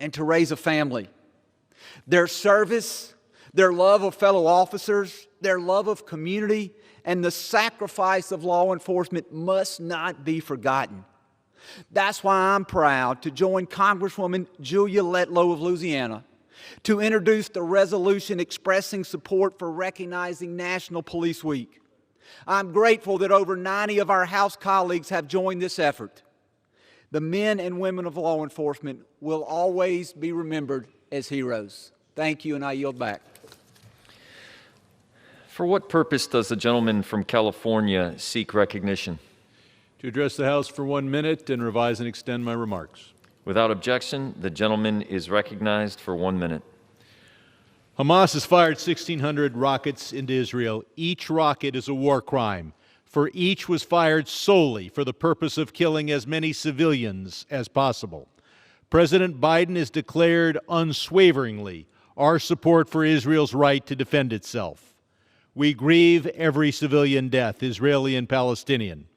and to raise a family. Their service, their love of fellow officers, their love of community, and the sacrifice of law enforcement must not be forgotten. That's why I'm proud to join Congresswoman Julia Letlow of Louisiana to introduce the resolution expressing support for recognizing National Police Week. I'm grateful that over 90 of our House colleagues have joined this effort. The men and women of law enforcement will always be remembered as heroes. Thank you, and I yield back. For what purpose does the gentleman from California seek recognition? To address the House for 1 minute and revise and extend my remarks. Without objection, the gentleman is recognized for 1 minute. Hamas has fired 1,600 rockets into Israel. Each rocket is a war crime, for each was fired solely for the purpose of killing as many civilians as possible. President Biden has declared unswaveringly our support for Israel's right to defend itself. We grieve every civilian death, Israeli and Palestinian.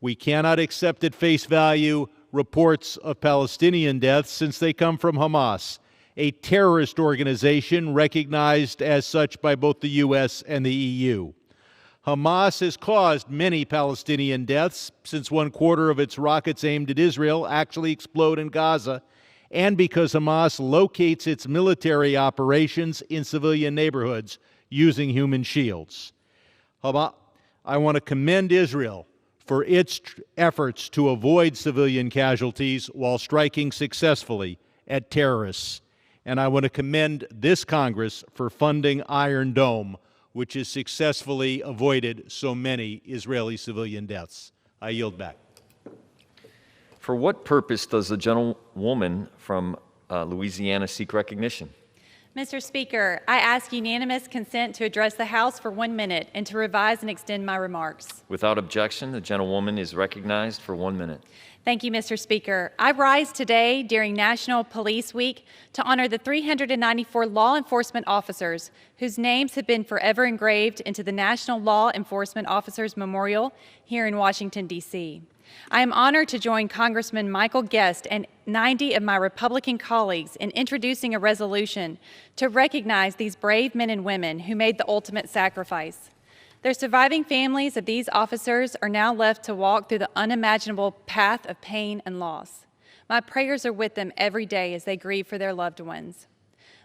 We cannot accept at face value reports of Palestinian deaths since they come from Hamas, a terrorist organization recognized as such by both the U.S. and the EU. Hamas has caused many Palestinian deaths since 1/4 of its rockets aimed at Israel actually explode in Gaza, and because Hamas locates its military operations in civilian neighborhoods using human shields. I want to commend Israel for its efforts to avoid civilian casualties while striking successfully at terrorists. And I want to commend this Congress for funding Iron Dome, which has successfully avoided so many Israeli civilian deaths. I yield back. For what purpose does the gentlewoman from Louisiana seek recognition? Mr. Speaker, I ask unanimous consent to address the House for 1 minute and to revise and extend my remarks. Without objection, the gentlewoman is recognized for 1 minute. Thank you, Mr. Speaker. I rise today during National Police Week to honor the 394 law enforcement officers whose names have been forever engraved into the National Law Enforcement Officers Memorial here in Washington, D.C. I am honored to join Congressman Michael Guest and 90 of my Republican colleagues in introducing a resolution to recognize these brave men and women who made the ultimate sacrifice. Their surviving families of these officers are now left to walk through the unimaginable path of pain and loss. My prayers are with them every day as they grieve for their loved ones.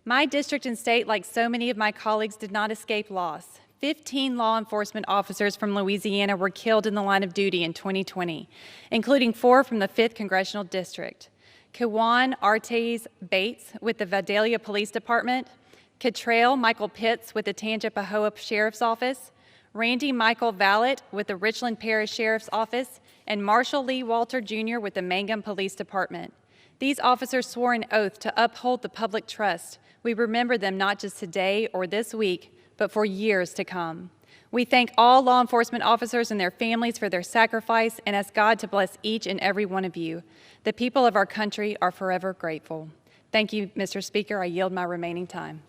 My district and state, like so many of my colleagues, did not escape loss. 15 law enforcement officers from Louisiana were killed in the line of duty in 2020, including 4 from the 5th Congressional District. Kawan Artes Bates with the Vidalia Police Department, Catrell Michael Pitts with the Tangipahoa Sheriff's Office, Randy Michael Vallet with the Richland Parish Sheriff's Office, and Marshall Lee Walter Jr. with the Mangum Police Department. These officers swore an oath to uphold the public trust. We remember them not just today or this week, but for years to come. We thank all law enforcement officers and their families for their sacrifice and ask God to bless each and every one of you. The people of our country are forever grateful. Thank you, Mr. Speaker. I yield my remaining time.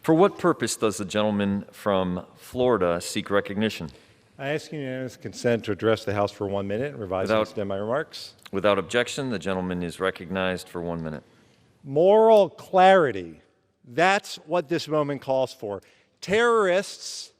For what purpose does the gentleman from Florida seek recognition? I ask unanimous consent to address the House for 1 minute and revise and extend my remarks. Without objection, the gentleman is recognized for 1 minute. Moral clarity. That's what this moment calls for. Terrorists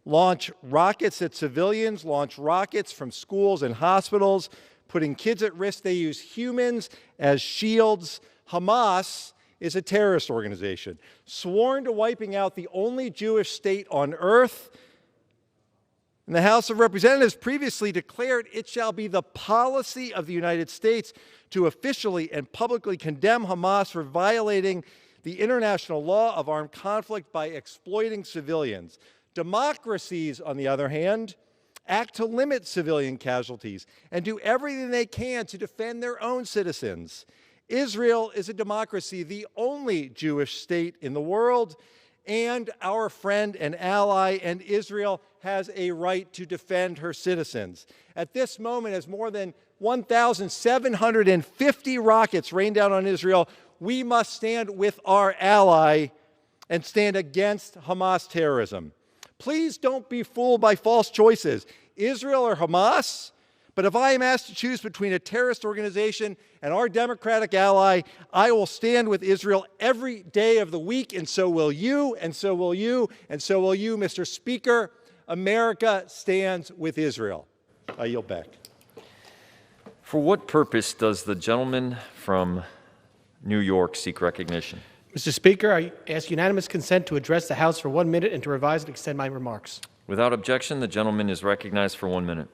launch rockets at civilians, launch rockets from schools and hospitals, putting kids at risk. They use humans as shields. Hamas is a terrorist organization, sworn to wiping out the only Jewish state on earth. And the House of Representatives previously declared it shall be the policy of the United States to officially and publicly condemn Hamas for violating the international law of armed conflict by exploiting civilians. Democracies, on the other hand, act to limit civilian casualties and do everything they can to defend their own citizens. Israel is a democracy, the only Jewish state in the world, and our friend and ally, and Israel has a right to defend her citizens. At this moment, as more than 1,750 rockets rain down on Israel, we must stand with our ally and stand against Hamas terrorism. Please don't be fooled by false choices, Israel or Hamas, But if I am asked to choose between a terrorist organization and our democratic ally, I will stand with Israel every day of the week, and so will you, and so will you, and so will you, Mr. Speaker. America stands with Israel. I yield back. For what purpose does the gentleman from New York seek recognition? Mr. Speaker, I ask unanimous consent to address the House for 1 minute and to revise and extend my remarks. Without objection, the gentleman is recognized for 1 minute.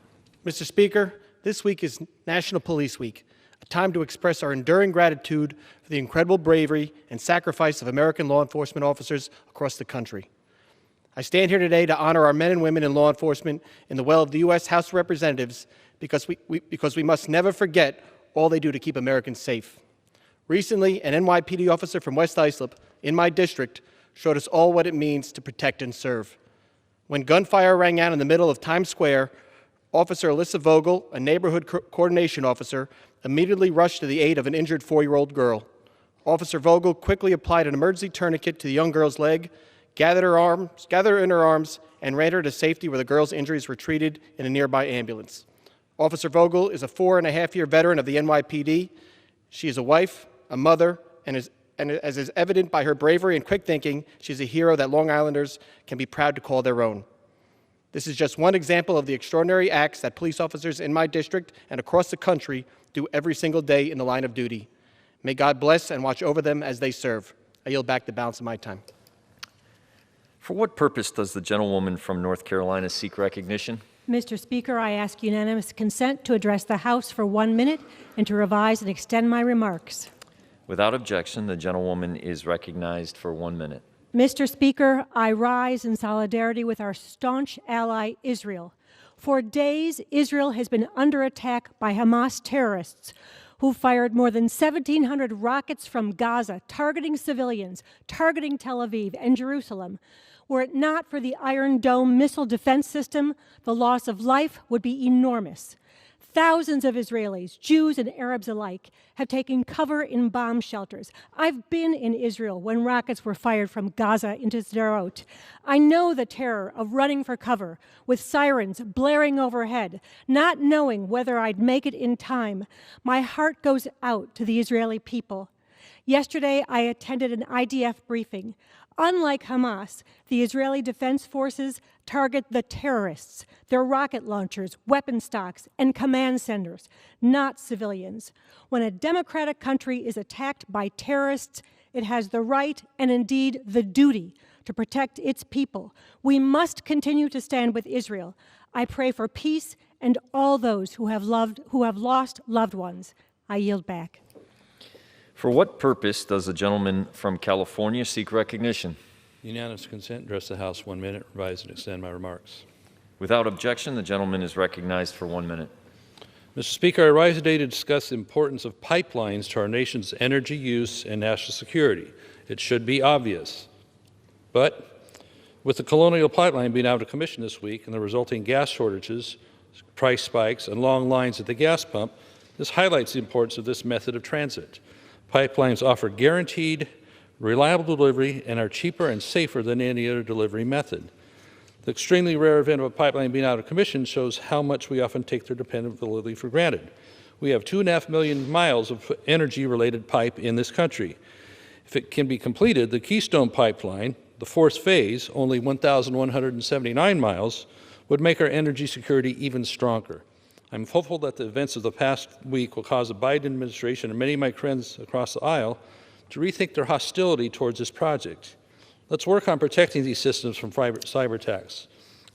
Mr. Speaker, this week is National Police Week, a time to express our enduring gratitude for the incredible bravery and sacrifice of American law enforcement officers across the country. I stand here today to honor our men and women in law enforcement in the well of the U.S. House of Representatives because we must never forget all they do to keep Americans safe. Recently, an NYPD officer from West Islip, in my district, showed us all what it means to protect and serve. When gunfire rang out in the middle of Times Square, Officer Alyssa Vogel, a neighborhood coordination officer, immediately rushed to the aid of an injured 4-year-old girl. Officer Vogel quickly applied an emergency tourniquet to the young girl's leg, gathered her in her arms, and ran her to safety where the girl's injuries were treated in a nearby ambulance. Officer Vogel is a 4.5-year veteran of the NYPD. She is a wife, a mother, and as is evident by her bravery and quick thinking, she's a hero that Long Islanders can be proud to call their own. This is just one example of the extraordinary acts that police officers in my district and across the country do every single day in the line of duty. May God bless and watch over them as they serve. I yield back the balance of my time. For what purpose does the gentlewoman from North Carolina seek recognition? Mr. Speaker, I ask unanimous consent to address the House for 1 minute and to revise and extend my remarks. Without objection, the gentlewoman is recognized for 1 minute. Mr. Speaker, I rise in solidarity with our staunch ally, Israel. For days, Israel has been under attack by Hamas terrorists who fired more than 1,700 rockets from Gaza, targeting civilians, targeting Tel Aviv and Jerusalem. Were it not for the Iron Dome missile defense system, the loss of life would be enormous. Thousands of Israelis, Jews and Arabs alike, have taken cover in bomb shelters. I've been in Israel when rockets were fired from Gaza into Sderot. I know the terror of running for cover with sirens blaring overhead, not knowing whether I'd make it in time. My heart goes out to the Israeli people. Yesterday, I attended an IDF briefing. Unlike Hamas, the Israeli Defense Forces target the terrorists, their rocket launchers, weapon stocks, and command centers, not civilians. When a democratic country is attacked by terrorists, it has the right and indeed the duty to protect its people. We must continue to stand with Israel. I pray for peace and all those who have lost loved ones. I yield back. For what purpose does the gentleman from California seek recognition? Unanimous consent, address the House 1 minute, revise and extend my remarks. Without objection, the gentleman is recognized for 1 minute. Mr. Speaker, I rise today to discuss the importance of pipelines to our nation's energy use and national security. It should be obvious. But with the Colonial Pipeline being out of commission this week and the resulting gas shortages, price spikes, and long lines at the gas pump, this highlights the importance of this method of transit. Pipelines offer guaranteed, reliable delivery and are cheaper and safer than any other delivery method. The extremely rare event of a pipeline being out of commission shows how much we often take their dependability for granted. We have 2.5 million miles of energy-related pipe in this country. If it can be completed, the Keystone Pipeline, the fourth phase, only 1,179 miles, would make our energy security even stronger. I'm hopeful that the events of the past week will cause the Biden administration and many of my friends across the aisle to rethink their hostility towards this project. Let's work on protecting these systems from cyber attacks.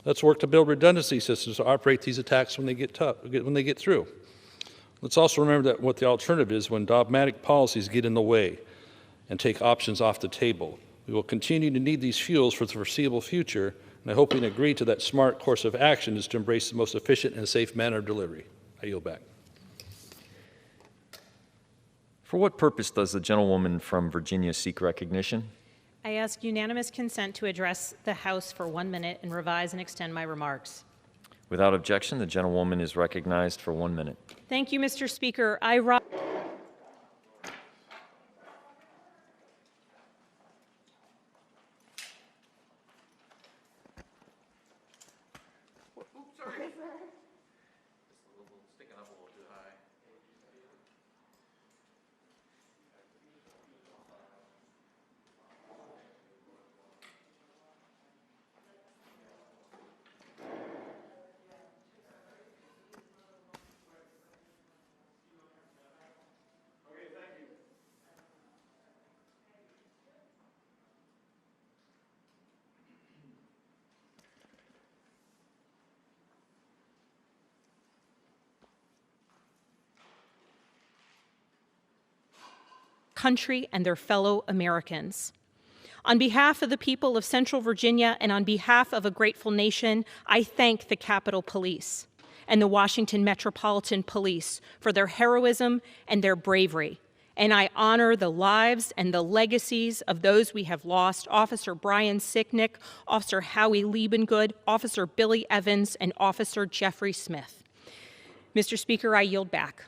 Let's work to build redundancy systems to operate these attacks when they get through. Let's also remember that what the alternative is when dogmatic policies get in the way and take options off the table. We will continue to need these fuels for the foreseeable future, and I hope we can agree to that smart course of action is to embrace the most efficient and safe manner of delivery. I yield back. For what purpose does the gentlewoman from Virginia seek recognition? I ask unanimous consent to address the House for 1 minute and revise and extend my remarks. Without objection, the gentlewoman is recognized for 1 minute. Thank you, Mr. Speaker. I rise. country and their fellow Americans. On behalf of the people of Central Virginia and on behalf of a grateful nation, I thank the Capitol Police and the Washington Metropolitan Police for their heroism and their bravery. And I honor the lives and the legacies of those we have lost: Officer Brian Sicknick, Officer Howie Liebengood, Officer Billy Evans, and Officer Jeffrey Smith. Mr. Speaker, I yield back.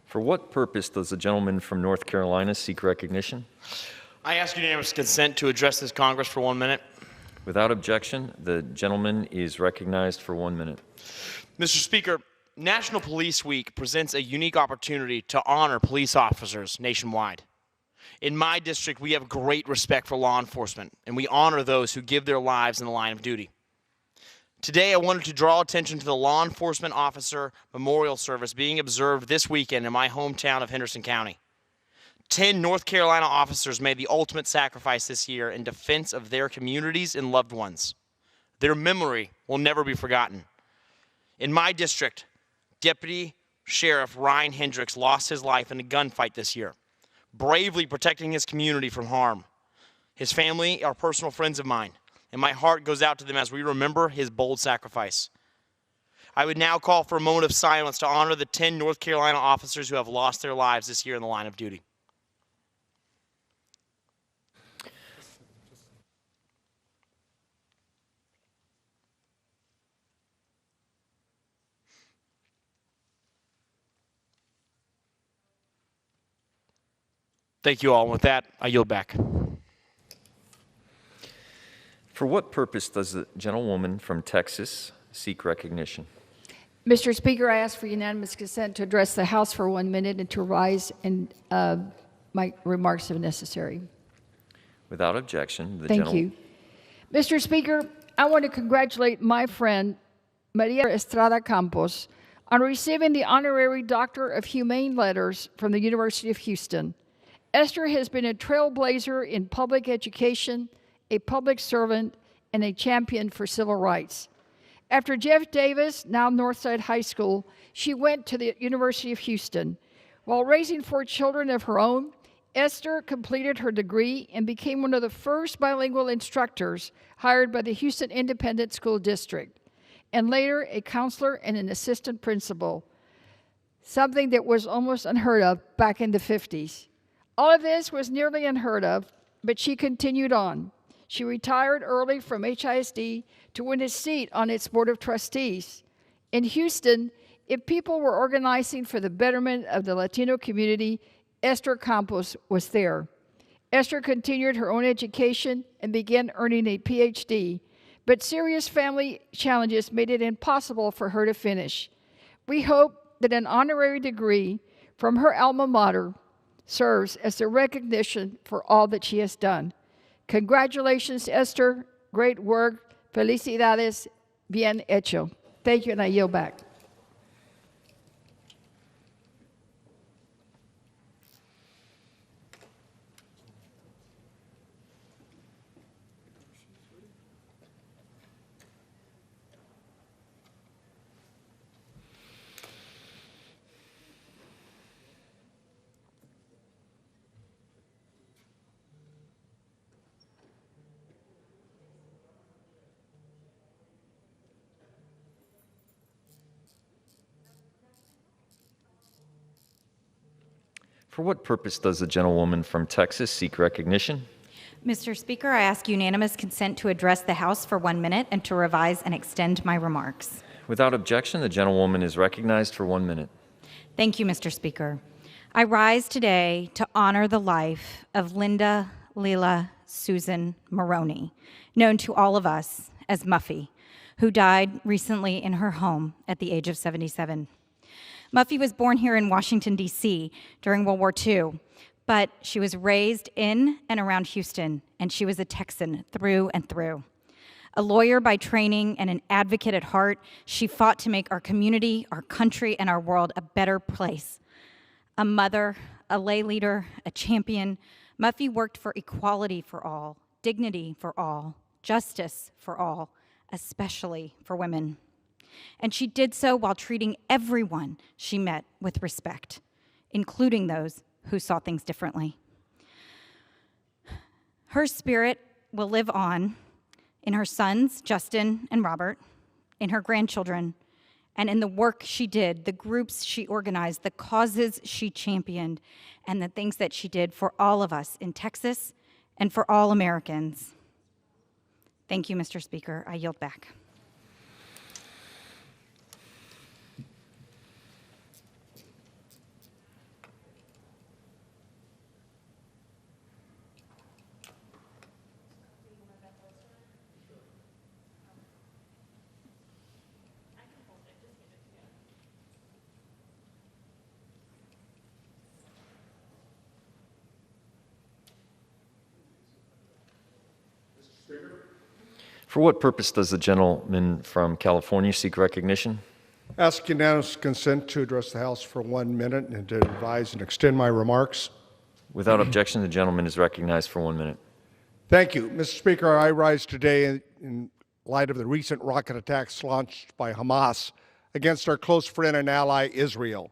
For what purpose does the gentleman from North Carolina seek recognition? I ask unanimous consent to address this Congress for 1 minute. Without objection, the gentleman is recognized for 1 minute. Mr. Speaker, National Police Week presents a unique opportunity to honor police officers nationwide. In my district, we have great respect for law enforcement, and we honor those who give their lives in the line of duty. Today, I wanted to draw attention to the Law Enforcement Officer Memorial Service being observed this weekend in my hometown of Henderson County. 10 North Carolina officers made the ultimate sacrifice this year in defense of their communities and loved ones. Their memory will never be forgotten. In my district, Deputy Sheriff Ryan Hendricks lost his life in a gunfight this year, bravely protecting his community from harm. His family are personal friends of mine, and my heart goes out to them as we remember his bold sacrifice. I would now call for a moment of silence to honor the 10 North Carolina officers who have lost their lives this year in the line of duty. Thank you all. And with that, I yield back. For what purpose does the gentlewoman from Texas seek recognition? Mr. Speaker, I ask for unanimous consent to address the House for 1 minute and to rise and my remarks if necessary. Without objection, the Thank you. Mr. Speaker, I want to congratulate my friend Maria Estrada Campos on receiving the Honorary Doctor of Humane Letters from the University of Houston. Esther has been a trailblazer in public education, a public servant, and a champion for civil rights. After Jeff Davis, now Northside High School, she went to the University of Houston. While raising 4 children of her own, Esther completed her degree and became one of the first bilingual instructors hired by the Houston Independent School District, and later a counselor and an assistant principal, something that was almost unheard of back in the 50s. All of this was nearly unheard of, but she continued on. She retired early from HISD to win a seat on its board of trustees. In Houston, if people were organizing for the betterment of the Latino community, Esther Campos was there. Esther continued her own education and began earning a PhD, but serious family challenges made it impossible for her to finish. We hope that an honorary degree from her alma mater serves as a recognition for all that she has done. Congratulations, Esther. Great work. Felicidades. Bien hecho. Thank you, and I yield back. For what purpose does the gentlewoman from Texas seek recognition? Mr. Speaker, I ask unanimous consent to address the House for 1 minute and to revise and extend my remarks. Without objection, the gentlewoman is recognized for 1 minute. Thank you, Mr. Speaker. I rise today to honor the life of Linda Leila Susan Maroney, known to all of us as Muffy, who died recently in her home at the age of 77. Muffy was born here in Washington, D.C. during World War II, but she was raised in and around Houston, and she was a Texan through and through. A lawyer by training and an advocate at heart, she fought to make our community, our country, and our world a better place. A mother, a lay leader, a champion, Muffy worked for equality for all, dignity for all, justice for all, especially for women. And she did so while treating everyone she met with respect, including those who saw things differently. Her spirit will live on in her sons, Justin and Robert, in her grandchildren, and in the work she did, the groups she organized, the causes she championed, and the things that she did for all of us in Texas and for all Americans. Thank you, Mr. Speaker. I yield back. For what purpose does the gentleman from California seek recognition? Ask unanimous consent to address the House for 1 minute and to advise and extend my remarks. Without objection, the gentleman is recognized for 1 minute. Thank you. Mr. Speaker, I rise today in light of the recent rocket attacks launched by Hamas against our close friend and ally, Israel.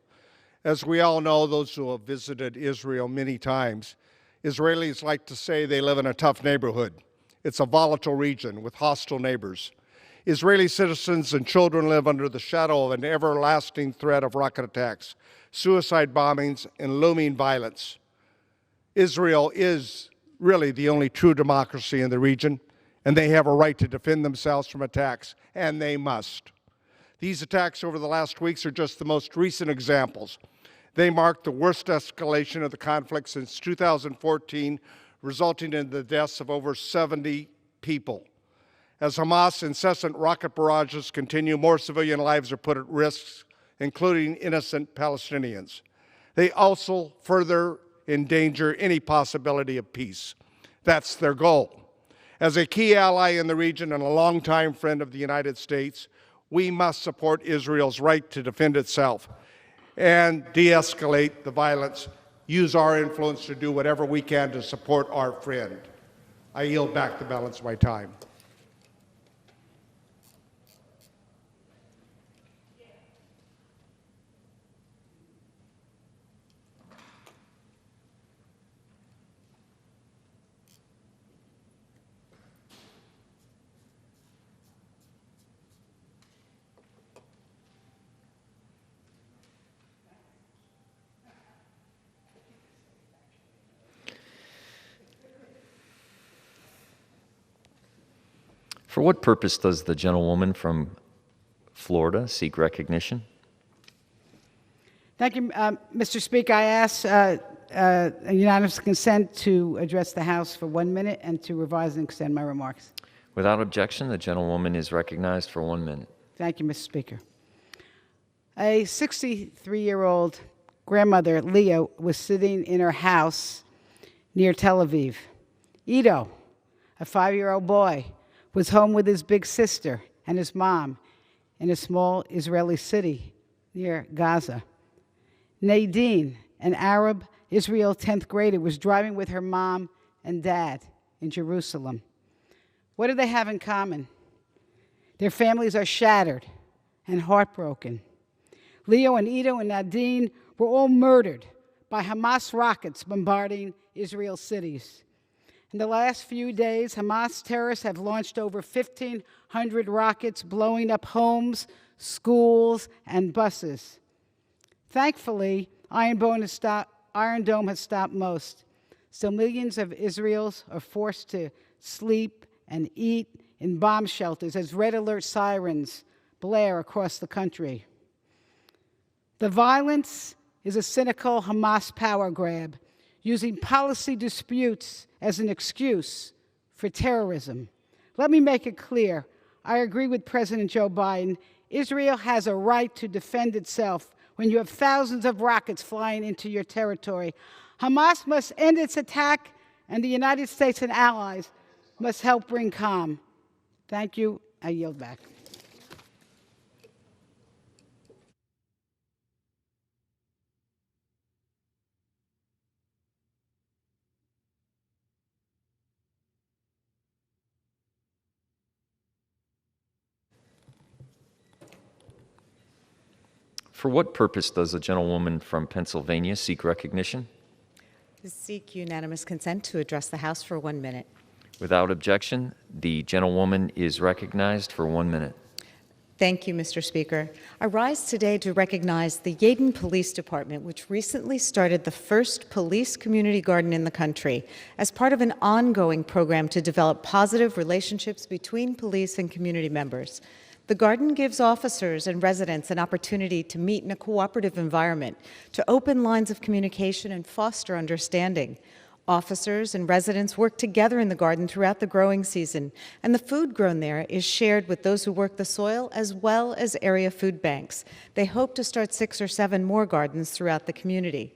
As we all know, those who have visited Israel many times, Israelis like to say they live in a tough neighborhood. It's a volatile region with hostile neighbors. Israeli citizens and children live under the shadow of an everlasting threat of rocket attacks, suicide bombings, and looming violence. Israel is really the only true democracy in the region, and they have a right to defend themselves from attacks, and they must. These attacks over the last weeks are just the most recent examples. They mark the worst escalation of the conflict since 2014, resulting in the deaths of over 70 people. As Hamas' incessant rocket barrages continue, more civilian lives are put at risk, including innocent Palestinians. They also further endanger any possibility of peace. That's their goal. As a key ally in the region and a longtime friend of the United States, we must support Israel's right to defend itself and de-escalate the violence, use our influence to do whatever we can to support our friend. I yield back the balance of my time. For what purpose does the gentlewoman from Florida seek recognition? Thank you, Mr. Speaker. I ask unanimous consent to address the House for 1 minute and to revise and extend my remarks. Without objection, the gentlewoman is recognized for 1 minute. Thank you, Mr. Speaker. A 63-year-old grandmother, Leah, was sitting in her house near Tel Aviv. Ido, a 5-year-old boy, was home with his big sister and his mom in a small Israeli city near Gaza. Nadine, an Arab Israel 10th grader, was driving with her mom and dad in Jerusalem. What do they have in common? Their families are shattered and heartbroken. Leo and Ido and Nadine were all murdered by Hamas rockets bombarding Israel's cities. In the last few days, Hamas terrorists have launched over 1,500 rockets, blowing up homes, schools, and buses. Thankfully, Iron Dome has stopped most. Still, millions of Israelis are forced to sleep and eat in bomb shelters as red alert sirens blare across the country. The violence is a cynical Hamas power grab, using policy disputes as an excuse for terrorism. Let me make it clear. I agree with President Joe Biden. Israel has a right to defend itself when you have thousands of rockets flying into your territory. Hamas must end its attack, and the United States and allies must help bring calm. Thank you. I yield back. For what purpose does the gentlewoman from Pennsylvania seek recognition? Seek unanimous consent to address the House for 1 minute. Without objection, the gentlewoman is recognized for 1 minute. Thank you, Mr. Speaker. I rise today to recognize the Yeadon Police Department, which recently started the first police community garden in the country as part of an ongoing program to develop positive relationships between police and community members. The garden gives officers and residents an opportunity to meet in a cooperative environment, to open lines of communication and foster understanding. Officers and residents work together in the garden throughout the growing season, and the food grown there is shared with those who work the soil as well as area food banks. They hope to start 6 or 7 more gardens throughout the community.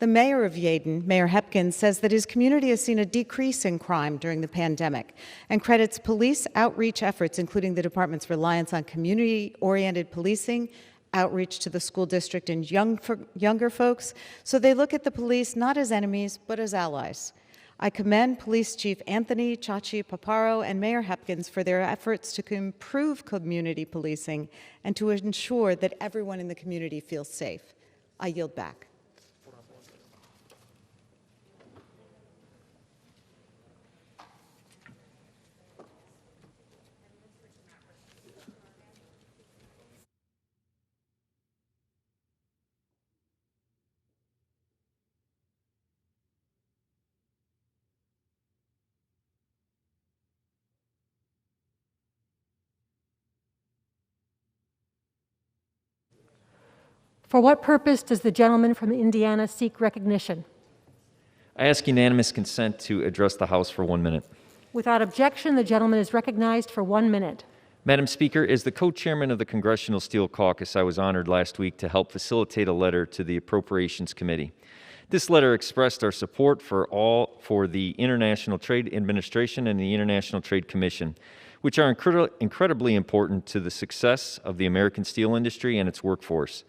The mayor of Yeadon, Mayor Hepkins, says that his community has seen a decrease in crime during the pandemic and credits police outreach efforts, including the department's reliance on community-oriented policing, outreach to the school district and younger folks, so they look at the police not as enemies, but as allies. I commend Police Chief Anthony Chachi Paparo and Mayor Hepkins for their efforts to improve community policing and to ensure that everyone in the community feels safe. I yield back. For what purpose does the gentleman from Indiana seek recognition? I ask unanimous consent to address the House for 1 minute. Without objection, the gentleman is recognized for 1 minute. Madam Speaker, as the co-chairman of the Congressional Steel Caucus, I was honored last week to help facilitate a letter to the Appropriations Committee. This letter expressed our support for the International Trade Administration and the International Trade Commission, which are incredibly important to the success of the American steel industry and its workforce.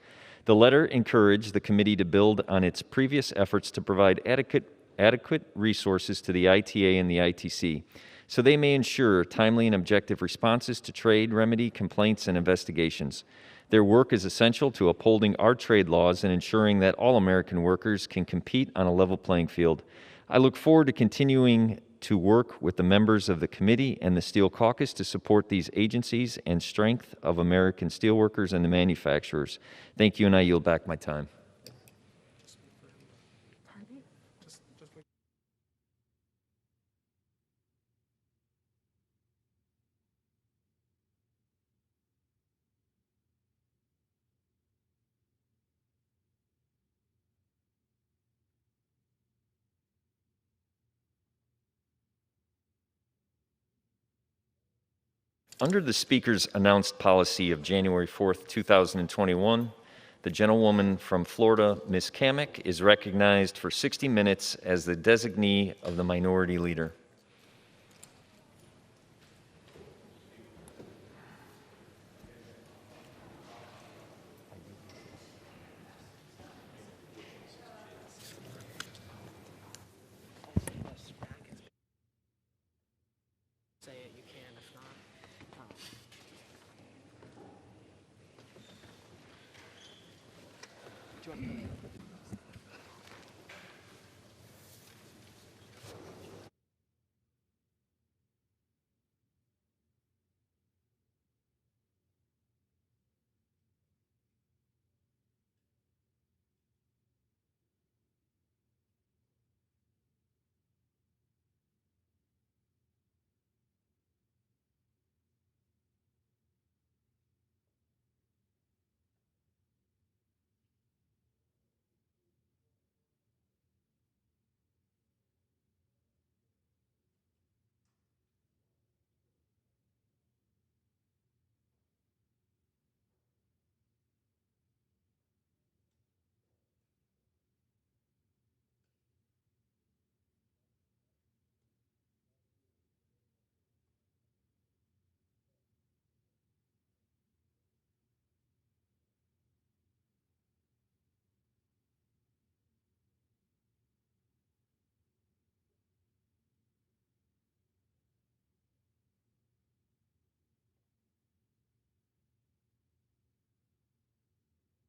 The letter encouraged the committee to build on its previous efforts to provide adequate resources to the ITA and the ITC, so they may ensure timely and objective responses to trade, remedy, complaints, and investigations. Their work is essential to upholding our trade laws and ensuring that all American workers can compete on a level playing field. I look forward to continuing to work with the members of the committee and the Steel Caucus to support these agencies and strength of American steelworkers and the manufacturers. Thank you, and I yield back my time. Under the Speaker's announced policy of January 4th, 2021, the gentlewoman from Florida, Ms. Kamek, is recognized for 60 minutes as the designee of the Minority Leader.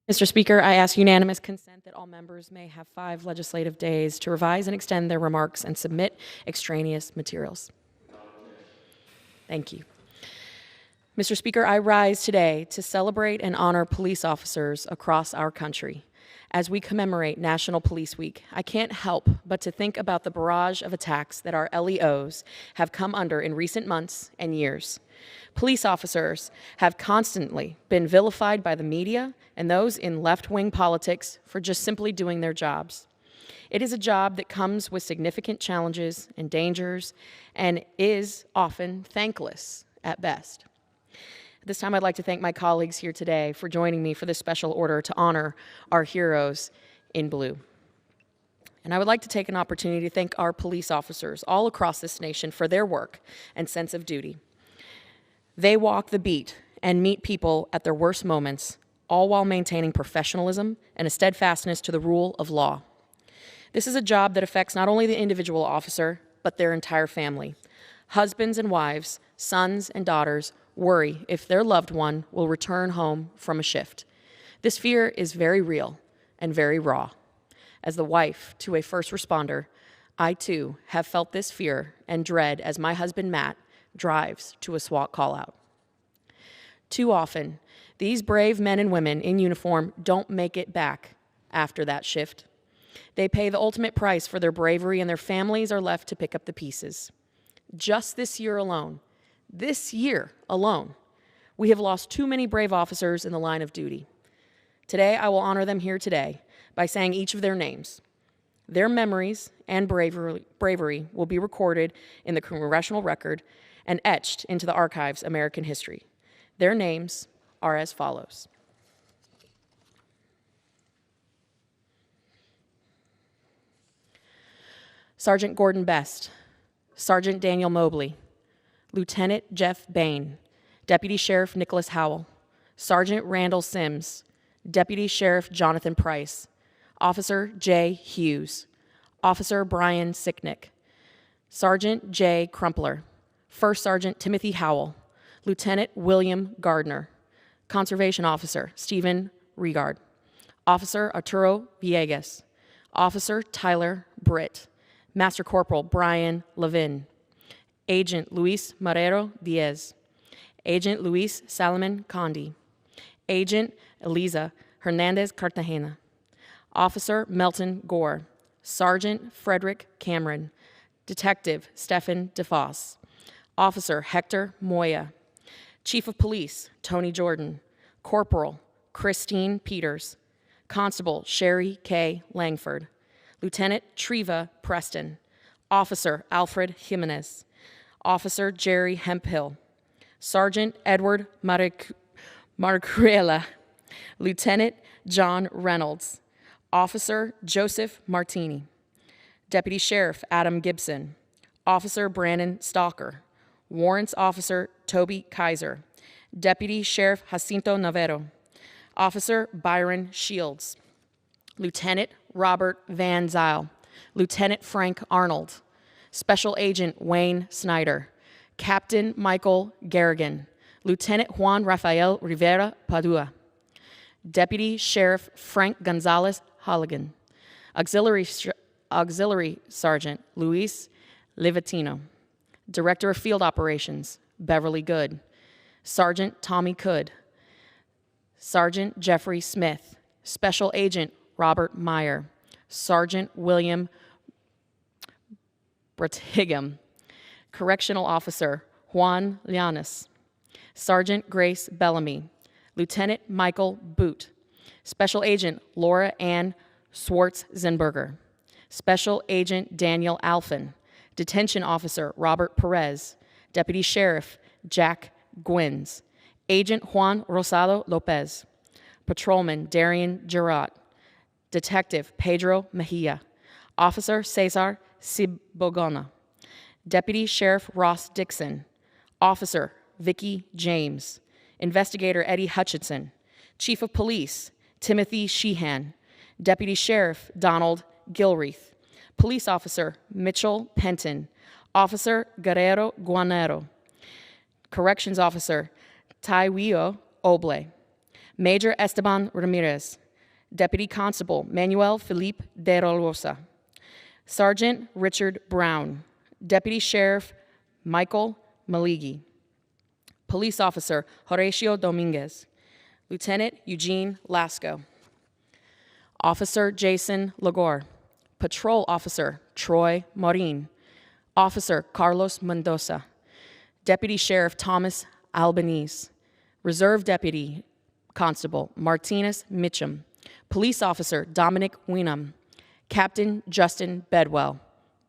Mr. Speaker, I ask unanimous consent that all members may have 5 legislative days to revise and extend their remarks and submit extraneous materials. Thank you. Mr. Speaker, I rise today to celebrate and honor police officers across our country. As we commemorate National Police Week, I can't help but to think about the barrage of attacks that our LEOs have come under in recent months and years. Police officers have constantly been vilified by the media and those in left-wing politics for just simply doing their jobs. It is a job that comes with significant challenges and dangers and is often thankless at best. At this time, I'd like to thank my colleagues here today for joining me for this special order to honor our heroes in blue. And I would like to take an opportunity to thank our police officers all across this nation for their work and sense of duty. They walk the beat and meet people at their worst moments, all while maintaining professionalism and a steadfastness to the rule of law. This is a job that affects not only the individual officer, but their entire family. Husbands and wives, sons and daughters worry if their loved one will return home from a shift. This fear is very real and very raw. As the wife to a first responder, I too have felt this fear and dread as my husband Matt drives to a SWAT call-out. Too often, these brave men and women in uniform don't make it back after that shift. They pay the ultimate price for their bravery, and their families are left to pick up the pieces. Just this year alone, we have lost too many brave officers in the line of duty. Today, I will honor them here today by saying each of their names. Their memories and bravery will be recorded in the congressional record and etched into the archives of American history. Their names are as follows. Sergeant Gordon Best, Sergeant Daniel Mobley, Lieutenant Jeff Bain, Deputy Sheriff Nicholas Howell, Sergeant Randall Sims, Deputy Sheriff Jonathan Price, Officer Jay Hughes, Officer Brian Sicknick, Sergeant Jay Crumpler, First Sergeant Timothy Howell, Lieutenant William Gardner, Conservation Officer Stephen Regard, Officer Arturo Villegas, Officer Tyler Britt, Master Corporal Brian Levin, Agent Luis Marrero Diaz, Agent Luis Salomon Condi, Agent Eliza Hernandez Cartagena, Officer Melton Gore, Sergeant Frederick Cameron, Detective Stephen DeFoss, Officer Hector Moya, Chief of Police Tony Jordan, Corporal Christine Peters, Constable Sherry K. Langford, Lieutenant Treva Preston, Officer Alfred Jimenez, Officer Jerry Hemphill, Sergeant Edward Marcurella, Lieutenant John Reynolds, Officer Joseph Martini, Deputy Sheriff Adam Gibson, Officer Brandon Stalker, Warrants Officer Toby Kaiser, Deputy Sheriff Jacinto Navarro, Officer Byron Shields, Lieutenant Robert Van Zyl, Lieutenant Frank Arnold, Special Agent Wayne Snyder, Captain Michael Garrigan, Lieutenant Juan Rafael Rivera Padua, Deputy Sheriff Frank Gonzalez Halligan, Auxiliary Sergeant Luis Livatino, Director of Field Operations Beverly Good, Sergeant Tommy Cood, Sergeant Jeffrey Smith, Special Agent Robert Meyer, Sergeant William Bratigam, Correctional Officer Juan Llanes, Sergeant Grace Bellamy, Lieutenant Michael Boot, Special Agent Laura Ann Schwartz-Zenberger, Special Agent Daniel Alphin, Detention Officer Robert Perez, Deputy Sheriff Jack Gwynns, Agent Juan Rosado Lopez, Patrolman Darian Girat, Detective Pedro Mejia, Officer Cesar Cibogona, Deputy Sheriff Ross Dixon, Officer Vicky James, Investigator Eddie Hutchinson, Chief of Police Timothy Sheehan, Deputy Sheriff Donald Gilreath, Police Officer Mitchell Penton, Officer Guerrero Guanero, Corrections Officer Taiwio Oble, Major Esteban Ramirez, Deputy Constable Manuel Felipe de Rosa, Sergeant Richard Brown, Deputy Sheriff Michael Maligi, Police Officer Horacio Dominguez, Lieutenant Eugene Lasco, Officer Jason Lagore, Patrol Officer Troy Marin, Officer Carlos Mendoza, Deputy Sheriff Thomas Albanese, Reserve Deputy Constable Martinez Mitchum, Police Officer Dominic Weenum, Captain Justin Bedwell,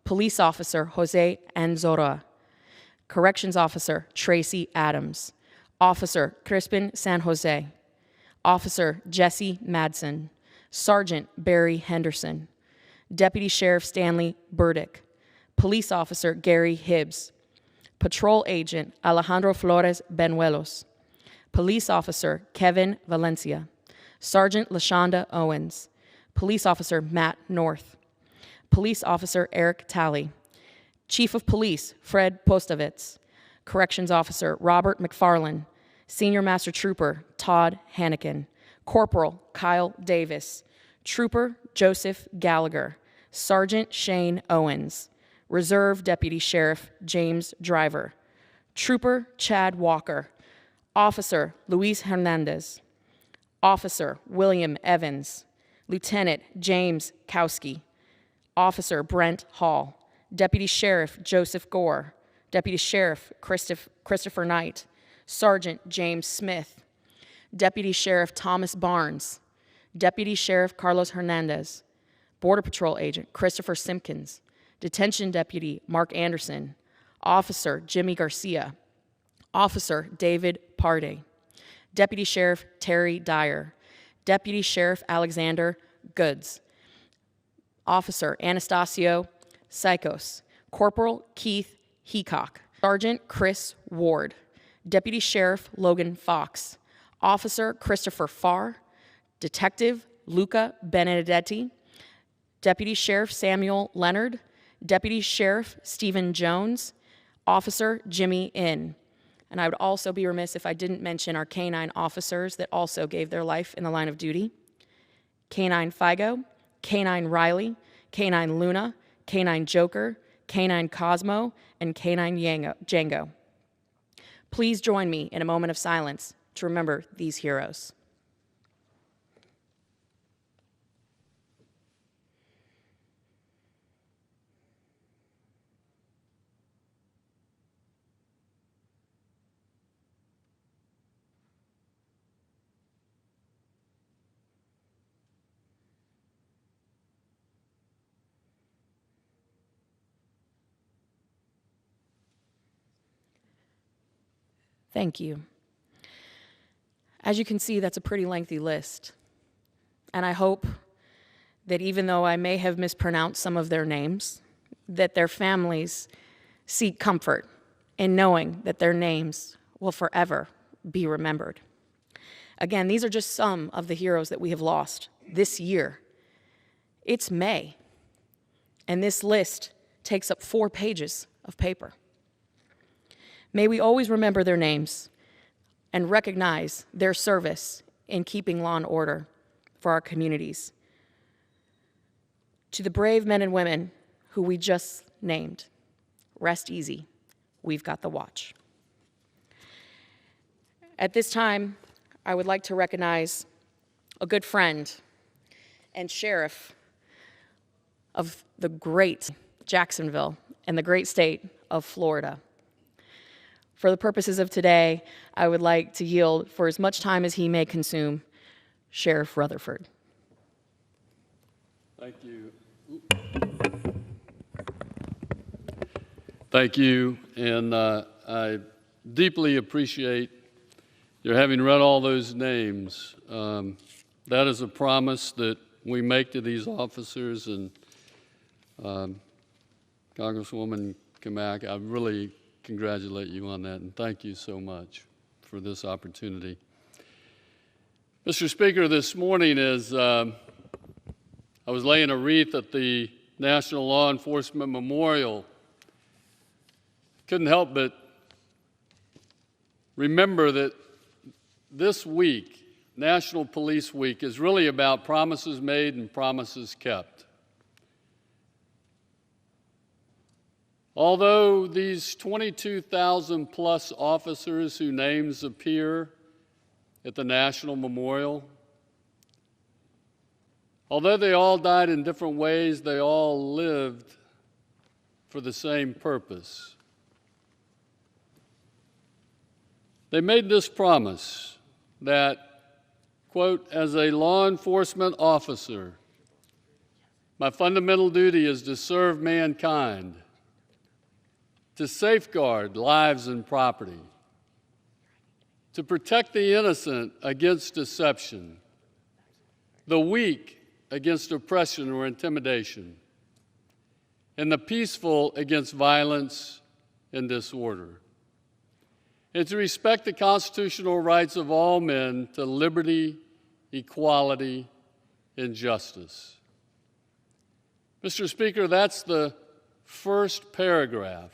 Police Officer Jose Anzora, Corrections Officer Tracy Adams, Officer Crispin San Jose, Officer Jesse Madsen, Sergeant Barry Henderson, Deputy Sheriff Stanley Burdick, Police Officer Gary Hibbs, Patrol Agent Alejandro Flores Benuelos, Police Officer Kevin Valencia, Sergeant LaShonda Owens, Police Officer Matt North, Police Officer Eric Talley, Chief of Police Fred Postovitz, Corrections Officer Robert McFarland, Senior Master Trooper Todd Hannikin, Corporal Kyle Davis, Trooper Joseph Gallagher, Sergeant Shane Owens, Reserve Deputy Sheriff James Driver, Trooper Chad Walker, Officer Luis Hernandez, Officer William Evans, Lieutenant James Kowski, Officer Brent Hall, Deputy Sheriff Joseph Gore, Deputy Sheriff Christopher Knight, Sergeant James Smith, Deputy Sheriff Thomas Barnes, Deputy Sheriff Carlos Hernandez, Border Patrol Agent Christopher Simpkins, Detention Deputy Mark Anderson, Officer Jimmy Garcia, Officer David Parday, Deputy Sheriff Terry Dyer, Deputy Sheriff Alexander Goods, Officer Anastasio Psychos, Corporal Keith Heacock, Sergeant Chris Ward, Deputy Sheriff Logan Fox, Officer Christopher Farr, Detective Luca Benedetti, Deputy Sheriff Samuel Leonard, Deputy Sheriff Stephen Jones, Officer Jimmy Inn. And I would also be remiss if I didn't mention our canine officers that also gave their life in the line of duty. Canine Figo, Canine Riley, Canine Luna, Canine Joker, Canine Cosmo, and Canine Django. Please join me in a moment of silence to remember these heroes. Thank you. As you can see, that's a pretty lengthy list. And I hope that even though I may have mispronounced some of their names, that their families seek comfort in knowing that their names will forever be remembered. Again, these are just some of the heroes that we have lost this year. It's May, and this list takes up 4 pages of paper. May we always remember their names and recognize their service in keeping law and order for our communities. To the brave men and women who we just named, rest easy, we've got the watch. At this time, I would like to recognize a good friend and sheriff of the great Jacksonville and the great state of Florida. For the purposes of today, I would like to yield for as much time as he may consume, Sheriff Rutherford. Thank you. Thank you, and I deeply appreciate your having read all those names. That is a promise that we make to these officers, and Congresswoman Kamak, I really congratulate you on that, and thank you so much for this opportunity. Mr. Speaker, this morning as I was laying a wreath at the National Law Enforcement Memorial, couldn't help but remember that this week National Police Week is really about promises made and promises kept. Although these 22,000 plus officers whose names appear at the National Memorial, although they all died in different ways, they all lived for the same purpose. They made this promise that, quote, as a law enforcement officer, my fundamental duty is to serve mankind, to safeguard lives and property, to protect the innocent against deception, the weak against oppression or intimidation, and the peaceful against violence and disorder, and to respect the constitutional rights of all men to liberty, equality, and justice. Mr. Speaker, that's the first paragraph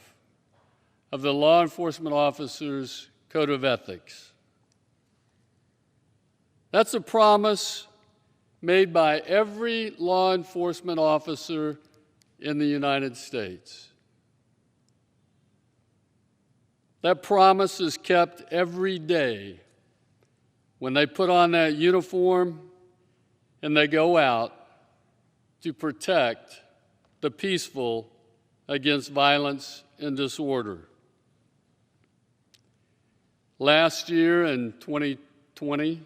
of the Law Enforcement Officers' Code of Ethics. That's a promise made by every law enforcement officer in the United States. That promise is kept every day when they put on that uniform and they go out to protect the peaceful against violence and disorder. Last year in 2020,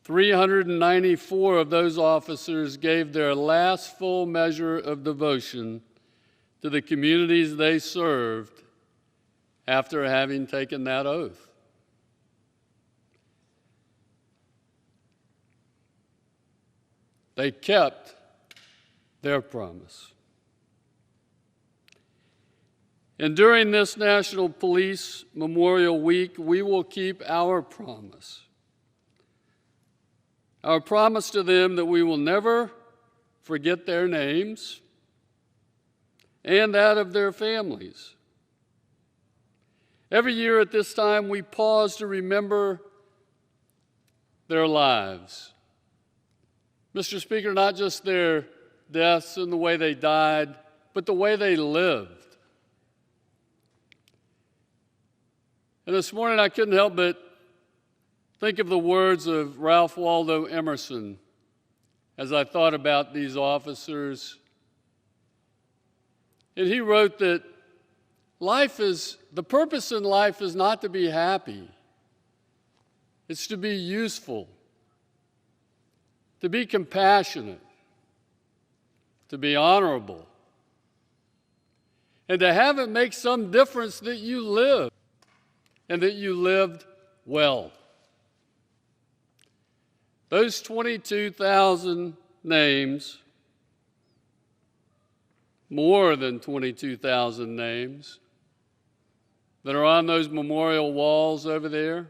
394 of those officers gave their last full measure of devotion to the communities they served after having taken that oath. They kept their promise. And during this National Police Memorial Week, we will keep our promise. Our promise to them that we will never forget their names and that of their families. Every year at this time, we pause to remember their lives. Mr. Speaker, not just their deaths and the way they died, but the way they lived. And this morning I couldn't help but think of the words of Ralph Waldo Emerson as I thought about these officers. And he wrote that the purpose in life is not to be happy. It's to be useful, to be compassionate, to be honorable, and to have it make some difference that you live and that you lived well. Those 22,000 names, more than 22,000 names, that are on those memorial walls over there,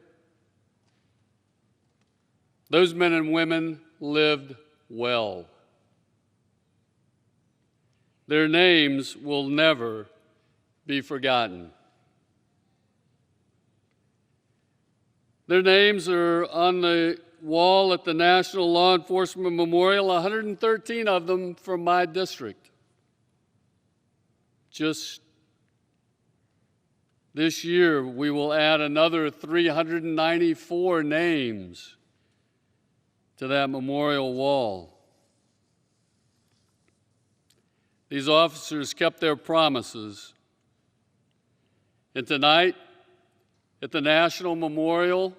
those men and women lived well. Their names will never be forgotten. Their names are on the wall at the National Law Enforcement Memorial, 113 of them from my district. Just this year, we will add another 394 names to that memorial wall. These officers kept their promises. And tonight, at the National Memorial,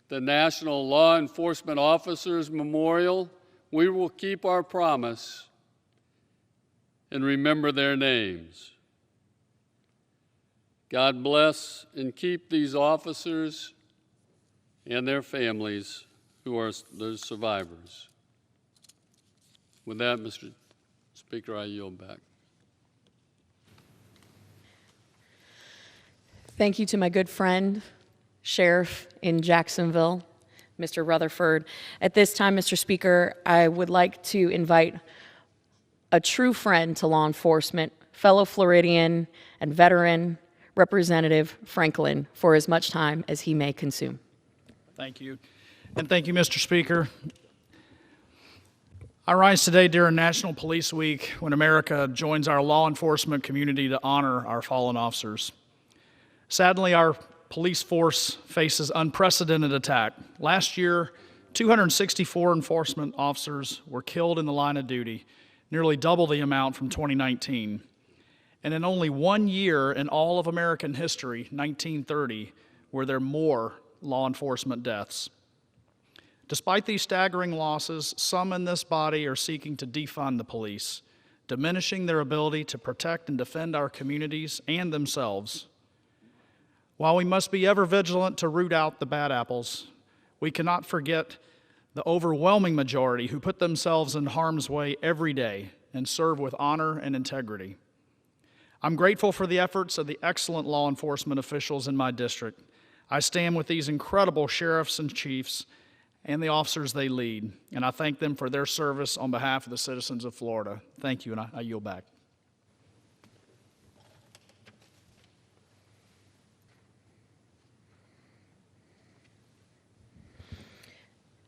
the National Law Enforcement Officers Memorial, we will keep our promise and remember their names. God bless and keep these officers and their families who are the survivors. With that, Mr. Speaker, I yield back. Thank you to my good friend, Sheriff in Jacksonville, Mr. Rutherford. At this time, Mr. Speaker, I would like to invite a true friend to law enforcement, fellow Floridian and veteran, Representative Franklin, for as much time as he may consume. Thank you. And thank you, Mr. Speaker. I rise today during National Police Week when America joins our law enforcement community to honor our fallen officers. Sadly, our police force faces unprecedented attack. Last year, 264 enforcement officers were killed in the line of duty, nearly double the amount from 2019. And in only 1 year in all of American history, 1930, were there more law enforcement deaths. Despite these staggering losses, some in this body are seeking to defund the police, diminishing their ability to protect and defend our communities and themselves. While we must be ever vigilant to root out the bad apples, we cannot forget the overwhelming majority who put themselves in harm's way every day and serve with honor and integrity. I'm grateful for the efforts of the excellent law enforcement officials in my district. I stand with these incredible sheriffs and chiefs and the officers they lead, and I thank them for their service on behalf of the citizens of Florida. Thank you, and I yield back.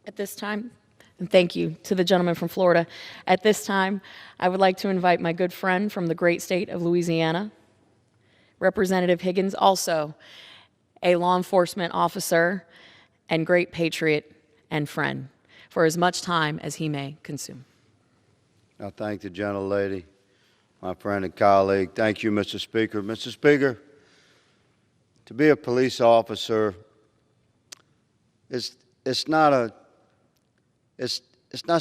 At this time, and thank you to the gentleman from Florida. At this time, I would like to invite my good friend from the great state of Louisiana, Representative Higgins, also a law enforcement officer and great patriot and friend, for as much time as he may consume. I thank the gentlelady, my friend and colleague. Thank you, Mr. Speaker. Mr. Speaker, to be a police officer, it's not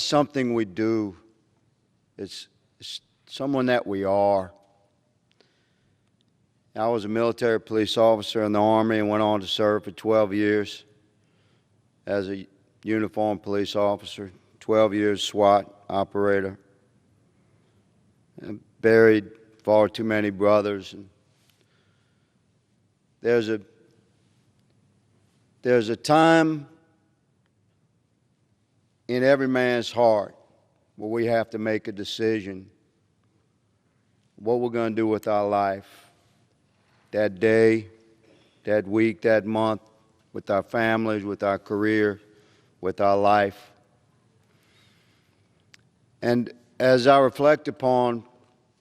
something we do. It's someone that we are. I was a military police officer in the Army and went on to serve for 12 years as a uniformed police officer, 12 years SWAT operator. I buried far too many brothers. And there's a time in every man's heart where we have to make a decision what we're going to do with our life, that day, that week, that month, with our families, with our career, with our life. And as I reflect upon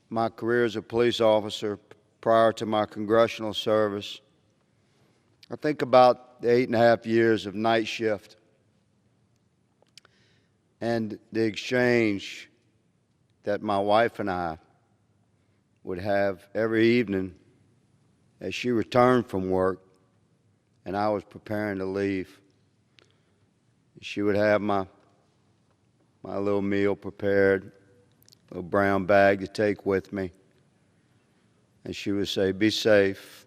my career as a police officer prior to my congressional service, I think about the 8.5 years of night shift and the exchange that my wife and I would have every evening as she returned from work and I was preparing to leave. She would have my little meal prepared, a little brown bag to take with me, and she would say, "Be safe,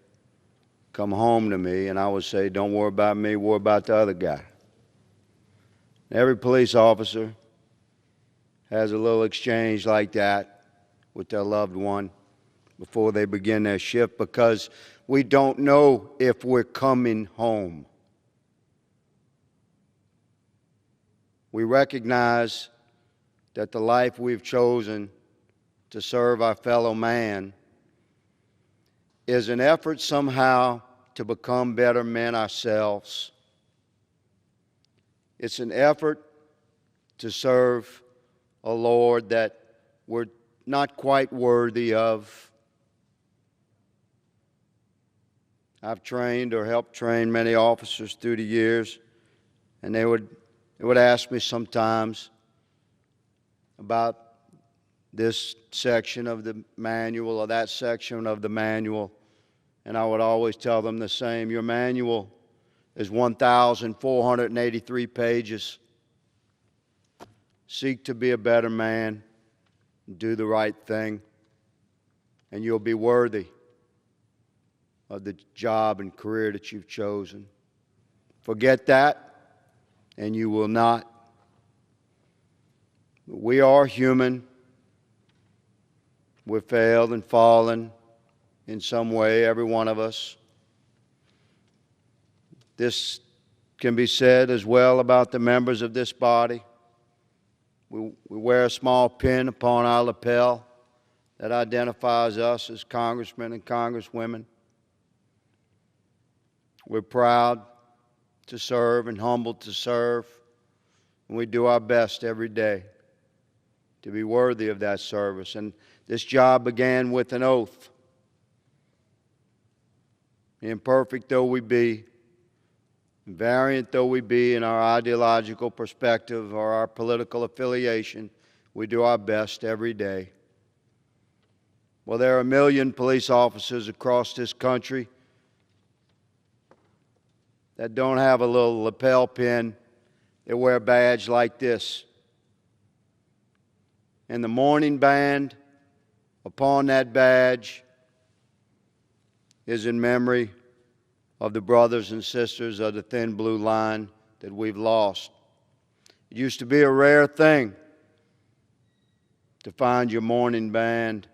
come home to me," and I would say, "Don't worry about me, worry about the other guy." Every police officer has a little exchange like that with their loved one before they begin their shift, because we don't know if we're coming home. We recognize that the life we've chosen to serve our fellow man is an effort somehow to become better men ourselves. It's an effort to serve a Lord that we're not quite worthy of. I've trained or helped train many officers through the years, and they would ask me sometimes about this section of the manual or that section of the manual, and I would always tell them the same. Your manual is 1,483 pages. Seek to be a better man, do the right thing, and you'll be worthy of the job and career that you've chosen. Forget that, and you will not. We are human. We've failed and fallen in some way, every one of us. This can be said as well about the members of this body. We wear a small pin upon our lapel that identifies us as congressmen and congresswomen. We're proud to serve and humbled to serve. And we do our best every day to be worthy of that service. And this job began with an oath. Imperfect though we be, variant though we be in our ideological perspective or our political affiliation, we do our best every day. Well, there are 1 million police officers across this country that don't have a little lapel pin. They wear a badge like this. And the mourning band upon that badge is in memory of the brothers and sisters of the thin blue line that we've lost. It used to be a rare thing to find your mourning band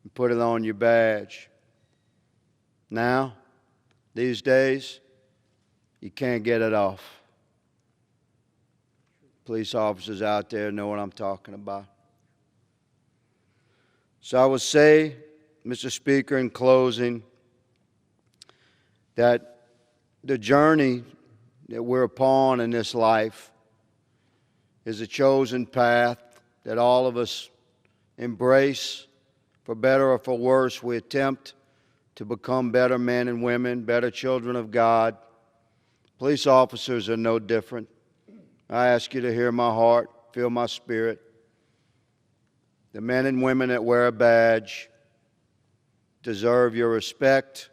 and put it on your badge. Now, these days, you can't get it off. Police officers out there know what I'm talking about. So I would say, Mr. Speaker, in closing, that the journey that we're upon in this life is a chosen path that all of us embrace. For better or for worse, we attempt to become better men and women, better children of God. Police officers are no different. I ask you to hear my heart, feel my spirit. The men and women that wear a badge deserve your respect,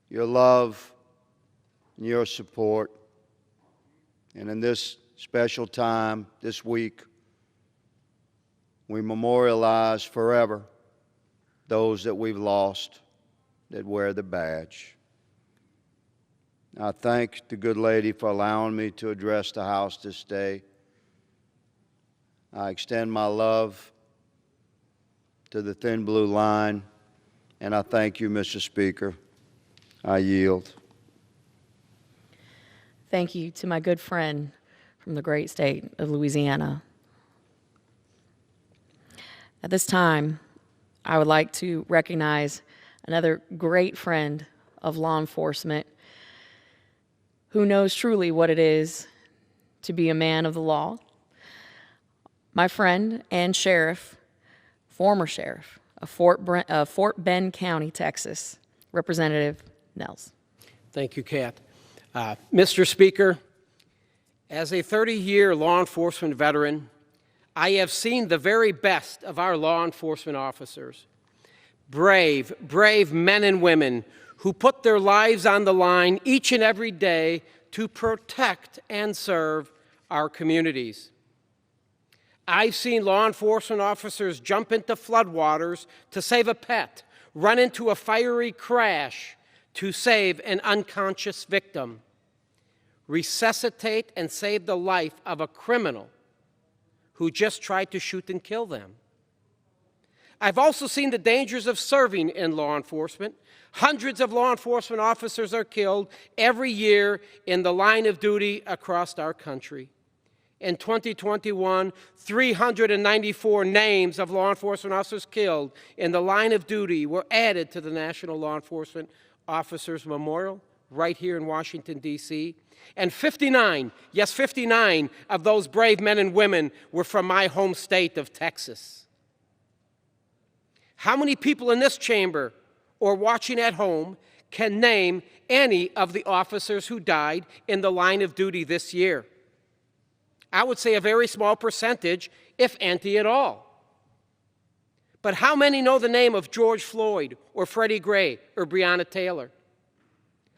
your love, and your support. And in this special time, this week, we memorialize forever those that we've lost that wear the badge. I thank the good lady for allowing me to address the House this day. I extend my love to the thin blue line, and I thank you, Mr. Speaker. I yield. Thank you to my good friend from the great state of Louisiana. At this time, I would like to recognize another great friend of law enforcement who knows truly what it is to be a man of the law. My friend and sheriff, former sheriff of Fort Bend County, Texas, Representative Nels. Thank you, Kat. Mr. Speaker, as a 30-year law enforcement veteran, I have seen the very best of our law enforcement officers. Brave, brave men and women who put their lives on the line each and every day to protect and serve our communities. I've seen law enforcement officers jump into floodwaters to save a pet, run into a fiery crash to save an unconscious victim, resuscitate and save the life of a criminal who just tried to shoot and kill them. I've also seen the dangers of serving in law enforcement. Hundreds of law enforcement officers are killed every year in the line of duty across our country. In 2021, 394 names of law enforcement officers killed in the line of duty were added to the National Law Enforcement Officers Memorial right here in Washington, D.C. And 59, yes, 59 of those brave men and women were from my home state of Texas. How many people in this chamber or watching at home can name any of the officers who died in the line of duty this year? I would say a very small percentage, if any at all. But how many know the name of George Floyd or Freddie Gray or Breonna Taylor?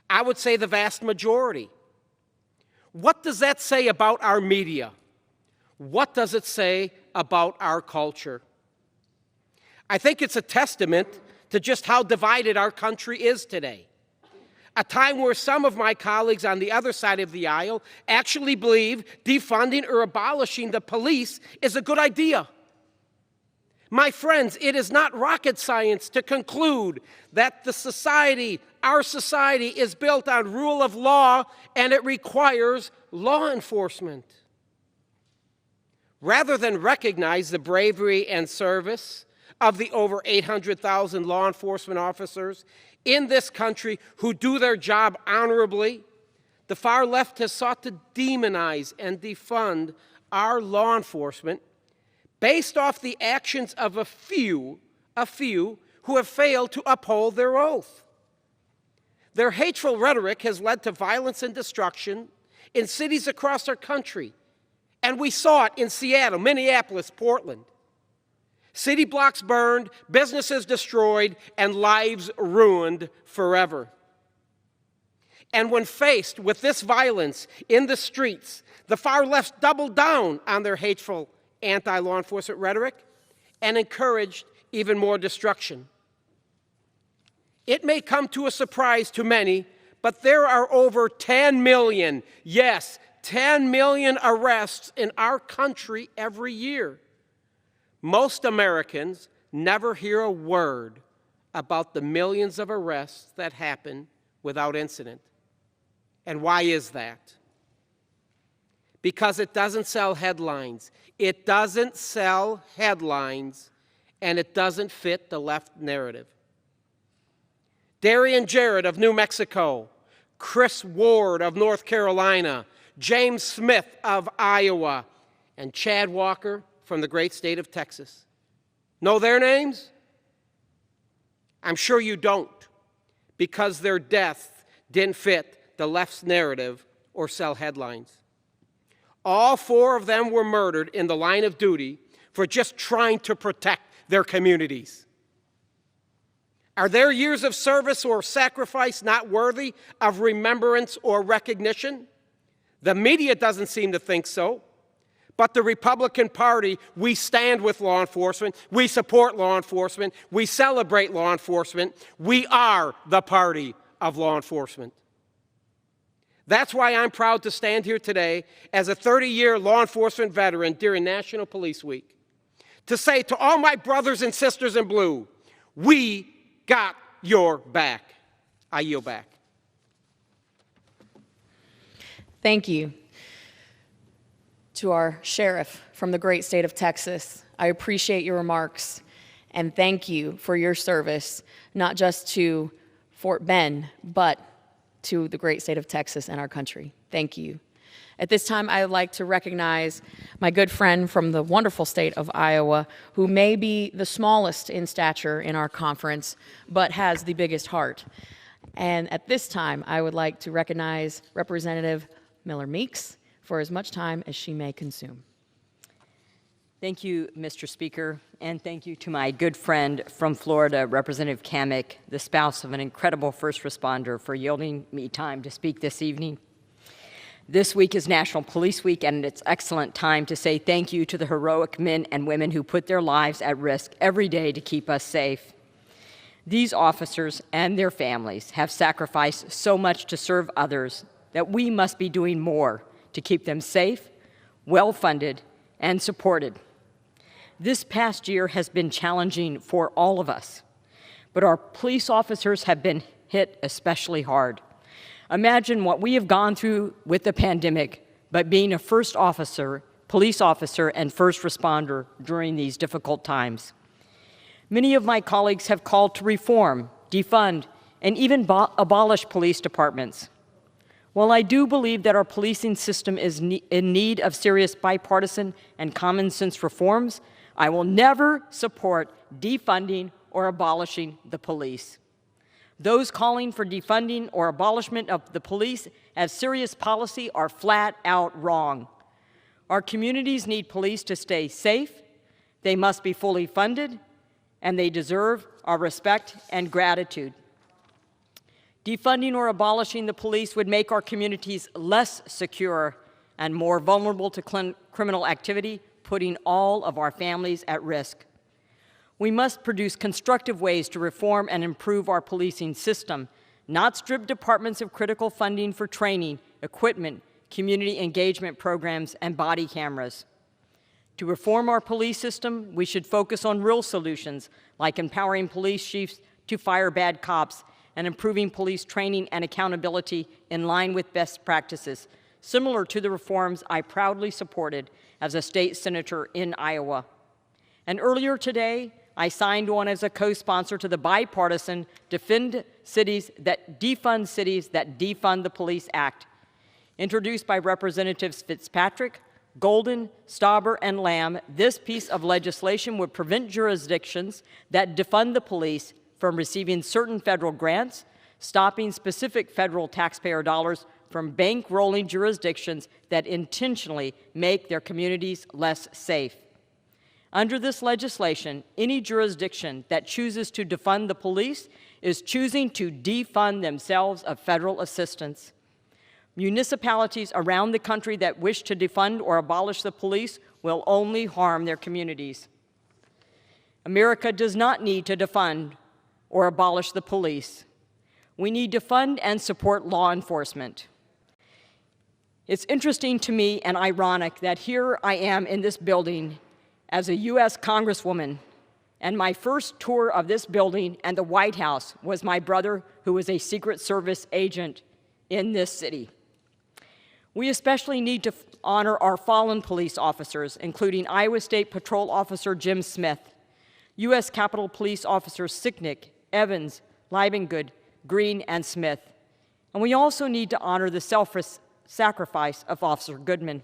I would say the vast majority. What does that say about our media? What does it say about our culture? I think it's a testament to just how divided our country is today. A time where some of my colleagues on the other side of the aisle actually believe defunding or abolishing the police is a good idea. My friends, it is not rocket science to conclude that our society is built on rule of law and it requires law enforcement. Rather than recognize the bravery and service of the over 800,000 law enforcement officers in this country who do their job honorably, the far left has sought to demonize and defund our law enforcement based off the actions of a few who have failed to uphold their oath. Their hateful rhetoric has led to violence and destruction in cities across our country, and we saw it in Seattle, Minneapolis, Portland. City blocks burned, businesses destroyed, and lives ruined forever. And when faced with this violence in the streets, the far left doubled down on their hateful anti-law enforcement rhetoric and encouraged even more destruction. It may come to a surprise to many, but there are over 10 million, yes, 10 million arrests in our country every year. Most Americans never hear a word about the millions of arrests that happen without incident. And why is that? Because it doesn't sell headlines. It doesn't sell headlines, and it doesn't fit the left narrative. Darian Jarrett of New Mexico, Chris Ward of North Carolina, James Smith of Iowa, and Chad Walker from the great state of Texas. Know their names? I'm sure you don't, because their death didn't fit the left's narrative or sell headlines. All four of them were murdered in the line of duty for just trying to protect their communities. Are their years of service or sacrifice not worthy of remembrance or recognition? The media doesn't seem to think so. But the Republican Party, we stand with law enforcement, we support law enforcement, we celebrate law enforcement, we are the party of law enforcement. That's why I'm proud to stand here today as a 30-year law enforcement veteran during National Police Week to say to all my brothers and sisters in blue, we got your back. I yield back. Thank you to our sheriff from the great state of Texas. I appreciate your remarks, and thank you for your service, not just to Fort Bend, but to the great state of Texas and our country. Thank you. At this time, I would like to recognize my good friend from the wonderful state of Iowa, who may be the smallest in stature in our conference, but has the biggest heart. And at this time, I would like to recognize Representative Miller Meeks for as much time as she may consume. Thank you, Mr. Speaker, and thank you to my good friend from Florida, Representative Kamek, the spouse of an incredible first responder, for yielding me time to speak this evening. This week is National Police Week, and it's excellent time to say thank you to the heroic men and women who put their lives at risk every day to keep us safe. These officers and their families have sacrificed so much to serve others that we must be doing more to keep them safe, well-funded, and supported. This past year has been challenging for all of us, but our police officers have been hit especially hard. Imagine what we have gone through with the pandemic, but being a police officer and first responder during these difficult times. Many of my colleagues have called to reform, defund, and even abolish police departments. While I do believe that our policing system is in need of serious bipartisan and common sense reforms, I will never support defunding or abolishing the police. Those calling for defunding or abolishment of the police as serious policy are flat out wrong. Our communities need police to stay safe, they must be fully funded, and they deserve our respect and gratitude. Defunding or abolishing the police would make our communities less secure and more vulnerable to criminal activity, putting all of our families at risk. We must produce constructive ways to reform and improve our policing system, not strip departments of critical funding for training, equipment, community engagement programs, and body cameras. To reform our police system, we should focus on real solutions, like empowering police chiefs to fire bad cops and improving police training and accountability in line with best practices, similar to the reforms I proudly supported as a state senator in Iowa. And earlier today, I signed on as a co-sponsor to the bipartisan Defund Cities That Defund the Police Act. Introduced by Representatives Fitzpatrick, Golden, Stauber, and Lamb, this piece of legislation would prevent jurisdictions that defund the police from receiving certain federal grants, stopping specific federal taxpayer dollars from bankrolling jurisdictions that intentionally make their communities less safe. Under this legislation, any jurisdiction that chooses to defund the police is choosing to defund themselves of federal assistance. Municipalities around the country that wish to defund or abolish the police will only harm their communities. America does not need to defund or abolish the police. We need to fund and support law enforcement. It's interesting to me and ironic that here I am in this building as a U.S. Congresswoman, and my first tour of this building and the White House was my brother, who was a Secret Service agent in this city. We especially need to honor our fallen police officers, including Iowa State Patrol Officer Jim Smith, U.S. Capitol Police Officers Sicknick, Evans, Liebengood, Green, and Smith. And we also need to honor the self-sacrifice of Officer Goodman.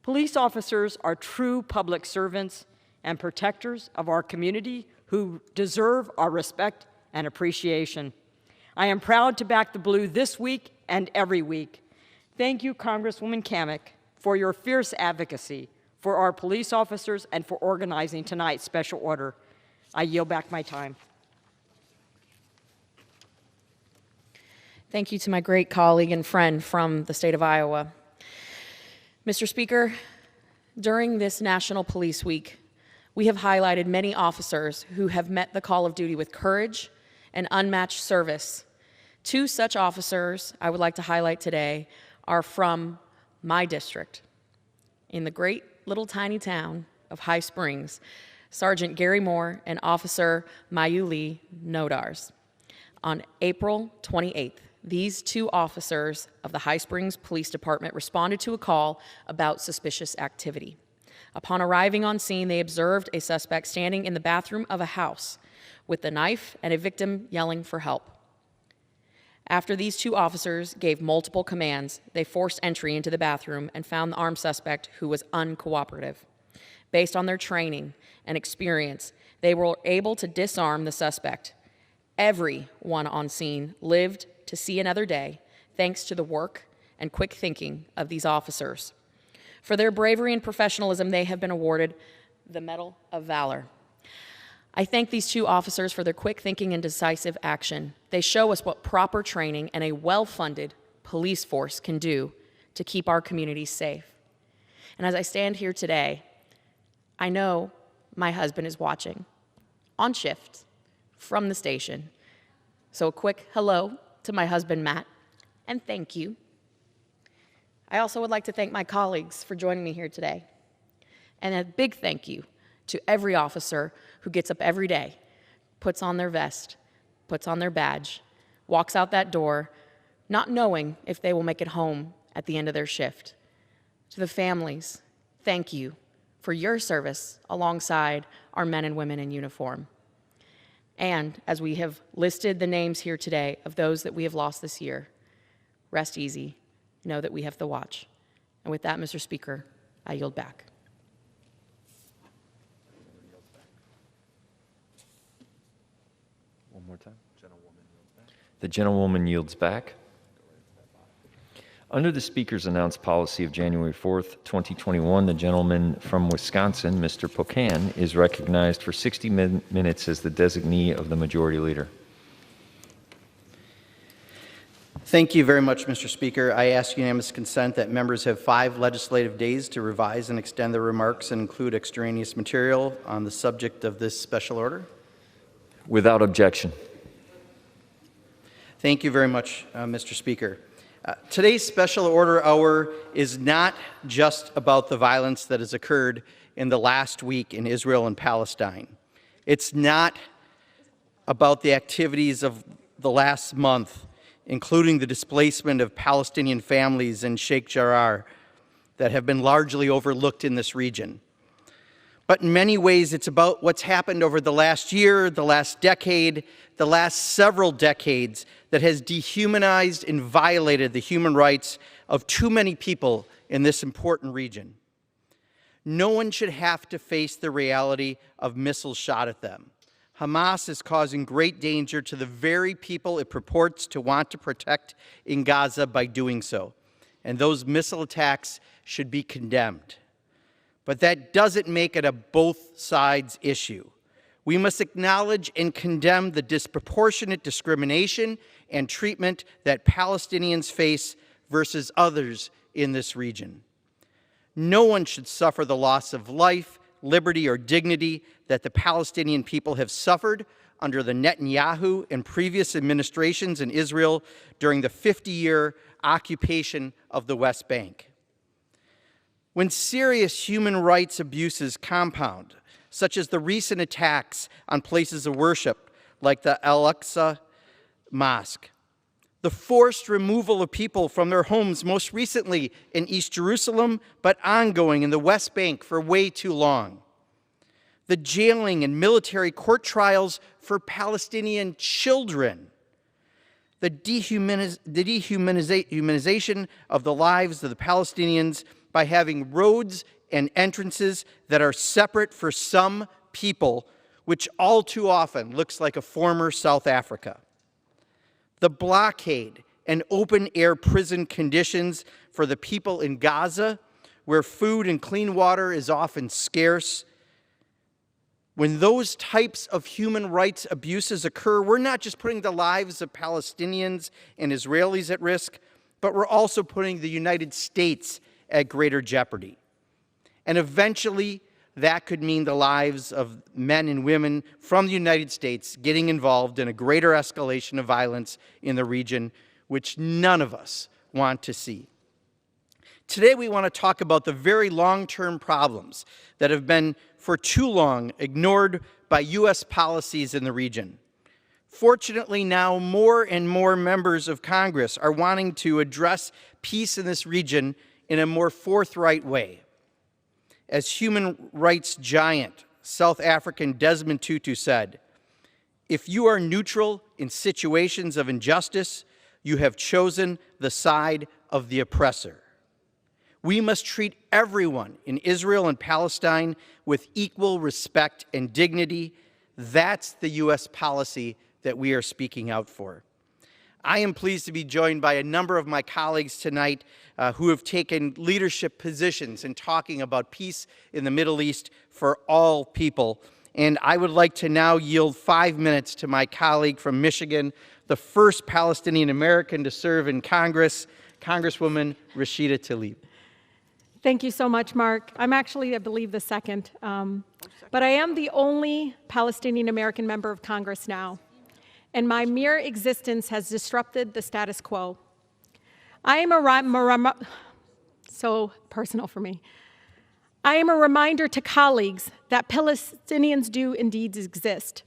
Police officers are true public servants and protectors of our community who deserve our respect and appreciation. I am proud to back the blue this week and every week. Thank you, Congresswoman Kamek, for your fierce advocacy for our police officers and for organizing tonight's special order. I yield back my time. Thank you to my great colleague and friend from the state of Iowa. Mr. Speaker, during this National Police Week, we have highlighted many officers who have met the call of duty with courage and unmatched service. Two such officers I would like to highlight today are from my district. In the great little tiny town of High Springs, Sergeant Gary Moore and Officer Mayuli Nodars. On April 28th, these two officers of the High Springs Police Department responded to a call about suspicious activity. Upon arriving on scene, they observed a suspect standing in the bathroom of a house with a knife and a victim yelling for help. After these two officers gave multiple commands, they forced entry into the bathroom and found the armed suspect, who was uncooperative. Based on their training and experience, they were able to disarm the suspect. Everyone on scene lived to see another day, thanks to the work and quick thinking of these officers. For their bravery and professionalism, they have been awarded the Medal of Valor. I thank these two officers for their quick thinking and decisive action. They show us what proper training and a well-funded police force can do to keep our communities safe. And as I stand here today, I know my husband is watching on shift from the station. So a quick hello to my husband, Matt, and thank you. I also would like to thank my colleagues for joining me here today. And a big thank you to every officer who gets up every day, puts on their vest, puts on their badge, walks out that door, not knowing if they will make it home at the end of their shift. To the families, thank you for your service alongside our men and women in uniform. And as we have listed the names here today of those that we have lost this year, rest easy, know that we have the watch. And with that, Mr. Speaker, I yield back. One more time. The gentlewoman yields back. Under the Speaker's announced policy of January 4th, 2021, the gentleman from Wisconsin, Mr. Pocan, is recognized for 60 minutes as the designee of the Majority Leader. Thank you very much, Mr. Speaker. I ask unanimous consent that members have 5 legislative days to revise and extend their remarks and include extraneous material on the subject of this special order. Without objection. Thank you very much, Mr. Speaker. Today's special order hour is not just about the violence that has occurred in the last week in Israel and Palestine. It's not about the activities of the last month, including the displacement of Palestinian families in Sheikh Jarrah that have been largely overlooked in this region. But in many ways, it's about what's happened over the last year, the last decade, the last several decades that has dehumanized and violated the human rights of too many people in this important region. No one should have to face the reality of missiles shot at them. Hamas is causing great danger to the very people it purports to want to protect in Gaza by doing so, and those missile attacks should be condemned. But that doesn't make it a both sides issue. We must acknowledge and condemn the disproportionate discrimination and treatment that Palestinians face versus others in this region. No one should suffer the loss of life, liberty, or dignity that the Palestinian people have suffered under the Netanyahu and previous administrations in Israel during the 50-year occupation of the West Bank. When serious human rights abuses compound, such as the recent attacks on places of worship like the Al-Aqsa Mosque, the forced removal of people from their homes, most recently in East Jerusalem, but ongoing in the West Bank for way too long, the jailing and military court trials for Palestinian children, the dehumanization of the lives of the Palestinians by having roads and entrances that are separate for some people, which all too often looks like a former South Africa. The blockade and open-air prison conditions for the people in Gaza, where food and clean water is often scarce. When those types of human rights abuses occur, we're not just putting the lives of Palestinians and Israelis at risk, but we're also putting the United States at greater jeopardy. And eventually, that could mean the lives of men and women from the United States getting involved in a greater escalation of violence in the region, which none of us want to see. Today, we want to talk about the very long-term problems that have been for too long ignored by U.S. policies in the region. Fortunately, now more and more members of Congress are wanting to address peace in this region in a more forthright way. As human rights giant South African Desmond Tutu said, "If you are neutral in situations of injustice, you have chosen the side of the oppressor." We must treat everyone in Israel and Palestine with equal respect and dignity. That's the U.S. policy that we are speaking out for. I am pleased to be joined by a number of my colleagues tonight who have taken leadership positions in talking about peace in the Middle East for all people. And I would like to now yield 5 minutes to my colleague from Michigan, the first Palestinian American to serve in Congress, Congresswoman Rashida Tlaib. Thank you so much, Mark. I'm actually, I believe, the second. But I am the only Palestinian American member of Congress now, and my mere existence has disrupted the status quo. I am so personal for me. I am a reminder to colleagues that Palestinians do indeed exist,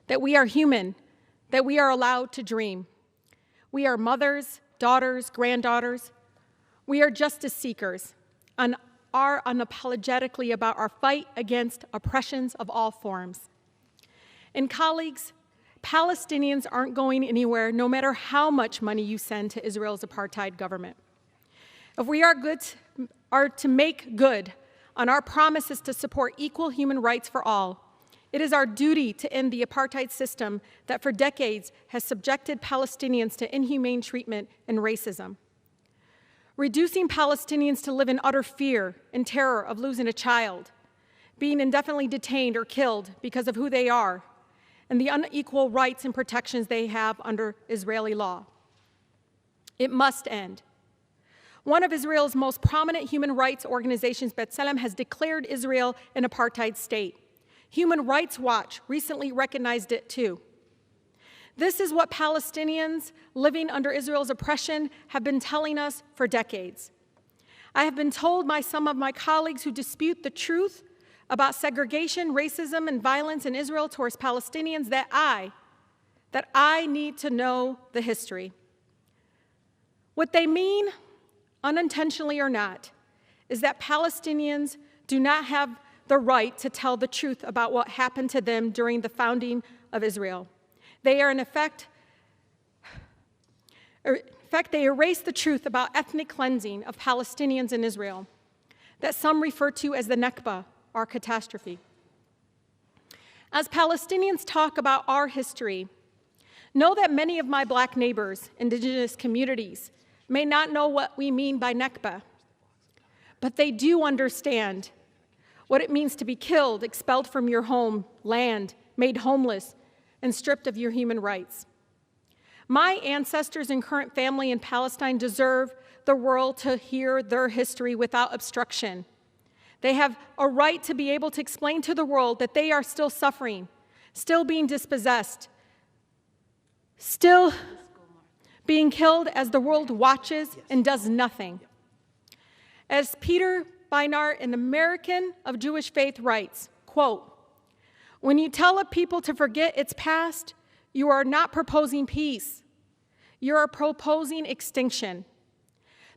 that we are human, that we are allowed to dream. We are mothers, daughters, granddaughters. We are justice seekers and are unapologetically about our fight against oppressions of all forms. And colleagues, Palestinians aren't going anywhere no matter how much money you send to Israel's apartheid government. If we are to make good on our promises to support equal human rights for all, it is our duty to end the apartheid system that for decades has subjected Palestinians to inhumane treatment and racism. Reducing Palestinians to live in utter fear and terror of losing a child, being indefinitely detained or killed because of who they are, and the unequal rights and protections they have under Israeli law. It must end. One of Israel's most prominent human rights organizations, B'Tselem, has declared Israel an apartheid state. Human Rights Watch recently recognized it too. This is what Palestinians living under Israel's oppression have been telling us for decades. I have been told by some of my colleagues who dispute the truth about segregation, racism, and violence in Israel towards Palestinians that I need to know the history. What they mean, unintentionally or not, is that Palestinians do not have the right to tell the truth about what happened to them during the founding of Israel. They are, in effect, fact, they erase the truth about ethnic cleansing of Palestinians in Israel that some refer to as the Nakba, our catastrophe. As Palestinians talk about our history, know that many of my black neighbors, indigenous communities, may not know what we mean by Nakba, but they do understand what it means to be killed, expelled from your home, land, made homeless, and stripped of your human rights. My ancestors and current family in Palestine deserve the world to hear their history without obstruction. They have a right to be able to explain to the world that they are still suffering, still being dispossessed, still being killed as the world watches and does nothing. As Peter Beinart, an American of Jewish faith, writes, quote, "When you tell a people to forget its past, you are not proposing peace. You are proposing extinction.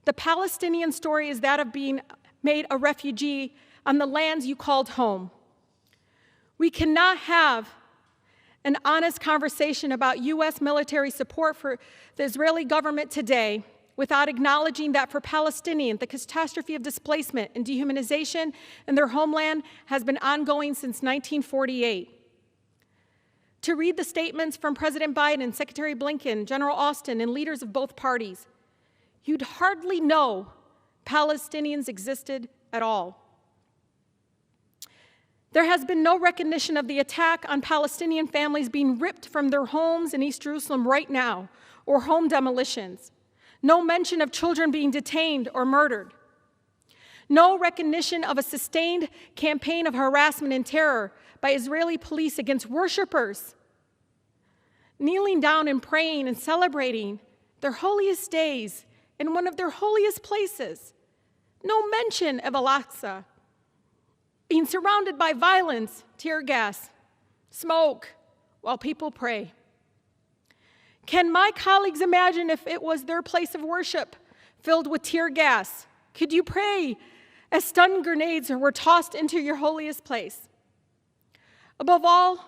The Palestinian story is that of being made a refugee on the lands you called home. We cannot have an honest conversation about U.S. military support for the Israeli government today without acknowledging that for Palestinians, the catastrophe of displacement and dehumanization in their homeland has been ongoing since 1948. To read the statements from President Biden, Secretary Blinken, General Austin, and leaders of both parties, you'd hardly know Palestinians existed at all. There has been no recognition of the attack on Palestinian families being ripped from their homes in East Jerusalem right now, or home demolitions. No mention of children being detained or murdered. No recognition of a sustained campaign of harassment and terror by Israeli police against worshipers, kneeling down and praying and celebrating their holiest days in one of their holiest places. No mention of Al-Aqsa being surrounded by violence, tear gas, smoke, while people pray. Can my colleagues imagine if it was their place of worship filled with tear gas? Could you pray as stun grenades were tossed into your holiest place? Above all,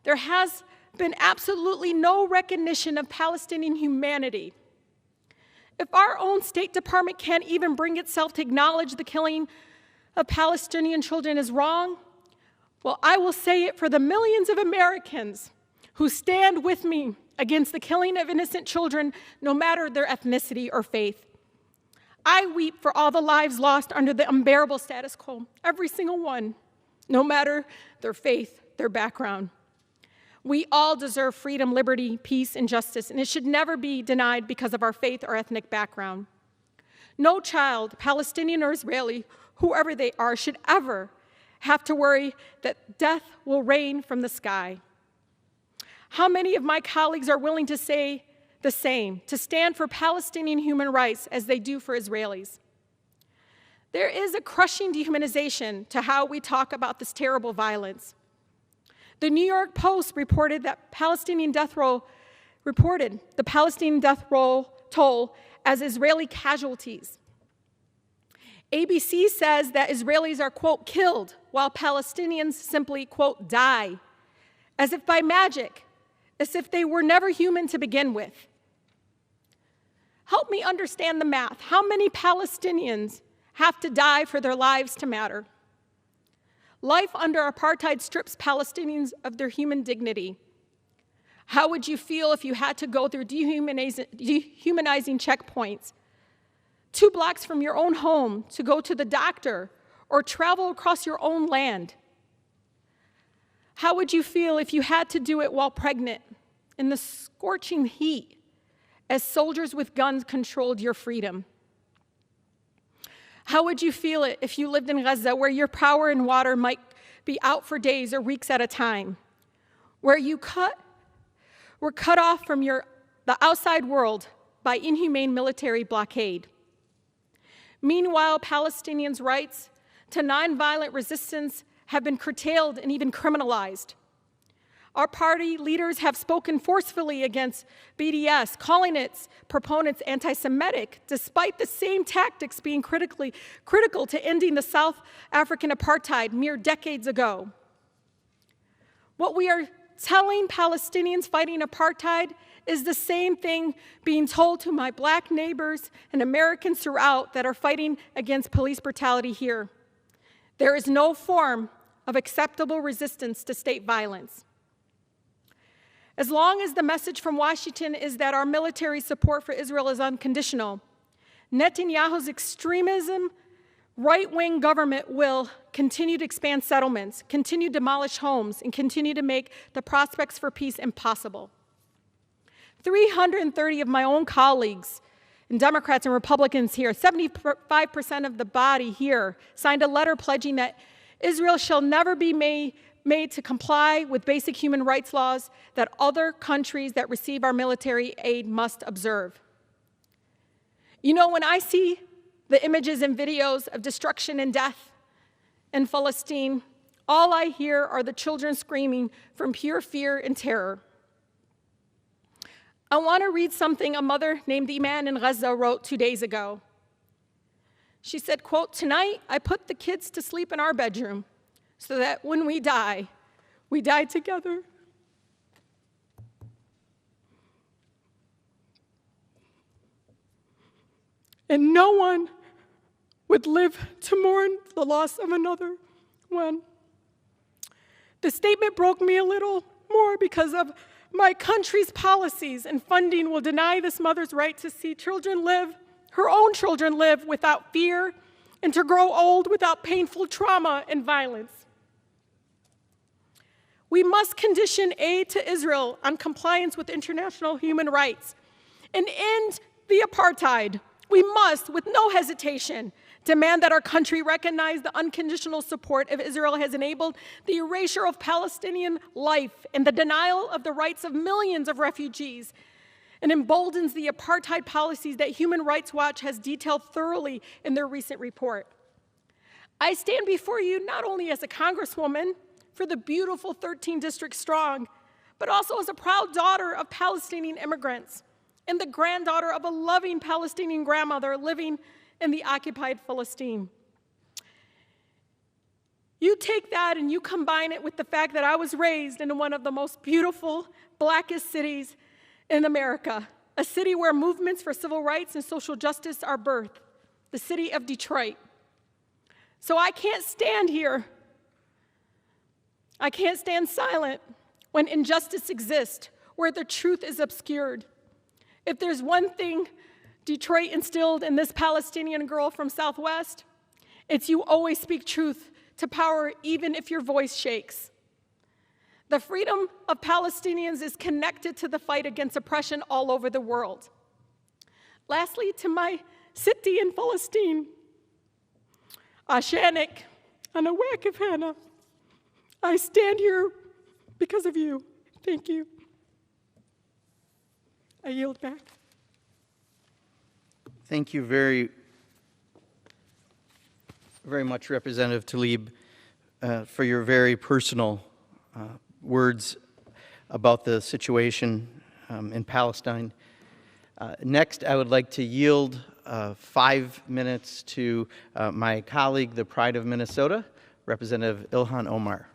there has been absolutely no recognition of Palestinian humanity. If our own State Department can't even bring itself to acknowledge the killing of Palestinian children is wrong, well, I will say it for the millions of Americans who stand with me against the killing of innocent children, no matter their ethnicity or faith. I weep for all the lives lost under the unbearable status quo, every single one, no matter their faith, their background. We all deserve freedom, liberty, peace, and justice, and it should never be denied because of our faith or ethnic background. No child, Palestinian or Israeli, whoever they are, should ever have to worry that death will rain from the sky. How many of my colleagues are willing to say the same, to stand for Palestinian human rights as they do for Israelis? There is a crushing dehumanization to how we talk about this terrible violence. The New York Post reported the Palestinian death toll as Israeli casualties. ABC says that Israelis are, quote, killed, while Palestinians simply, quote, die, as if by magic, as if they were never human to begin with. Help me understand the math. How many Palestinians have to die for their lives to matter? Life under apartheid strips Palestinians of their human dignity. How would you feel if you had to go through dehumanizing checkpoints 2 blocks from your own home to go to the doctor or travel across your own land? How would you feel if you had to do it while pregnant in the scorching heat as soldiers with guns controlled your freedom? How would you feel it if you lived in Gaza, where your power and water might be out for days or weeks at a time, where you were cut off from the outside world by inhumane military blockade? Meanwhile, Palestinians' rights to nonviolent resistance have been curtailed and even criminalized. Our party leaders have spoken forcefully against BDS, calling its proponents anti-Semitic, despite the same tactics being critical to ending the South African apartheid mere decades ago. What we are telling Palestinians fighting apartheid is the same thing being told to my black neighbors and Americans throughout that are fighting against police brutality here. There is no form of acceptable resistance to state violence. As long as the message from Washington is that our military support for Israel is unconditional, Netanyahu's extremism, right-wing government will continue to expand settlements, continue to demolish homes, and continue to make the prospects for peace impossible. 330 of my own colleagues, and Democrats and Republicans here, 75% of the body here, signed a letter pledging that Israel shall never be made to comply with basic human rights laws that other countries that receive our military aid must observe. You know, when I see the images and videos of destruction and death in Palestine, all I hear are the children screaming from pure fear and terror. I want to read something a mother named Iman in Gaza wrote 2 days ago. She said, quote, "Tonight I put the kids to sleep in our bedroom so that when we die together." And no one would live to mourn the loss of another one. The statement broke me a little more because of my country's policies and funding will deny this mother's right to see children live, her own children live without fear and to grow old without painful trauma and violence. We must condition aid to Israel on compliance with international human rights and end the apartheid. We must, with no hesitation, demand that our country recognize the unconditional support of Israel has enabled the erasure of Palestinian life and the denial of the rights of millions of refugees and emboldens the apartheid policies that Human Rights Watch has detailed thoroughly in their recent report. I stand before you not only as a Congresswoman for the beautiful 13 districts strong, but also as a proud daughter of Palestinian immigrants and the granddaughter of a loving Palestinian grandmother living in the occupied Palestine. You take that and you combine it with the fact that I was raised in one of the most beautiful, blackest cities in America, a city where movements for civil rights and social justice are birthed, the city of Detroit. So I can't stand here. I can't stand silent when injustice exists, where the truth is obscured. If there's one thing Detroit instilled in this Palestinian girl from Southwest, it's you always speak truth to power even if your voice shakes. The freedom of Palestinians is connected to the fight against oppression all over the world. Lastly, to my city in Palestine, Ashanik, Anawak of Hannah, I stand here because of you. Thank you. I yield back. Thank you very much, Representative Tlaib, for your very personal words about the situation in Palestine. Next, I would like to yield 5 minutes to my colleague, the Pride of Minnesota, Representative Ilhan Omar.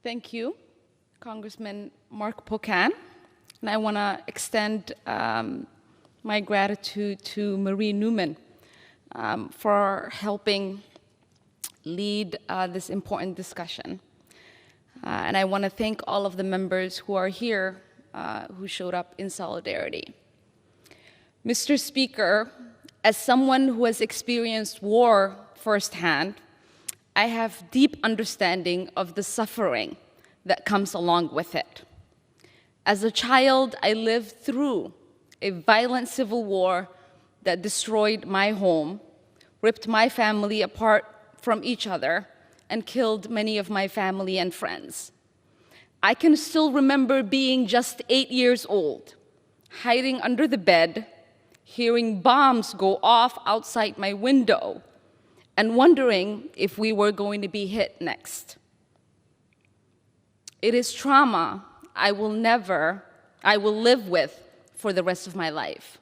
Thank you, Congressman Mark Pocan. And I want to extend my gratitude to Marie Newmon for helping lead this important discussion. And I want to thank all of the members who are here who showed up in solidarity. Mr. Speaker, as someone who has experienced war firsthand, I have deep understanding of the suffering that comes along with it. As a child, I lived through a violent civil war that destroyed my home, ripped my family apart from each other, and killed many of my family and friends. I can still remember being just 8 years old, hiding under the bed, hearing bombs go off outside my window, and wondering if we were going to be hit next. It is trauma I will live with for the rest of my life.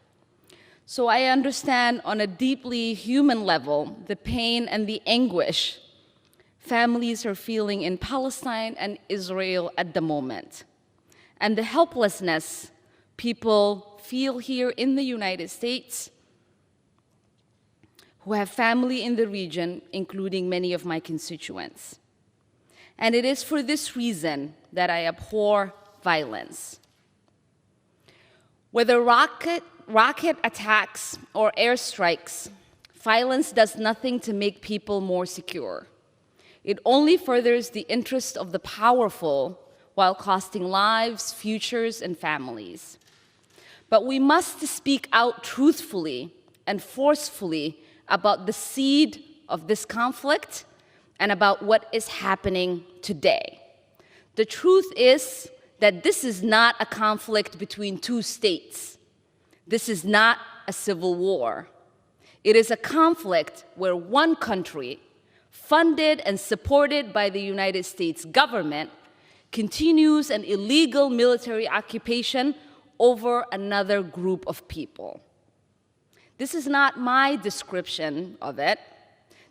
So I understand on a deeply human level the pain and the anguish families are feeling in Palestine and Israel at the moment, and the helplessness people feel here in the United States who have family in the region, including many of my constituents. And it is for this reason that I abhor violence. Whether rocket attacks or airstrikes, violence does nothing to make people more secure. It only furthers the interest of the powerful while costing lives, futures, and families. But we must speak out truthfully and forcefully about the seed of this conflict and about what is happening today. The truth is that this is not a conflict between two states. This is not a civil war. It is a conflict where one country, funded and supported by the United States government, continues an illegal military occupation over another group of people. This is not my description of it.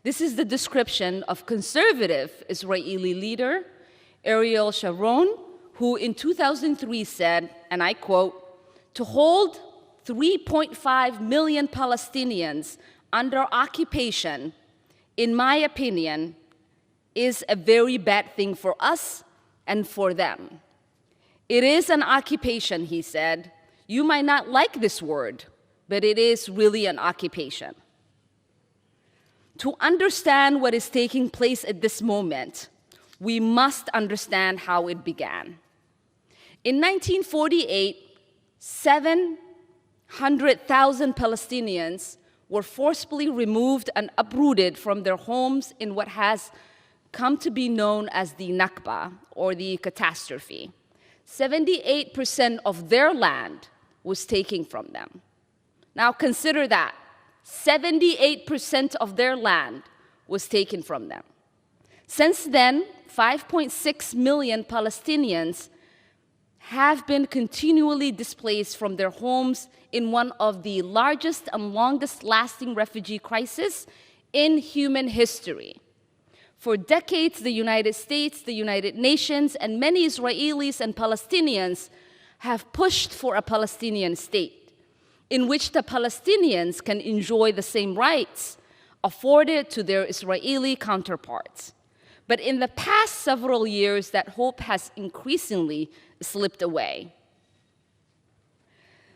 This is the description of conservative Israeli leader Ariel Sharon, who in 2003 said, and I quote, "To hold 3.5 million Palestinians under occupation, in my opinion, is a very bad thing for us and for them. It is an occupation," he said. "You might not like this word, but it is really an occupation." To understand what is taking place at this moment, we must understand how it began. In 1948, 700,000 Palestinians were forcibly removed and uprooted from their homes in what has come to be known as the Nakba, or the catastrophe. 78% of their land was taken from them. Now consider that. 78% of their land was taken from them. Since then, 5.6 million Palestinians have been continually displaced from their homes in one of the largest and longest-lasting refugee crises in human history. For decades, the United States, the United Nations, and many Israelis and Palestinians have pushed for a Palestinian state in which the Palestinians can enjoy the same rights afforded to their Israeli counterparts. But in the past several years, that hope has increasingly slipped away.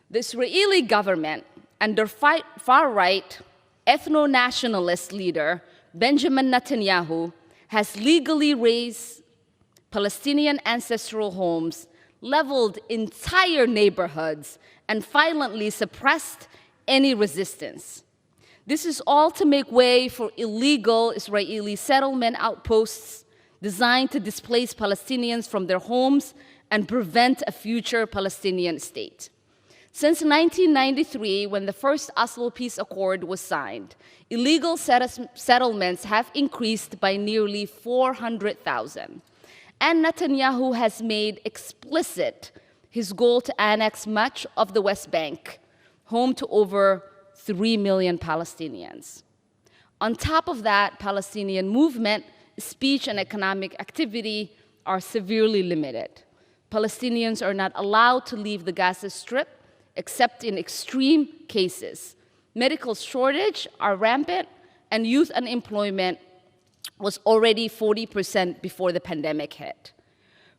The Israeli government, under far-right ethno-nationalist leader Benjamin Netanyahu, has legally razed Palestinian ancestral homes, leveled entire neighborhoods, and violently suppressed any resistance. This is all to make way for illegal Israeli settlement outposts designed to displace Palestinians from their homes and prevent a future Palestinian state. Since 1993, when the first Oslo Peace Accord was signed, illegal settlements have increased by nearly 400,000. And Netanyahu has made explicit his goal to annex much of the West Bank, home to over 3 million Palestinians. On top of that, Palestinian movement, speech, and economic activity are severely limited. Palestinians are not allowed to leave the Gaza Strip except in extreme cases. Medical shortage are rampant, and youth unemployment was already 40% before the pandemic hit.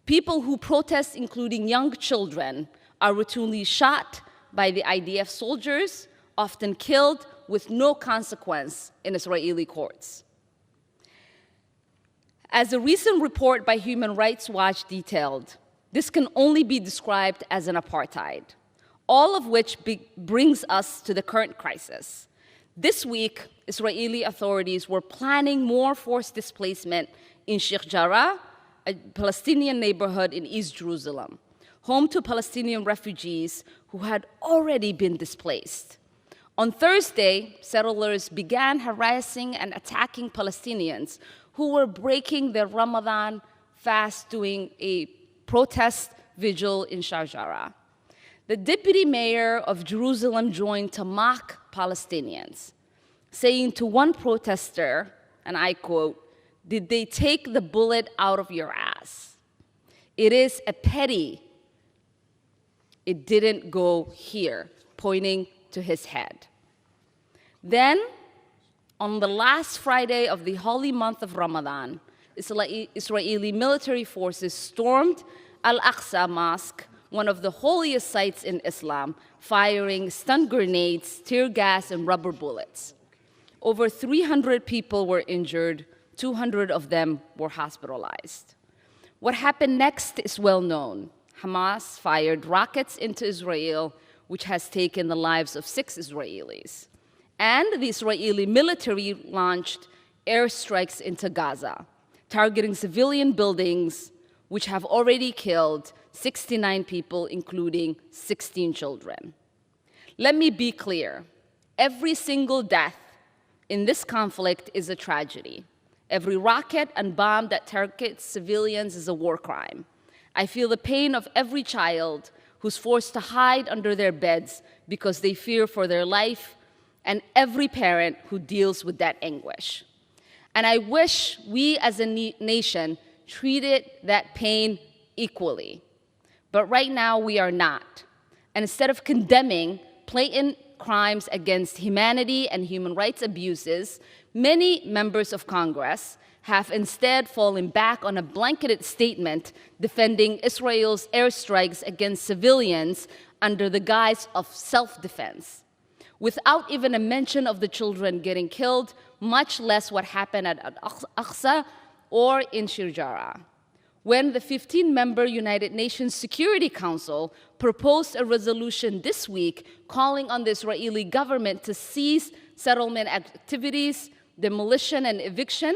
People who protest, including young children, are routinely shot by the IDF soldiers, often killed with no consequence in Israeli courts. As a recent report by Human Rights Watch detailed, this can only be described as an apartheid, all of which brings us to the current crisis. This week, Israeli authorities were planning more forced displacement in Sheikh Jarrah, a Palestinian neighborhood in East Jerusalem, home to Palestinian refugees who had already been displaced. On Thursday, settlers began harassing and attacking Palestinians who were breaking their Ramadan fast doing a protest vigil in Sharjah. The deputy mayor of Jerusalem joined to mock Palestinians, saying to one protester, and I quote, "Did they take the bullet out of your ass? It is a pity it didn't go here," pointing to his head. Then, on the last Friday of the holy month of Ramadan, Israeli military forces stormed Al-Aqsa Mosque, one of the holiest sites in Islam, firing stun grenades, tear gas, and rubber bullets. Over 300 people were injured, 200 of them were hospitalized. What happened next is well known. Hamas fired rockets into Israel, which has taken the lives of 6 Israelis. And the Israeli military launched airstrikes into Gaza, targeting civilian buildings, which have already killed 69 people, including 16 children. Let me be clear. Every single death in this conflict is a tragedy. Every rocket and bomb that targets civilians is a war crime. I feel the pain of every child who's forced to hide under their beds because they fear for their life, and every parent who deals with that anguish. And I wish we as a nation treated that pain equally. But right now we are not. And instead of condemning blatant crimes against humanity and human rights abuses, many members of Congress have instead fallen back on a blanketed statement defending Israel's airstrikes against civilians under the guise of self-defense, without even a mention of the children getting killed, much less what happened at Al-Aqsa or in Sharjah. When the 15-member United Nations Security Council proposed a resolution this week calling on the Israeli government to cease settlement activities, demolition and eviction,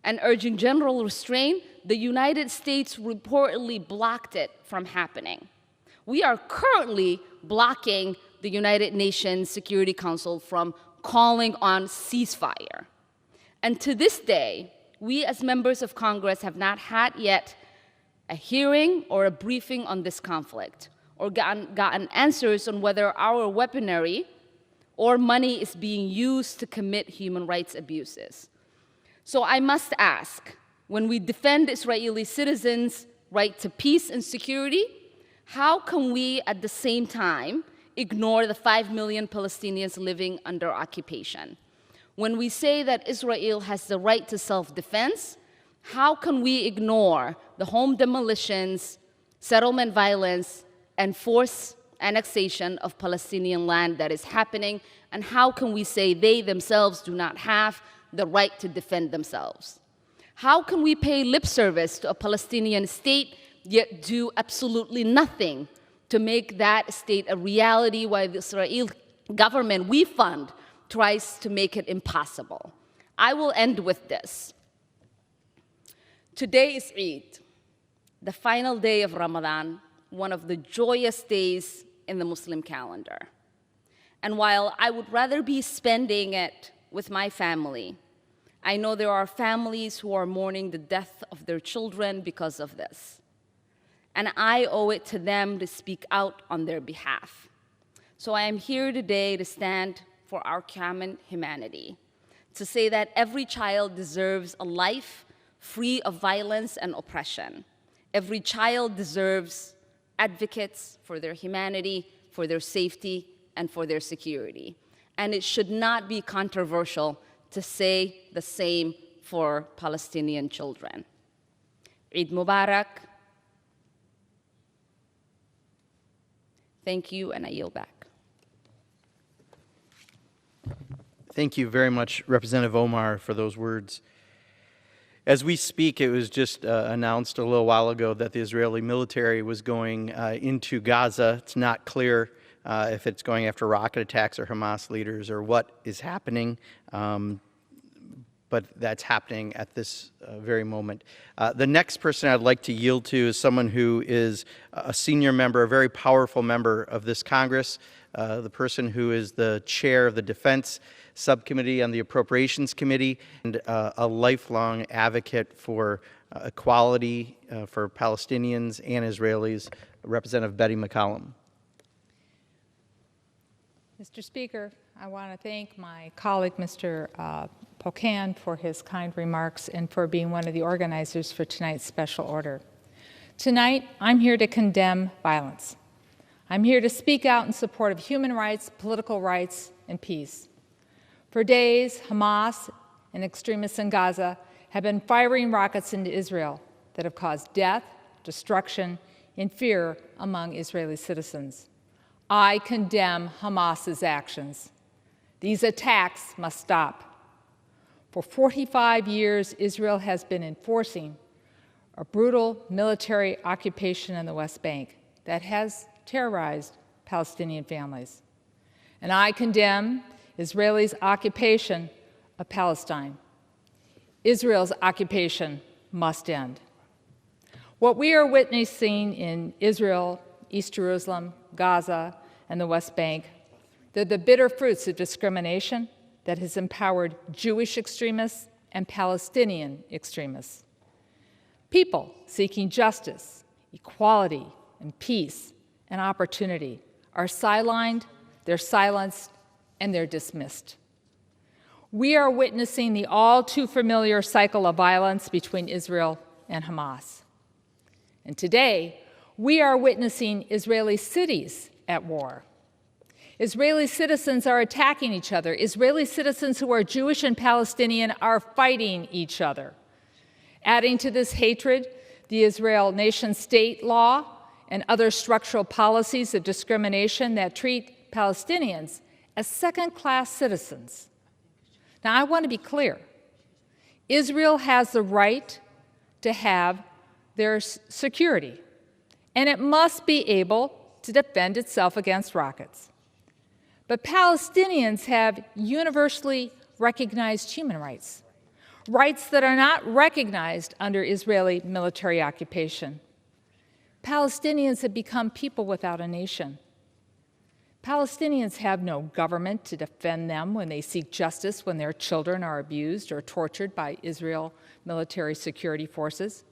and urging general restraint, the United States reportedly blocked it from happening. We are currently blocking the United Nations Security Council from calling on ceasefire. And to this day, we as members of Congress have not had yet a hearing or a briefing on this conflict, or gotten answers on whether our weaponry or money is being used to commit human rights abuses. So I must ask, when we defend Israeli citizens' right to peace and security, how can we at the same time ignore the 5 million Palestinians living under occupation? When we say that Israel has the right to self-defense, how can we ignore the home demolitions, settlement violence, and forced annexation of Palestinian land that is happening? And how can we say they themselves do not have the right to defend themselves? How can we pay lip service to a Palestinian state yet do absolutely nothing to make that state a reality while the Israeli government we fund tries to make it impossible? I will end with this. Today is Eid, the final day of Ramadan, one of the joyous days in the Muslim calendar. And while I would rather be spending it with my family, I know there are families who are mourning the death of their children because of this. And I owe it to them to speak out on their behalf. So I am here today to stand for our common humanity, to say that every child deserves a life free of violence and oppression. Every child deserves advocates for their humanity, for their safety, and for their security. And it should not be controversial to say the same for Palestinian children. Eid Mubarak. Thank you, and I yield back. Thank you very much, Representative Omar, for those words. As we speak, it was just announced a little while ago that the Israeli military was going into Gaza. It's not clear if it's going after rocket attacks or Hamas leaders or what is happening. but that's happening at this very moment. The next person I'd like to yield to is someone who is a senior member, a very powerful member of this Congress, the person who is the chair of the Defense Subcommittee on the Appropriations Committee, and a lifelong advocate for equality for Palestinians and Israelis, Representative Betty McCollum. Mr. Speaker, I want to thank my colleague, Mr. Pocan, for his kind remarks and for being one of the organizers for tonight's special order. Tonight, I'm here to condemn violence. I'm here to speak out in support of human rights, political rights, and peace. For days, Hamas and extremists in Gaza have been firing rockets into Israel that have caused death, destruction, and fear among Israeli citizens. I condemn Hamas's actions. These attacks must stop. For 45 years, Israel has been enforcing a brutal military occupation in the West Bank that has terrorized Palestinian families. And I condemn Israel's occupation of Palestine. Israel's occupation must end. What we are witnessing in Israel, East Jerusalem, Gaza, and the West Bank, they're the bitter fruits of discrimination that has empowered Jewish extremists and Palestinian extremists. People seeking justice, equality, and peace and opportunity are sidelined, they're silenced, and they're dismissed. We are witnessing the all too familiar cycle of violence between Israel and Hamas. And today, we are witnessing Israeli cities at war. Israeli citizens are attacking each other. Israeli citizens who are Jewish and Palestinian are fighting each other. Adding to this hatred, the Israel nation-state law and other structural policies of discrimination that treat Palestinians as second-class citizens. Now, I want to be clear. Israel has the right to have their security, and it must be able to defend itself against rockets. But Palestinians have universally recognized human rights, rights that are not recognized under Israeli military occupation. Palestinians have become people without a nation. Palestinians have no government to defend them when they seek justice when their children are abused or tortured by Israel military security forces.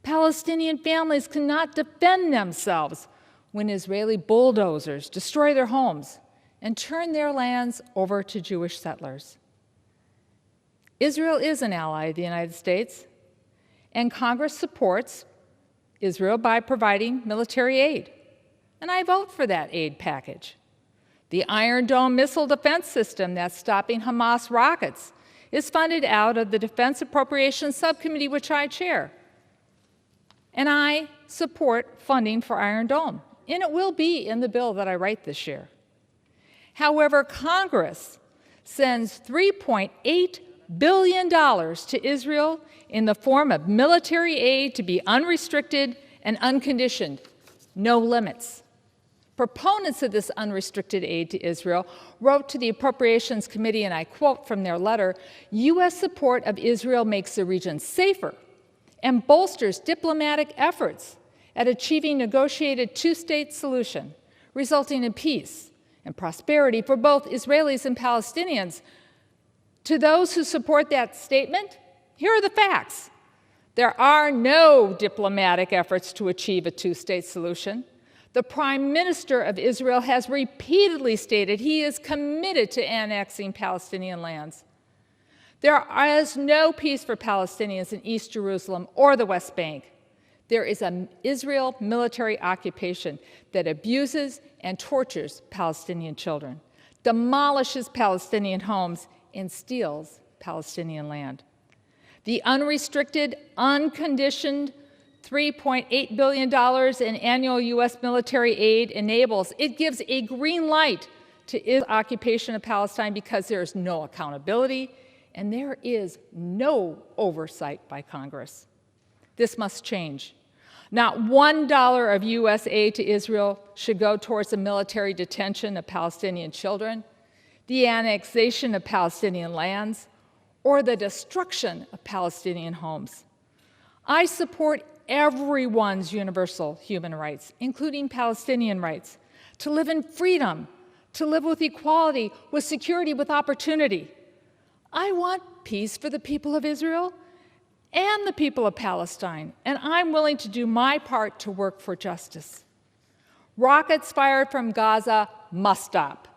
Palestinian families cannot defend themselves when Israeli bulldozers destroy their homes and turn their lands over to Jewish settlers. Israel is an ally of the United States, and Congress supports Israel by providing military aid. And I vote for that aid package. The Iron Dome missile defense system that's stopping Hamas rockets is funded out of the Defense Appropriations Subcommittee, which I chair. And I support funding for Iron Dome, and it will be in the bill that I write this year. However, Congress sends $3.8 billion to Israel in the form of military aid to be unrestricted and unconditioned, no limits. Proponents of this unrestricted aid to Israel wrote to the Appropriations Committee, and I quote from their letter, "U.S. support of Israel makes the region safer and bolsters diplomatic efforts at achieving negotiated two-state solution, resulting in peace and prosperity for both Israelis and Palestinians." To those who support that statement, here are the facts. There are no diplomatic efforts to achieve a two-state solution. The Prime Minister of Israel has repeatedly stated he is committed to annexing Palestinian lands. There is no peace for Palestinians in East Jerusalem or the West Bank. There is an Israel military occupation that abuses and tortures Palestinian children, demolishes Palestinian homes, and steals Palestinian land. The unrestricted, unconditioned $3.8 billion in annual U.S. military aid it gives a green light to Israel's occupation of Palestine because there is no accountability and there is no oversight by Congress. This must change. Not $1 of U.S. aid to Israel should go towards the military detention of Palestinian children, the annexation of Palestinian lands, or the destruction of Palestinian homes. I support everyone's universal human rights, including Palestinian rights, to live in freedom, to live with equality, with security, with opportunity. I want peace for the people of Israel and the people of Palestine, and I'm willing to do my part to work for justice. Rockets fired from Gaza must stop.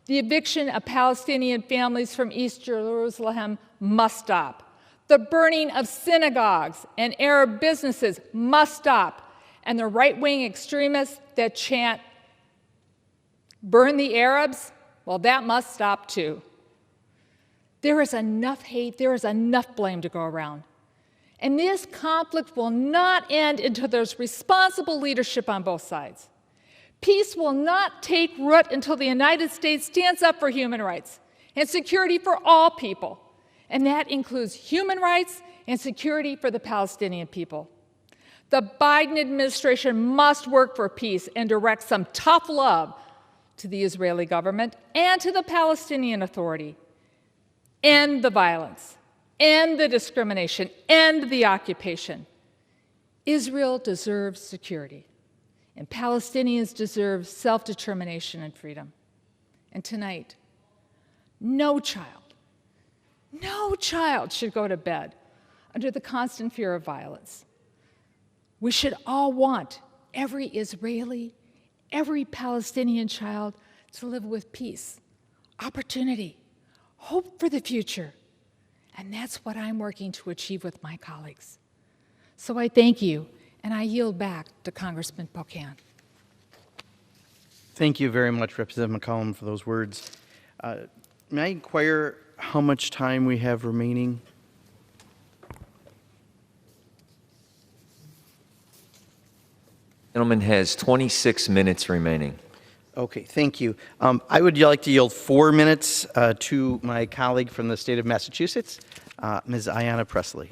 The eviction of Palestinian families from East Jerusalem must stop. The burning of synagogues and Arab businesses must stop. And the right-wing extremists that chant, "Burn the Arabs," well, that must stop too. There is enough hate, there is enough blame to go around. And this conflict will not end until there's responsible leadership on both sides. Peace will not take root until the United States stands up for human rights and security for all people. And that includes human rights and security for the Palestinian people. The Biden administration must work for peace and direct some tough love to the Israeli government and to the Palestinian Authority. End the violence, end the discrimination, end the occupation. Israel deserves security, and Palestinians deserve self-determination and freedom. And tonight, no child should go to bed under the constant fear of violence. We should all want every Israeli, every Palestinian child to live with peace, opportunity, hope for the future. And that's what I'm working to achieve with my colleagues. So I thank you, and I yield back to Congressman Pocan. Thank you very much, Representative McCollum, for those words. May I inquire how much time we have remaining? Gentleman has 26 minutes remaining. Okay, thank you. I would like to yield 4 minutes to my colleague from the state of Massachusetts, Ms. Ayanna Pressley.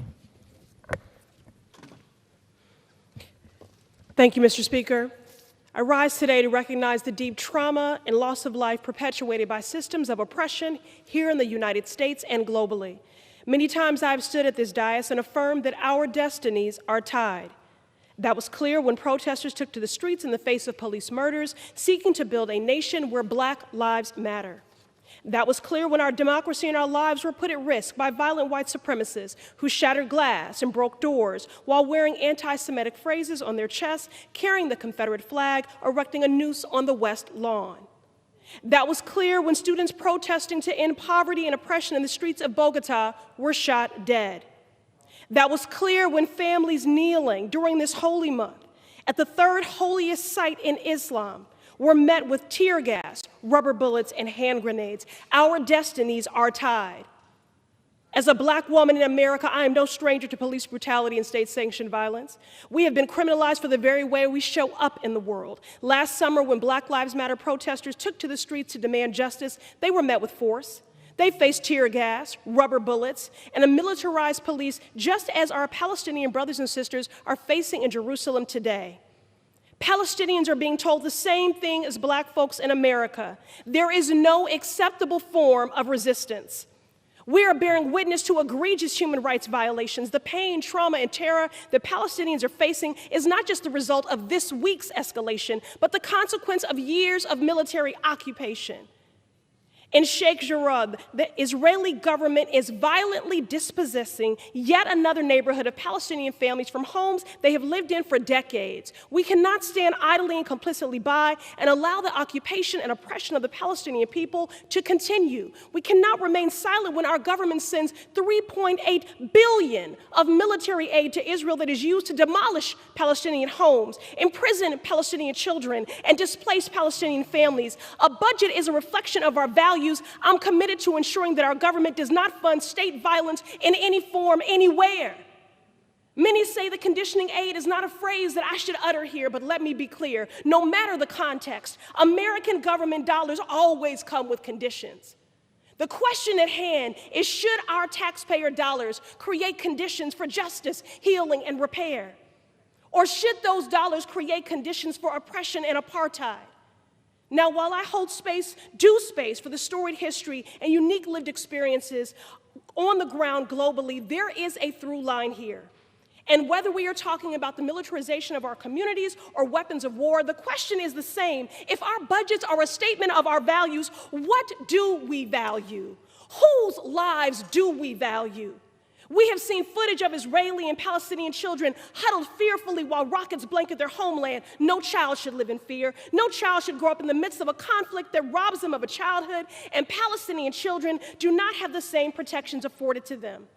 Thank you, Mr. Speaker. I rise today to recognize the deep trauma and loss of life perpetuated by systems of oppression here in the United States and globally. Many times I've stood at this dais and affirmed that our destinies are tied. That was clear when protesters took to the streets in the face of police murders, seeking to build a nation where Black lives matter. That was clear when our democracy and our lives were put at risk by violent white supremacists who shattered glass and broke doors while wearing anti-Semitic phrases on their chests, carrying the Confederate flag, erecting a noose on the West Lawn. That was clear when students protesting to end poverty and oppression in the streets of Bogota were shot dead. That was clear when families kneeling during this holy month at the third holiest site in Islam were met with tear gas, rubber bullets, and hand grenades. Our destinies are tied. As a Black woman in America, I am no stranger to police brutality and state-sanctioned violence. We have been criminalized for the very way we show up in the world. Last summer, when Black Lives Matter protesters took to the streets to demand justice, they were met with force. They faced tear gas, rubber bullets, and a militarized police, just as our Palestinian brothers and sisters are facing in Jerusalem today. Palestinians are being told the same thing as Black folks in America. There is no acceptable form of resistance. We are bearing witness to egregious human rights violations. The pain, trauma, and terror that Palestinians are facing is not just the result of this week's escalation, but the consequence of years of military occupation. In Sheikh Jarrah, the Israeli government is violently dispossessing yet another neighborhood of Palestinian families from homes they have lived in for decades. We cannot stand idly and complicitly by and allow the occupation and oppression of the Palestinian people to continue. We cannot remain silent when our government sends $3.8 billion of military aid to Israel that is used to demolish Palestinian homes, imprison Palestinian children, and displace Palestinian families. A budget is a reflection of our values. I'm committed to ensuring that our government does not fund state violence in any form, anywhere. Many say that conditioning aid is not a phrase that I should utter here, but let me be clear. No matter the context, American government dollars always come with conditions. The question at hand is, should our taxpayer dollars create conditions for justice, healing, and repair? Or should those dollars create conditions for oppression and apartheid? Now, while I hold space, due space for the storied history and unique lived experiences On the ground globally, there is a through line here. And whether we are talking about the militarization of our communities or weapons of war, the question is the same. If our budgets are a statement of our values, what do we value? Whose lives do we value? We have seen footage of Israeli and Palestinian children huddled fearfully while rockets blanket their homeland. No child should live in fear. No child should grow up in the midst of a conflict that robs them of a childhood, and Palestinian children do not have the same protections afforded to them.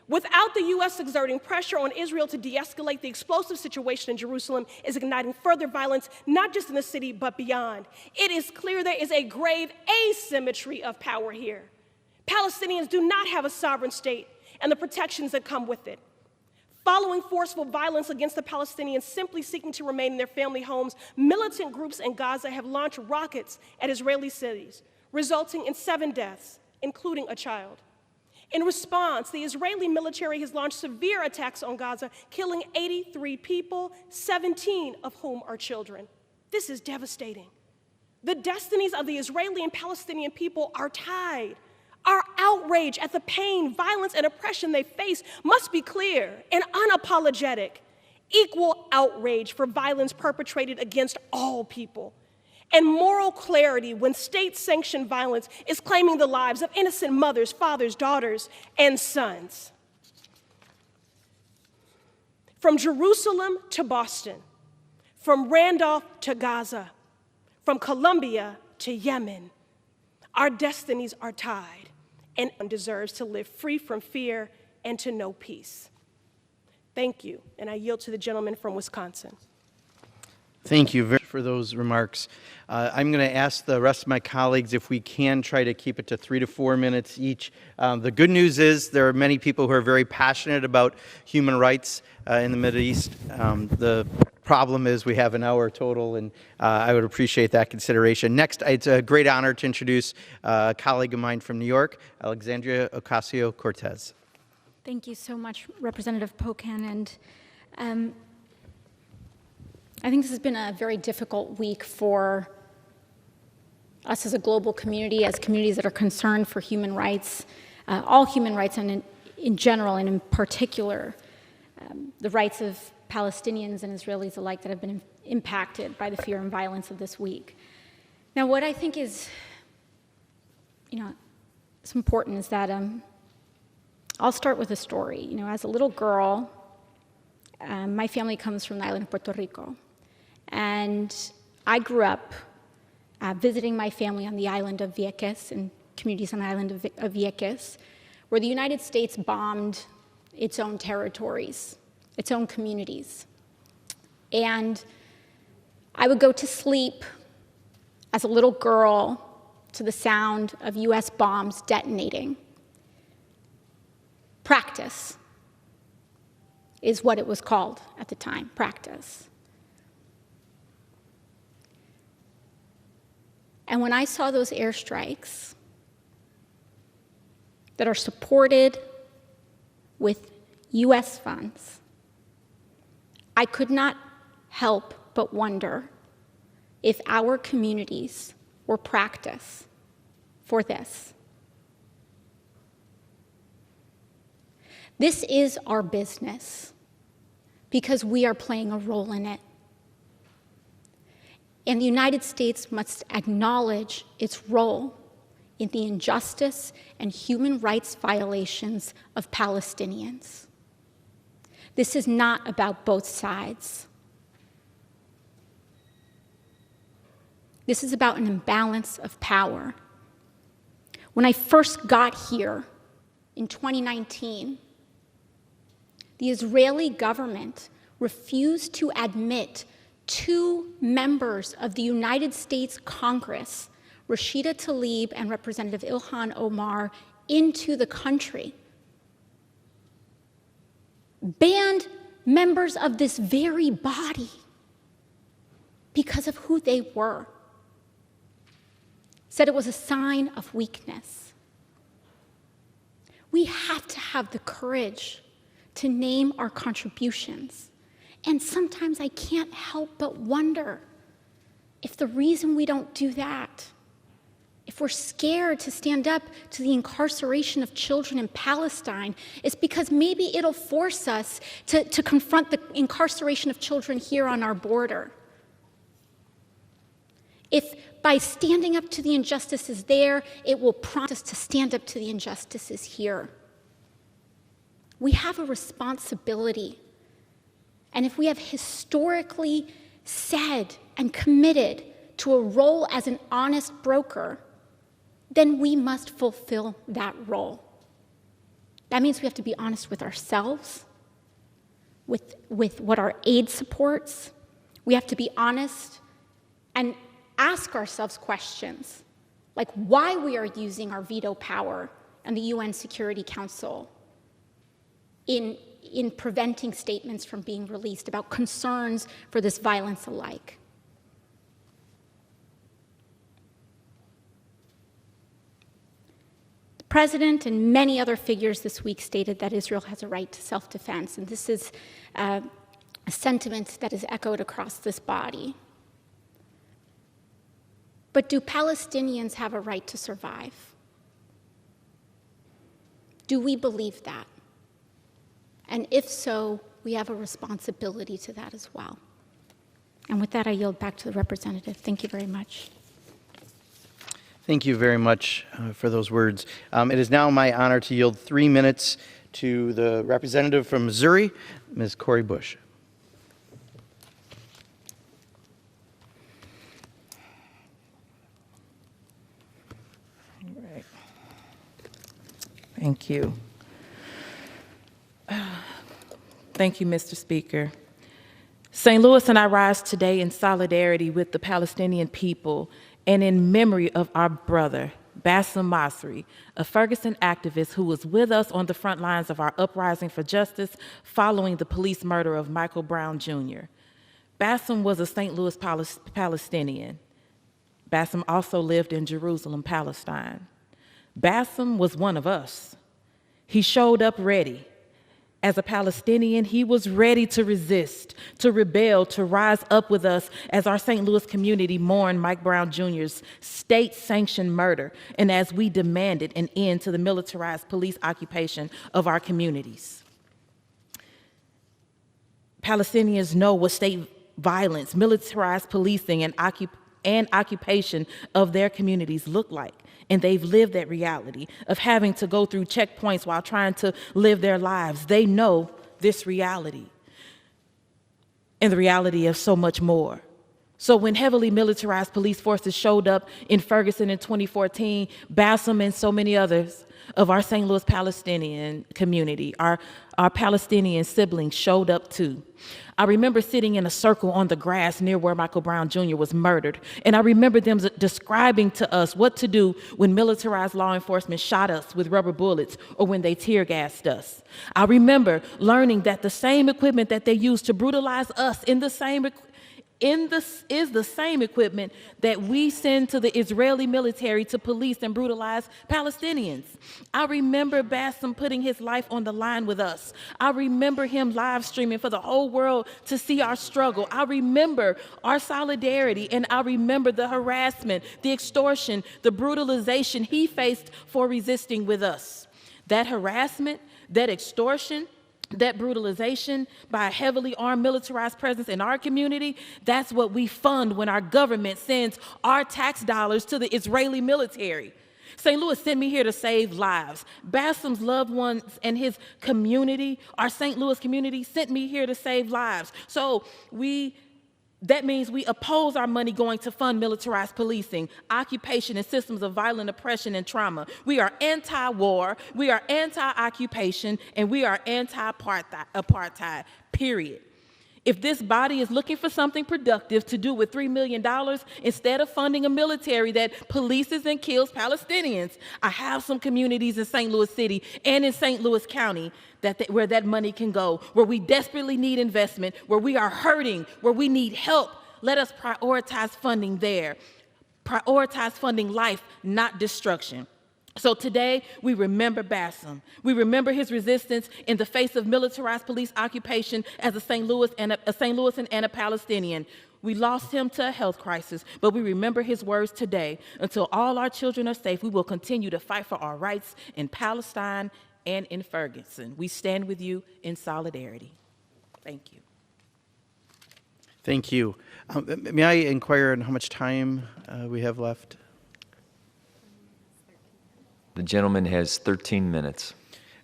Without the U.S. exerting pressure on Israel to de-escalate, the explosive situation in Jerusalem is igniting further violence, not just in the city, but beyond. It is clear there is a grave asymmetry of power here. Palestinians do not have a sovereign state and the protections that come with it. Following forceful violence against the Palestinians simply seeking to remain in their family homes, militant groups in Gaza have launched rockets at Israeli cities, resulting in 7 deaths, including a child. In response, the Israeli military has launched severe attacks on Gaza, killing 83 people, 17 of whom are children. This is devastating. The destinies of the Israeli and Palestinian people are tied. Our outrage at the pain, violence, and oppression they face must be clear and unapologetic. Equal outrage for violence perpetrated against all people. And moral clarity when state-sanctioned violence is claiming the lives of innocent mothers, fathers, daughters, and sons. From Jerusalem to Boston, from Randolph to Gaza, from Colombia to Yemen, our destinies are tied, and one deserves to live free from fear and to know peace. Thank you, and I yield to the gentleman from Wisconsin. Thank you very much for those remarks. I'm going to ask the rest of my colleagues if we can try to keep it to 3 to 4 minutes each. The good news is there are many people who are very passionate about human rights in the Middle East. The problem is we have an hour total, and I would appreciate that consideration. Next, it's a great honor to introduce a colleague of mine from New York, Alexandra Ocasio-Cortez. Thank you so much, Representative Pocan. And I think this has been a very difficult week for us as a global community, as communities that are concerned for human rights, all human rights, and in general, and in particular, the rights of Palestinians and Israelis alike that have been impacted by the fear and violence of this week. Now, what I think is, it's important is that I'll start with a story. As a little girl, my family comes from the island of Puerto Rico. And I grew up visiting my family on the island of Vieques and communities on the island of Vieques, where the United States bombed its own territories, its own communities. And I would go to sleep as a little girl to the sound of US bombs detonating. Practice is what it was called at the time, practice. And when I saw those airstrikes that are supported with US funds, I could not help but wonder if our communities were practice for this. This is our business because we are playing a role in it. And the United States must acknowledge its role in the injustice and human rights violations of Palestinians. This is not about both sides. This is about an imbalance of power. When I first got here in 2019, the Israeli government refused to admit 2 members of the United States Congress, Rashida Tlaib and Representative Ilhan Omar, into the country. Banned members of this very body because of who they were. Said it was a sign of weakness. We have to have the courage to name our contributions. And sometimes I can't help but wonder if the reason we don't do that, if if we're scared to stand up to the incarceration of children in Palestine, it's because maybe it'll force us to confront the incarceration of children here on our border. If by standing up to the injustices there, it will prompt us to stand up to the injustices here. We have a responsibility. And if we have historically said and committed to a role as an honest broker, then we must fulfill that role. That means we have to be honest with ourselves, with what our aid supports. We have to be honest and ask ourselves questions like why we are using our veto power and the UN Security Council in preventing statements from being released about concerns for this violence alike. The President and many other figures this week stated that Israel has a right to self-defense, and this is a sentiment that is echoed across this body. But do Palestinians have a right to survive? Do we believe that? And if so, we have a responsibility to that as well. And with that, I yield back to the representative. Thank you very much. Thank you very much for those words. It is now my honor to yield 3 minutes to the representative from Missouri, Ms. Cori Bush. All right. Thank you. Thank you, Mr. Speaker. St. Louis and I rise today in solidarity with the Palestinian people and in memory of our brother, Bassem Masri, a Ferguson activist who was with us on the front lines of our uprising for justice following the police murder of Michael Brown Jr. Bassem was a St. Louis Palestinian. Bassem also lived in Jerusalem, Palestine. Bassem was one of us. He showed up ready. As a Palestinian, he was ready to resist, to rebel, to rise up with us as our St. Louis community mourned Mike Brown Jr.'s state-sanctioned murder, and as we demanded an end to the militarized police occupation of our communities. Palestinians know what state violence, militarized policing, and occupation of their communities look like. And they've lived that reality of having to go through checkpoints while trying to live their lives. They know this reality and the reality of so much more. So when heavily militarized police forces showed up in Ferguson in 2014, Bassem and so many others of our St. Louis Palestinian community, our Palestinian siblings showed up too. I remember sitting in a circle on the grass near where Michael Brown Jr. was murdered, and I remember them describing to us what to do when militarized law enforcement shot us with rubber bullets or when they tear gassed us. I remember learning that the same equipment that they used to brutalize us is the same equipment that we send to the Israeli military to police and brutalize Palestinians. I remember Bassem putting his life on the line with us. I remember him live streaming for the whole world to see our struggle. I remember our solidarity, and I remember the harassment, the extortion, the brutalization he faced for resisting with us. That harassment, that extortion, that brutalization by a heavily armed militarized presence in our community, that's what we fund when our government sends our tax dollars to the Israeli military. St. Louis sent me here to save lives. Bassem's loved ones and his community, our St. Louis community, sent me here to save lives. So that means we oppose our money going to fund militarized policing, occupation, and systems of violent oppression and trauma. We are anti-war, we are anti-occupation, and we are anti-apartheid, period. If this body is looking for something productive to do with $3 million, instead of funding a military that polices and kills Palestinians, I have some communities in St. Louis City and in St. Louis County where that money can go, where we desperately need investment, where we are hurting, where we need help. Let us prioritize funding there. Prioritize funding life, not destruction. So today, we remember Bassem. We remember his resistance in the face of militarized police occupation as a St. Louis and a Palestinian. We lost him to a health crisis, but we remember his words today. Until all our children are safe, we will continue to fight for our rights in Palestine and in Ferguson. We stand with you in solidarity. Thank you. Thank you. May I inquire on how much time we have left? The gentleman has 13 minutes.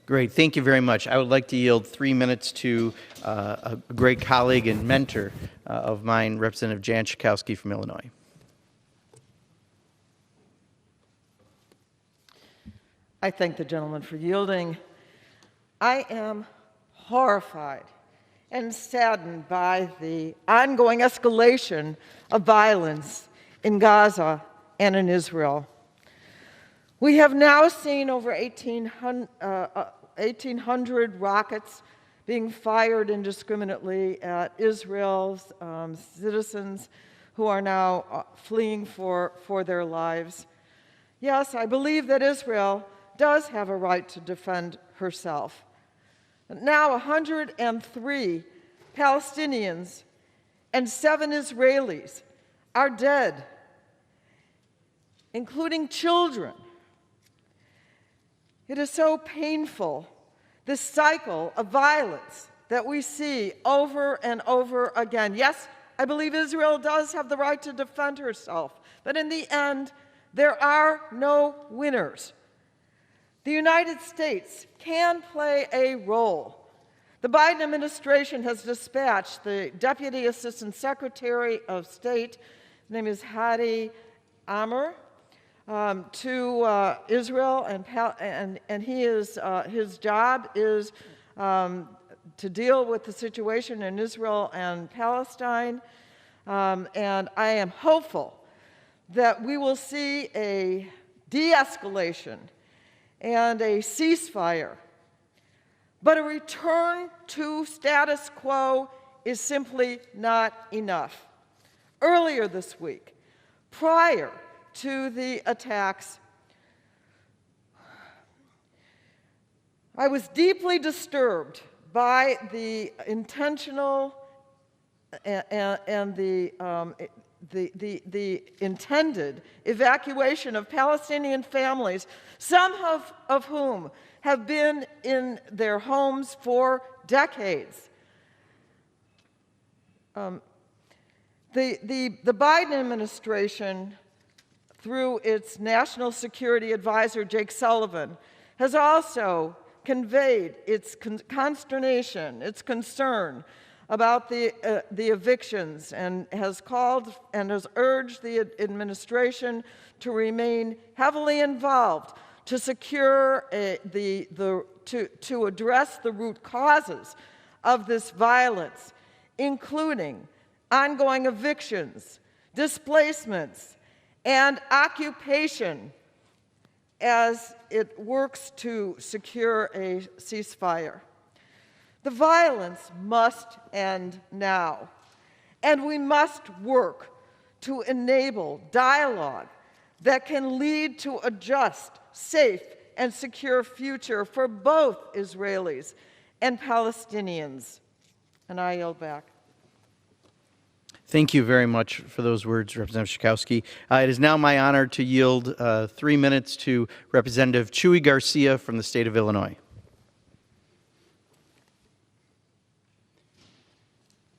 Great, thank you very much. I would like to yield 3 minutes to a great colleague and mentor of mine, Representative Jan Schakowsky from Illinois. I thank the gentleman for yielding. I am horrified and saddened by the ongoing escalation of violence in Gaza and in Israel. We have now seen over 1,800 rockets being fired indiscriminately at Israel's citizens who are now fleeing for their lives. Yes, I believe that Israel does have a right to defend herself. Now 103 Palestinians and 7 Israelis are dead, including children. It is so painful, this cycle of violence that we see over and over again. Yes, I believe Israel does have the right to defend herself, but in the end, there are no winners. The United States can play a role. The Biden administration has dispatched the Deputy Assistant Secretary of State, his name is Hadi Amr, to Israel, and his job is to deal with the situation in Israel and Palestine. And I am hopeful that we will see a de-escalation and a ceasefire. But a return to status quo is simply not enough. Earlier this week, prior to the attacks, I was deeply disturbed by the intentional and the intended evacuation of Palestinian families, some of whom have been in their homes for decades. The Biden administration, through its National Security Advisor, Jake Sullivan, has also conveyed its consternation, its concern about the evictions, and has called and has urged the administration to remain heavily involved to secure to address the root causes of this violence, including ongoing evictions, displacements, and occupation as it works to secure a ceasefire. The violence must end now, and we must work to enable dialogue that can lead to a just, safe, and secure future for both Israelis and Palestinians. And I yield back. Thank you very much for those words, Representative Schakowsky. It is now my honor to yield 3 minutes to Representative Chuy Garcia from the state of Illinois.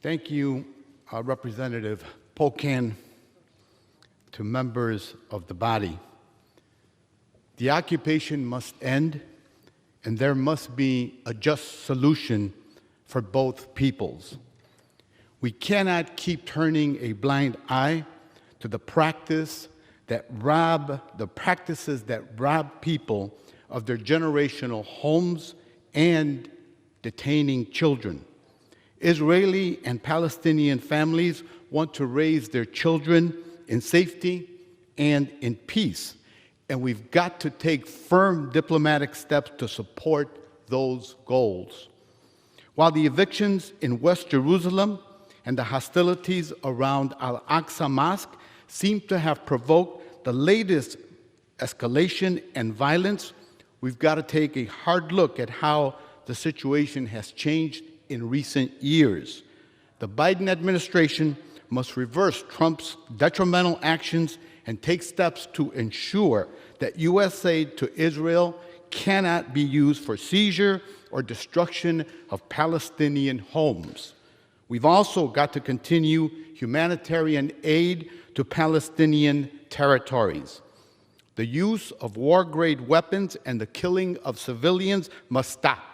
Thank you, Representative Pocan, to members of the body. The occupation must end, and there must be a just solution for both peoples. We cannot keep turning a blind eye to the practices that rob people of their generational homes and detaining children. Israeli and Palestinian families want to raise their children in safety and in peace, and we've got to take firm diplomatic steps to support those goals. While the evictions in West Jerusalem and the hostilities around Al-Aqsa Mosque seem to have provoked the latest escalation and violence, we've got to take a hard look at how the situation has changed in recent years. The Biden administration must reverse Trump's detrimental actions and take steps to ensure that U.S. aid to Israel cannot be used for seizure or destruction of Palestinian homes. We've also got to continue humanitarian aid to Palestinian territories. The use of war-grade weapons and the killing of civilians must stop.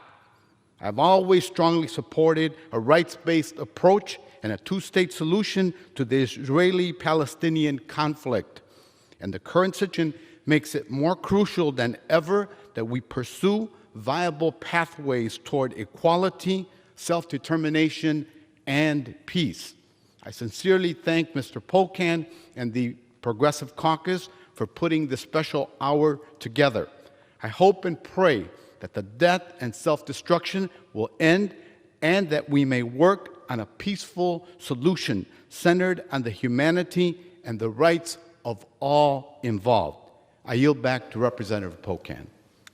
I've always strongly supported a rights-based approach and a two-state solution to the Israeli-Palestinian conflict. And the current situation makes it more crucial than ever that we pursue viable pathways toward equality, self-determination, and peace. I sincerely thank Mr. Pocan and the Progressive Caucus for putting this special hour together. I hope and pray that the death and self-destruction will end and that we may work on a peaceful solution centered on the humanity and the rights of all involved. I yield back to Representative Pocan.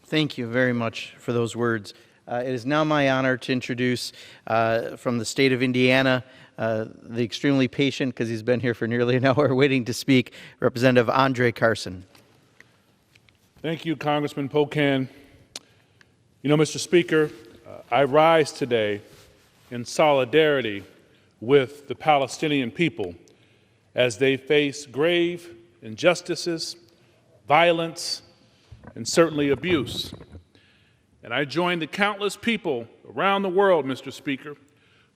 Thank you very much for those words. It is now my honor to introduce from the state of Indiana, the extremely patient, because he's been here for nearly an hour waiting to speak, Representative Andre Carson. Thank you, Congressman Pocan. You know, Mr. Speaker, I rise today in solidarity with the Palestinian people as they face grave injustices, violence, and certainly abuse. And I join the countless people around the world, Mr. Speaker,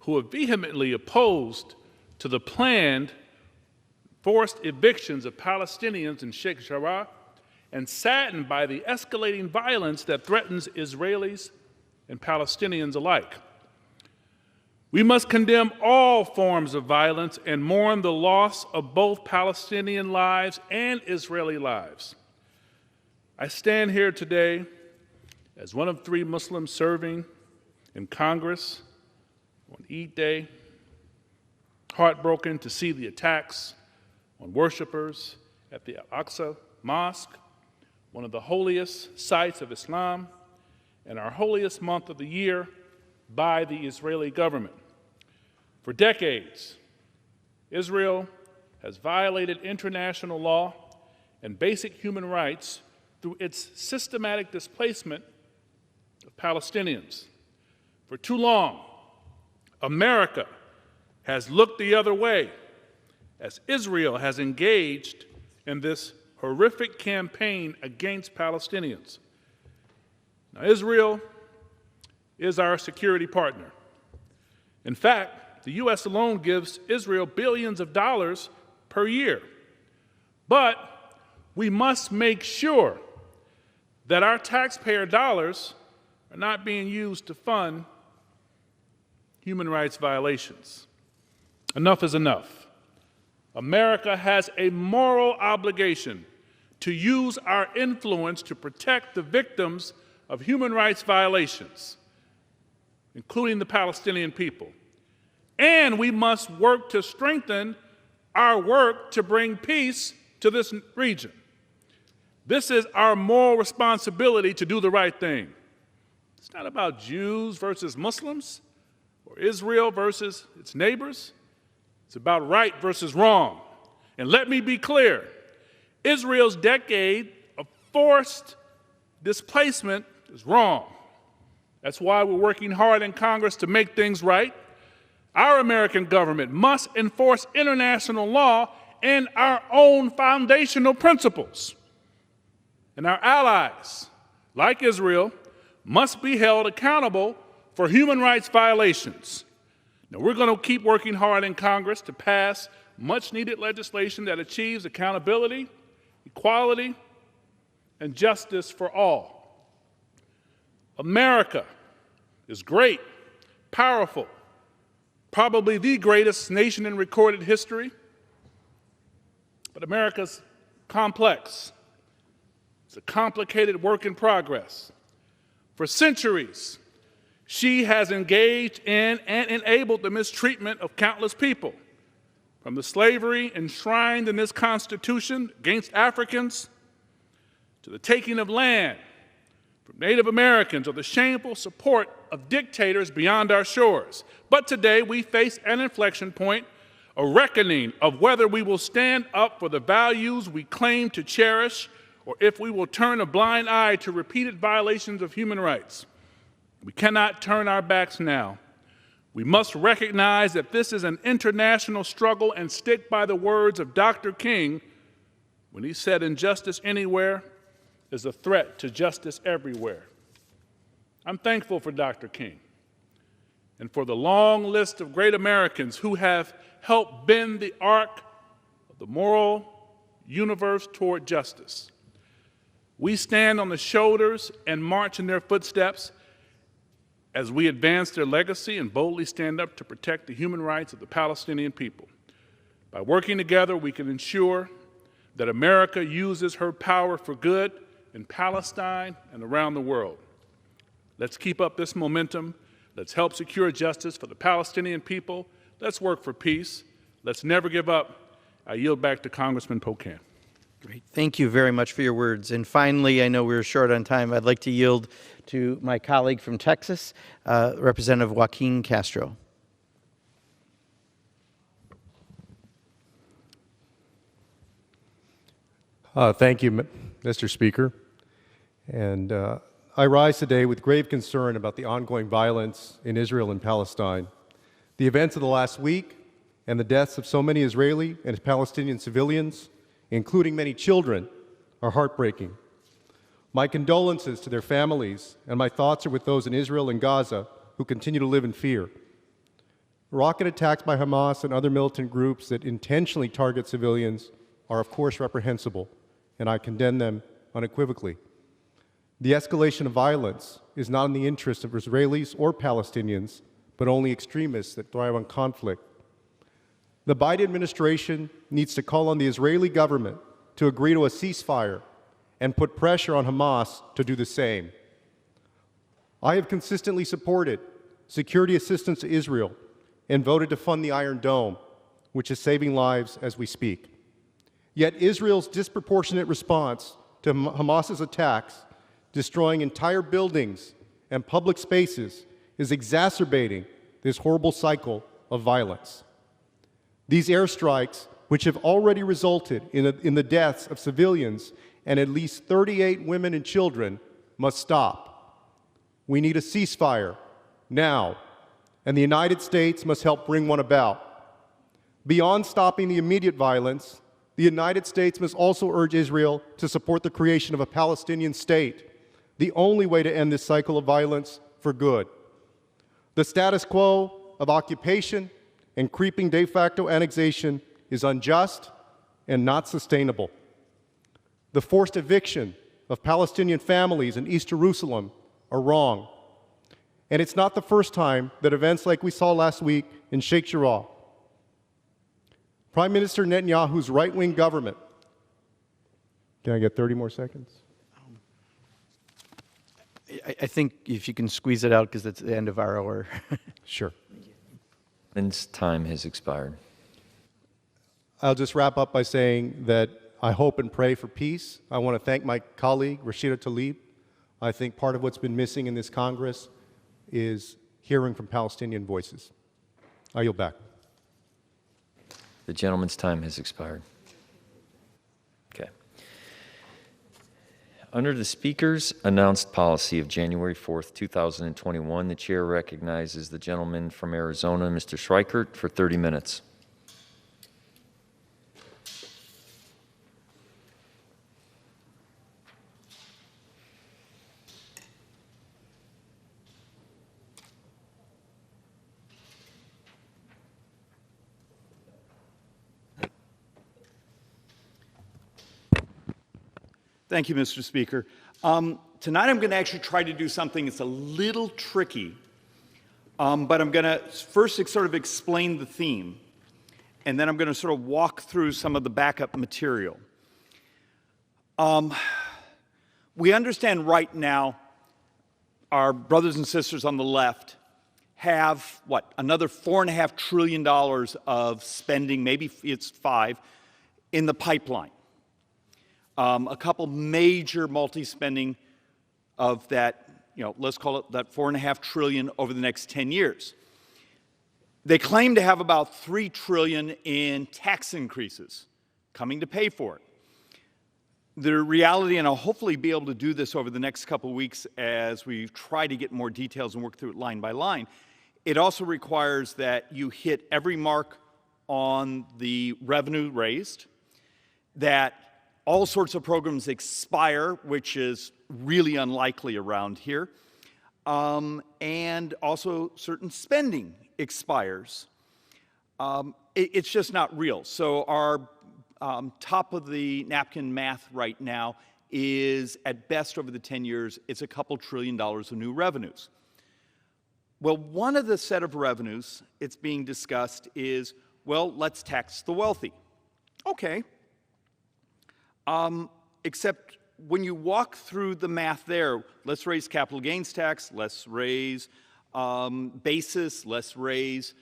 who are vehemently opposed to the planned forced evictions of Palestinians in Sheikh Jarrah and saddened by the escalating violence that threatens Israelis and Palestinians alike. We must condemn all forms of violence and mourn the loss of both Palestinian lives and Israeli lives. I stand here today as one of 3 Muslims serving in Congress on Eid Day, heartbroken to see the attacks on worshipers at the Al-Aqsa Mosque, one of the holiest sites of Islam and our holiest month of the year by the Israeli government. For decades, Israel has violated international law and basic human rights through its systematic displacement of Palestinians. For too long, America has looked the other way as Israel has engaged in this horrific campaign against Palestinians. Now, Israel is our security partner. In fact, the U.S. alone gives Israel billions of dollars per year. But we must make sure that our taxpayer dollars are not being used to fund human rights violations. Enough is enough. America has a moral obligation to use our influence to protect the victims of human rights violations, including the Palestinian people. And we must work to strengthen our work to bring peace to this region. This is our moral responsibility to do the right thing. It's not about Jews versus Muslims or Israel versus its neighbors. It's about right versus wrong. And let me be clear, Israel's decade of forced displacement is wrong. That's why we're working hard in Congress to make things right. Our American government must enforce international law and our own foundational principles. And our allies, like Israel, must be held accountable for human rights violations. Now, we're going to keep working hard in Congress to pass much-needed legislation that achieves accountability, equality, and justice for all. America is great, powerful, probably the greatest nation in recorded history, but America's complex. It's a complicated work in progress. For centuries, she has engaged in and enabled the mistreatment of countless people, from the slavery enshrined in this Constitution against Africans, to the taking of land from Native Americans, or the shameful support of dictators beyond our shores. But today we face an inflection point a reckoning of whether we will stand up for the values we claim to cherish or if we will turn a blind eye to repeated violations of human rights. We cannot turn our backs now. We must recognize that this is an international struggle and stick by the words of Dr. King when he said injustice anywhere is a threat to justice everywhere. I'm thankful for Dr. King and for the long list of great Americans who have helped bend the arc of the moral universe toward justice. We stand on the shoulders and march in their footsteps as we advance their legacy and boldly stand up to protect the human rights of the Palestinian people. By working together, we can ensure that America uses her power for good in Palestine and around the world. Let's keep up this momentum. Let's help secure justice for the Palestinian people. Let's work for peace. Let's never give up. I yield back to Congressman Pocan. Great. Thank you very much for your words. And finally, I know we're short on time. I'd like to yield to my colleague from Texas, Representative Joaquin Castro. Thank you, Mr. Speaker. And I rise today with grave concern about the ongoing violence in Israel and Palestine. The events of the last week and the deaths of so many Israeli and Palestinian civilians, including many children, are heartbreaking. My condolences to their families, and my thoughts are with those in Israel and Gaza who continue to live in fear. Rocket attacks by Hamas and other militant groups that intentionally target civilians are, of course, reprehensible, and I condemn them unequivocally. The escalation of violence is not in the interest of Israelis or Palestinians, but only extremists that thrive on conflict. The Biden administration needs to call on the Israeli government to agree to a ceasefire and put pressure on Hamas to do the same. I have consistently supported security assistance to Israel and voted to fund the Iron Dome, which is saving lives as we speak. Yet Israel's disproportionate response to Hamas's attacks, destroying entire buildings and public spaces, is exacerbating this horrible cycle of violence. These airstrikes, which have already resulted in the deaths of civilians and at least 38 women and children, must stop. We need a ceasefire now, and the United States must help bring one about. Beyond stopping the immediate violence, the United States must also urge Israel to support the creation of a Palestinian state, the only way to end this cycle of violence for good. The status quo of occupation and creeping de facto annexation is unjust and not sustainable. The forced eviction of Palestinian families in East Jerusalem are wrong. And it's not the first time that events like we saw last week in Sheikh Jarrah. Prime Minister Netanyahu's right-wing government, can I get 30 more seconds? I think if you can squeeze it out because it's the end of our hour. Sure. And time has expired. I'll just wrap up by saying that I hope and pray for peace. I want to thank my colleague, Rashida Tlaib. I think part of what's been missing in this Congress is hearing from Palestinian voices. I yield back. The gentleman's time has expired. Okay. Under the Speaker's announced policy of January 4th, 2021, the Chair recognizes the gentleman from Arizona, Mr. Schweikert, for 30 minutes. Thank you, Mr. Speaker. Tonight I'm going to actually try to do something that's a little tricky, but I'm going to first sort of explain the theme, and then I'm going to sort of walk through some of the backup material. We understand right now our brothers and sisters on the left have, another $4.5 trillion of spending, maybe it's $5 in the pipeline. A couple major multi-spending of that, let's call it that $4.5 trillion over the next 10 years. They claim to have about $3 trillion in tax increases coming to pay for it. The reality, and I'll hopefully be able to do this over the next couple of weeks as we try to get more details and work through it line by line, it also requires that you hit every mark on the revenue raised, that all sorts of programs expire, which is really unlikely around here, and also certain spending expires. It's just not real. So our top of the napkin math right now is, at best over the 10 years, it's a couple $1 trillion of new revenues. Well, one of the set of revenues it's being discussed is, well, let's tax the wealthy. Okay. Except when you walk through the math there, let's raise capital gains tax, let's raise basis, let's raise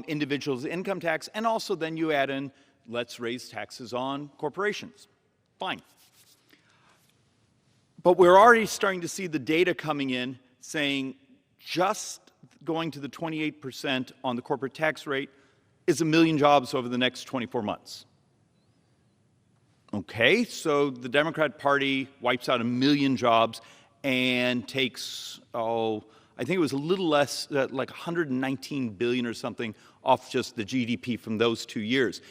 individuals' income tax, and also then you add in, let's raise taxes on corporations. Fine. But we're already starting to see the data coming in saying just going to the 28% on the corporate tax rate is 1 million jobs over the next 24 months. Okay, so the Democrat Party wipes out 1 million jobs and takes, I think it was a little less, like 119 billion or something off just the GDP from those 2 years.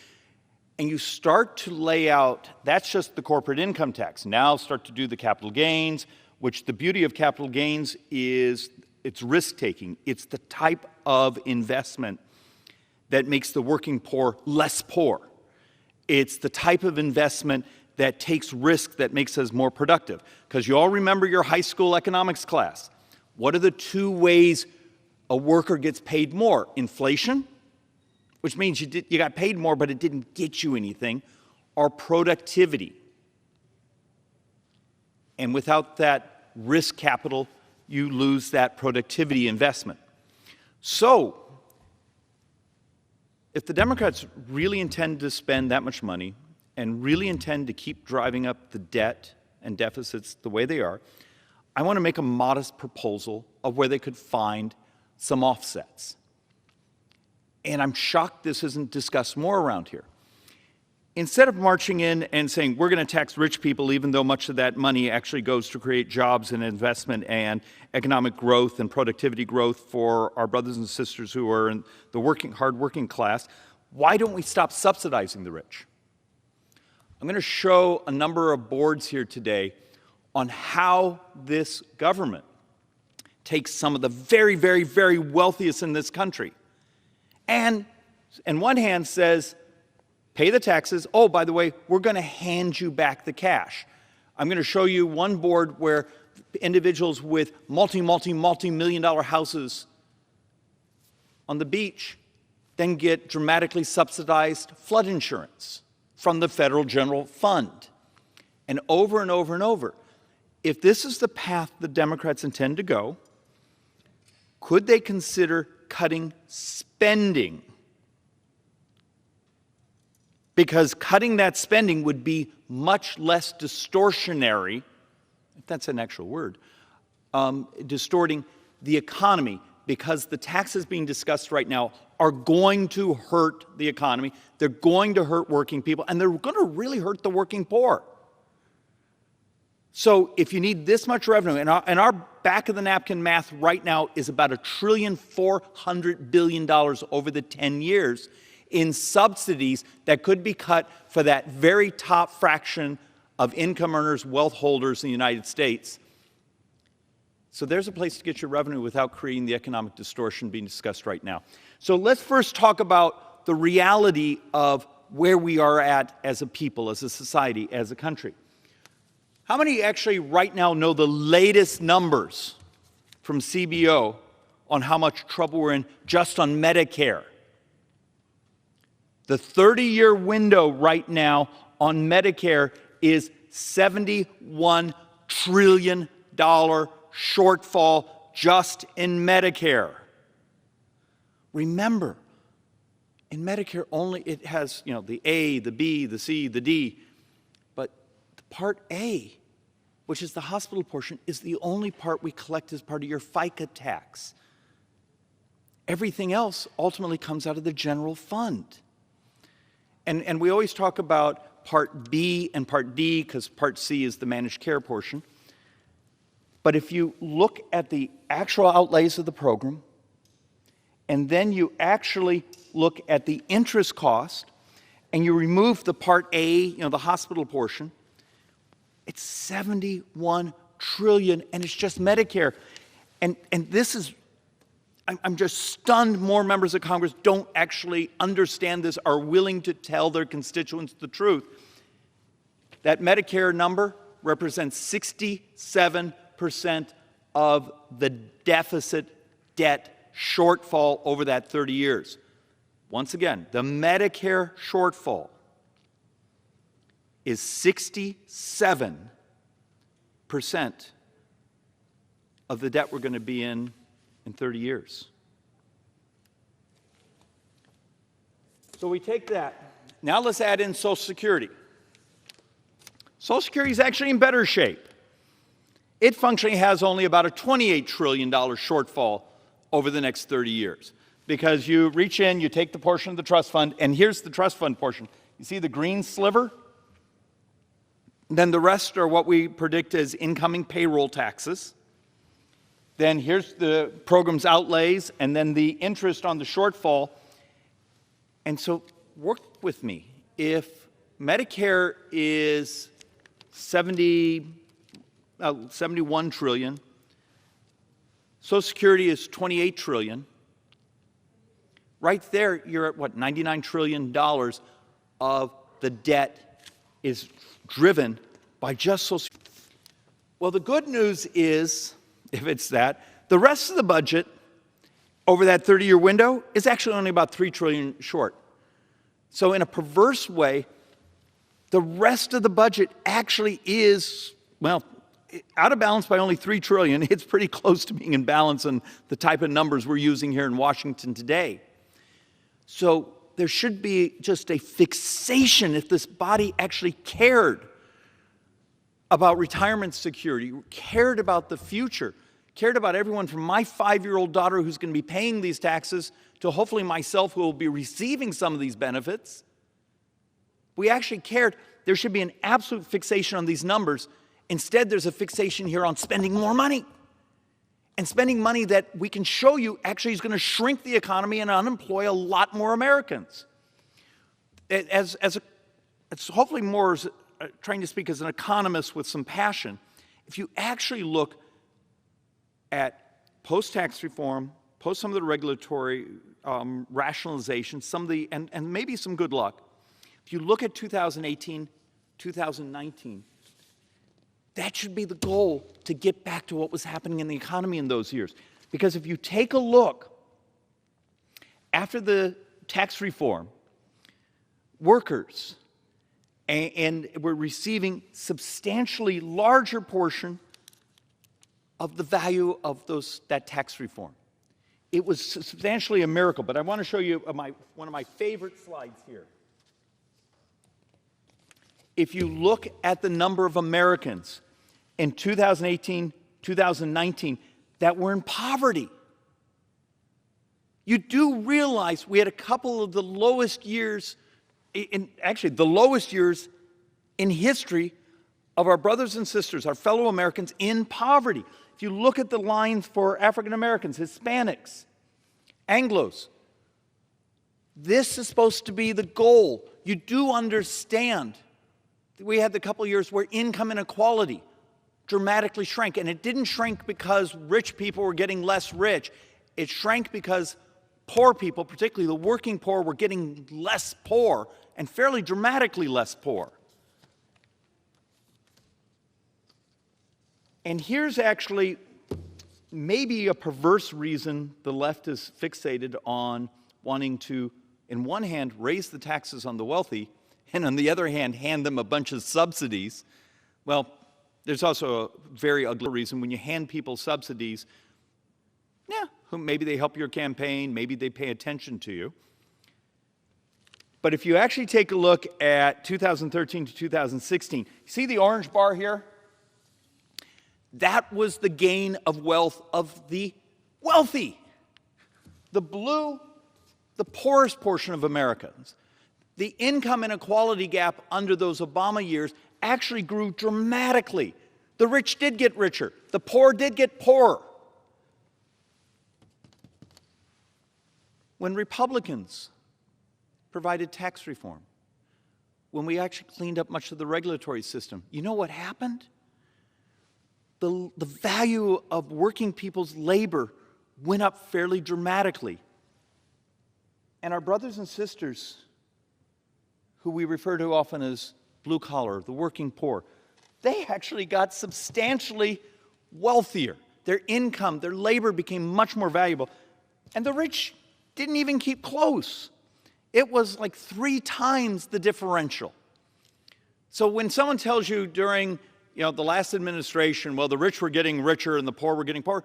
And you start to lay out, that's just the corporate income tax. Now start to do the capital gains, which the beauty of capital gains is it's risk-taking. It's the type of investment that makes the working poor less poor. It's the type of investment that takes risk that makes us more productive. Because you all remember your high school economics class. What are the 2 ways a worker gets paid more? Inflation, which means you got paid more, but it didn't get you anything, or productivity. And without that risk capital, you lose that productivity investment. So, if the Democrats really intend to spend that much money and really intend to keep driving up the debt and deficits the way they are, I want to make a modest proposal of where they could find some offsets. And I'm shocked this isn't discussed more around here. Instead of marching in and saying, we're going to tax rich people, even though much of that money actually goes to create jobs and investment and economic growth and productivity growth for our brothers and sisters who are in the hard-working class, why don't we stop subsidizing the rich? I'm going to show a number of boards here today on how this government takes some of the very, very, very wealthiest in this country and, on one hand, says, pay the taxes. Oh, by the way, we're going to hand you back the cash. I'm going to show you one board where individuals with multi-million-dollar houses on the beach then get dramatically subsidized flood insurance from the federal general fund. And over and over and over. If this is the path the Democrats intend to go, could they consider cutting spending? Because cutting that spending would be much less distortionary, if that's an actual word, distorting the economy, because the taxes being discussed right now are going to hurt the economy, they're going to hurt working people, and they're going to really hurt the working poor. So if you need this much revenue, and our back-of-the-napkin math right now is about $1.4 trillion over the 10 years, in subsidies that could be cut for that very top fraction of income earners, wealth holders in the United States. So there's a place to get your revenue without creating the economic distortion being discussed right now. So let's first talk about the reality of where we are at as a people, as a society, as a country. How many actually right now know the latest numbers from CBO on how much trouble we're in just on Medicare? The 30-year window right now on Medicare is $71 trillion shortfall just in Medicare. Remember, in Medicare only it has, the A, the B, the C, the D, but the Part A, which is the hospital portion, is the only part we collect as part of your FICA tax. Everything else ultimately comes out of the general fund. And we always talk about Part B and Part D because Part C is the managed care portion. But if you look at the actual outlays of the program, and then you actually look at the interest cost, and you remove the Part A, the hospital portion, it's $71 trillion, and it's just Medicare. And this is, I'm just stunned more members of Congress don't actually understand this, are willing to tell their constituents the truth. That Medicare number represents 67% of the deficit debt shortfall over that 30 years. Once again, the Medicare shortfall is 67% of the debt we're going to be in 30 years. So we take that. Now let's add in Social Security. Social Security is actually in better shape. It functionally has only about a $28 trillion shortfall over the next 30 years. Because you reach in, you take the portion of the trust fund, and here's the trust fund portion. You see the green sliver? Then the rest are what we predict as incoming payroll taxes. Then here's the program's outlays, and then the interest on the shortfall. And so work with me. If Medicare is 71 trillion, Social Security is 28 trillion, right there you're at what, $99 trillion of the debt is driven by just Social Security. Well, the good news is, if it's that, the rest of the budget over that 30-year window is actually only about $3 trillion short. So in a perverse way, the rest of the budget actually is, well, out of balance by only $3 trillion. It's pretty close to being in balance on the type of numbers we're using here in Washington today. So there should be just a fixation if this body actually cared about retirement security, cared about the future, cared about everyone from my 5-year-old daughter who's going to be paying these taxes to hopefully myself who will be receiving some of these benefits. We actually cared. There should be an absolute fixation on these numbers. Instead, there's a fixation here on spending more money. And spending money that we can show you actually is going to shrink the economy and unemploy a lot more Americans. As hopefully more as trying to speak as an economist with some passion, if you actually look at post-tax reform, post some of the regulatory rationalization, some of the, and maybe some good luck, if you look at 2018, 2019, that should be the goal, to get back to what was happening in the economy in those years. Because if you take a look, after the tax reform, workers and were receiving substantially larger portion of the value of that tax reform. It was substantially a miracle, but I want to show you one of my favorite slides here. If you look at the number of Americans in 2018, 2019 that were in poverty, you do realize we had a couple of the lowest years, actually the lowest years in history of our brothers and sisters, our fellow Americans in poverty. If you look at the lines for African Americans, Hispanics, Anglos, this is supposed to be the goal. You do understand that we had the couple of years where income inequality dramatically shrank, and it didn't shrink because rich people were getting less rich. It shrank because poor people, particularly the working poor, were getting less poor, and fairly dramatically less poor. And here's actually maybe a perverse reason the left is fixated on wanting to, in one hand, raise the taxes on the wealthy, and on the other hand, hand them a bunch of subsidies. Well, there's also a very ugly reason when you hand people subsidies. Yeah, maybe they help your campaign, maybe they pay attention to you. But if you actually take a look at 2013 to 2016, see the orange bar here? That was the gain of wealth of the wealthy. The blue, the poorest portion of Americans, the income inequality gap under those Obama years actually grew dramatically. The rich did get richer. The poor did get poorer. When Republicans provided tax reform, when we actually cleaned up much of the regulatory system, you know what happened? The value of working people's labor went up fairly dramatically. And our brothers and sisters, who we refer to often as blue collar, the working poor, they actually got substantially wealthier. Their income, their labor became much more valuable. And the rich didn't even keep close. It was like 3 times the differential. So when someone tells you during the last administration, well, the rich were getting richer and the poor were getting poorer,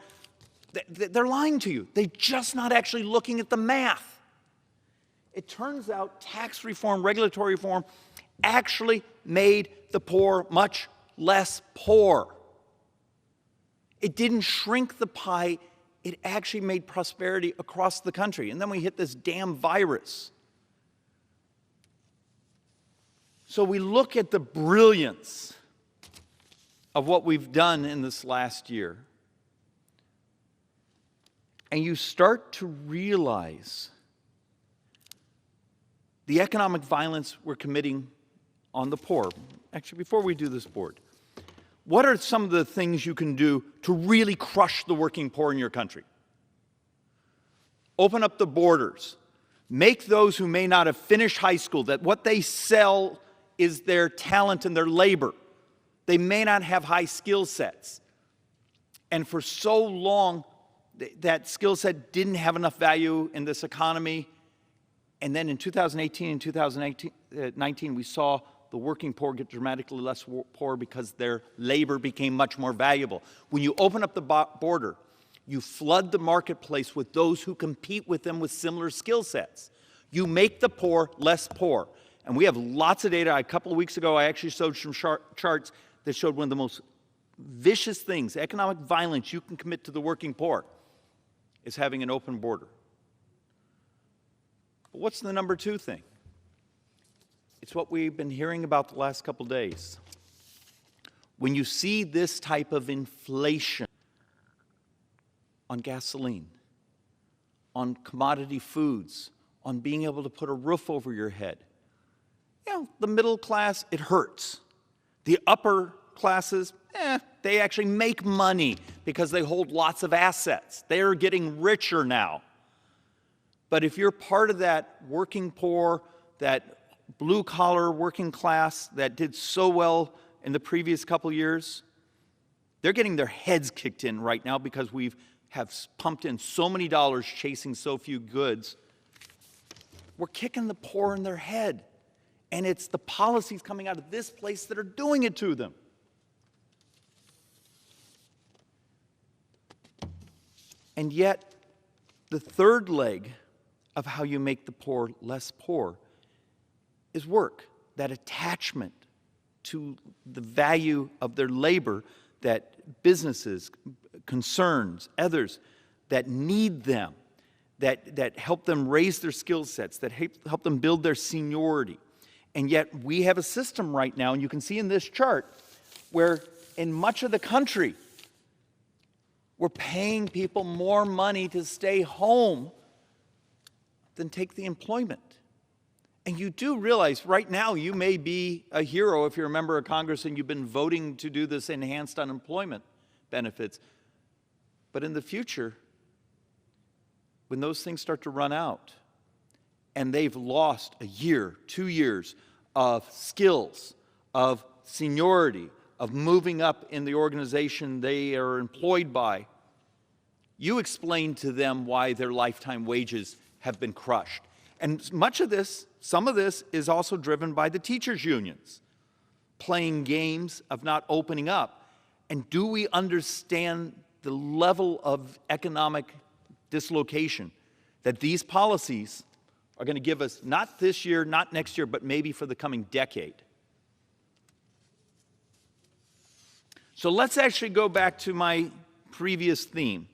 they're lying to you. They're just not actually looking at the math. It turns out tax reform, regulatory reform, actually made the poor much less poor. It didn't shrink the pie. It actually made prosperity across the country. And then we hit this damn virus. So we look at the brilliance of what we've done in this last year, and you start to realize the economic violence we're committing on the poor. Actually, before we do this board, what are some of the things you can do to really crush the working poor in your country? Open up the borders. Make those who may not have finished high school, that what they sell is their talent and their labor. They may not have high skill sets. And for so long, that skill set didn't have enough value in this economy. And then in 2018 and 2019, we saw the working poor get dramatically less poor because their labor became much more valuable. When you open up the border, you flood the marketplace with those who compete with them with similar skill sets. You make the poor less poor. And we have lots of data. A couple of weeks ago, I actually showed some charts that showed one of the most vicious things, economic violence you can commit to the working poor, is having an open border. But what's the number 2 thing? It's what we've been hearing about the last couple days. When you see this type of inflation on gasoline, on commodity foods, on being able to put a roof over your head, the middle class, it hurts. The upper classes, they actually make money because they hold lots of assets. They're getting richer now. But if you're part of that working poor, that blue-collar working class that did so well in the previous couple years, they're getting their heads kicked in right now because we have pumped in so many dollars chasing so few goods. We're kicking the poor in their head. And it's the policies coming out of this place that are doing it to them. And yet, the third leg of how you make the poor less poor is work, that attachment to the value of their labor that businesses, concerns, others that need them, that help them raise their skill sets, that help them build their seniority. And yet we have a system right now, and you can see in this chart, where in much of the country, we're paying people more money to stay home than take the employment. And you do realize right now you may be a hero if you're a member of Congress and you've been voting to do this enhanced unemployment benefits. But in the future, when those things start to run out, and they've lost a year, 2 years of skills, of seniority, of moving up in the organization they are employed by, you explain to them why their lifetime wages have been crushed. And much of this, some of this, is also driven by the teachers' unions, playing games of not opening up. And do we understand the level of economic dislocation that these policies are going to give us, not this year, not next year, but maybe for the coming decade? So let's actually go back to my previous theme.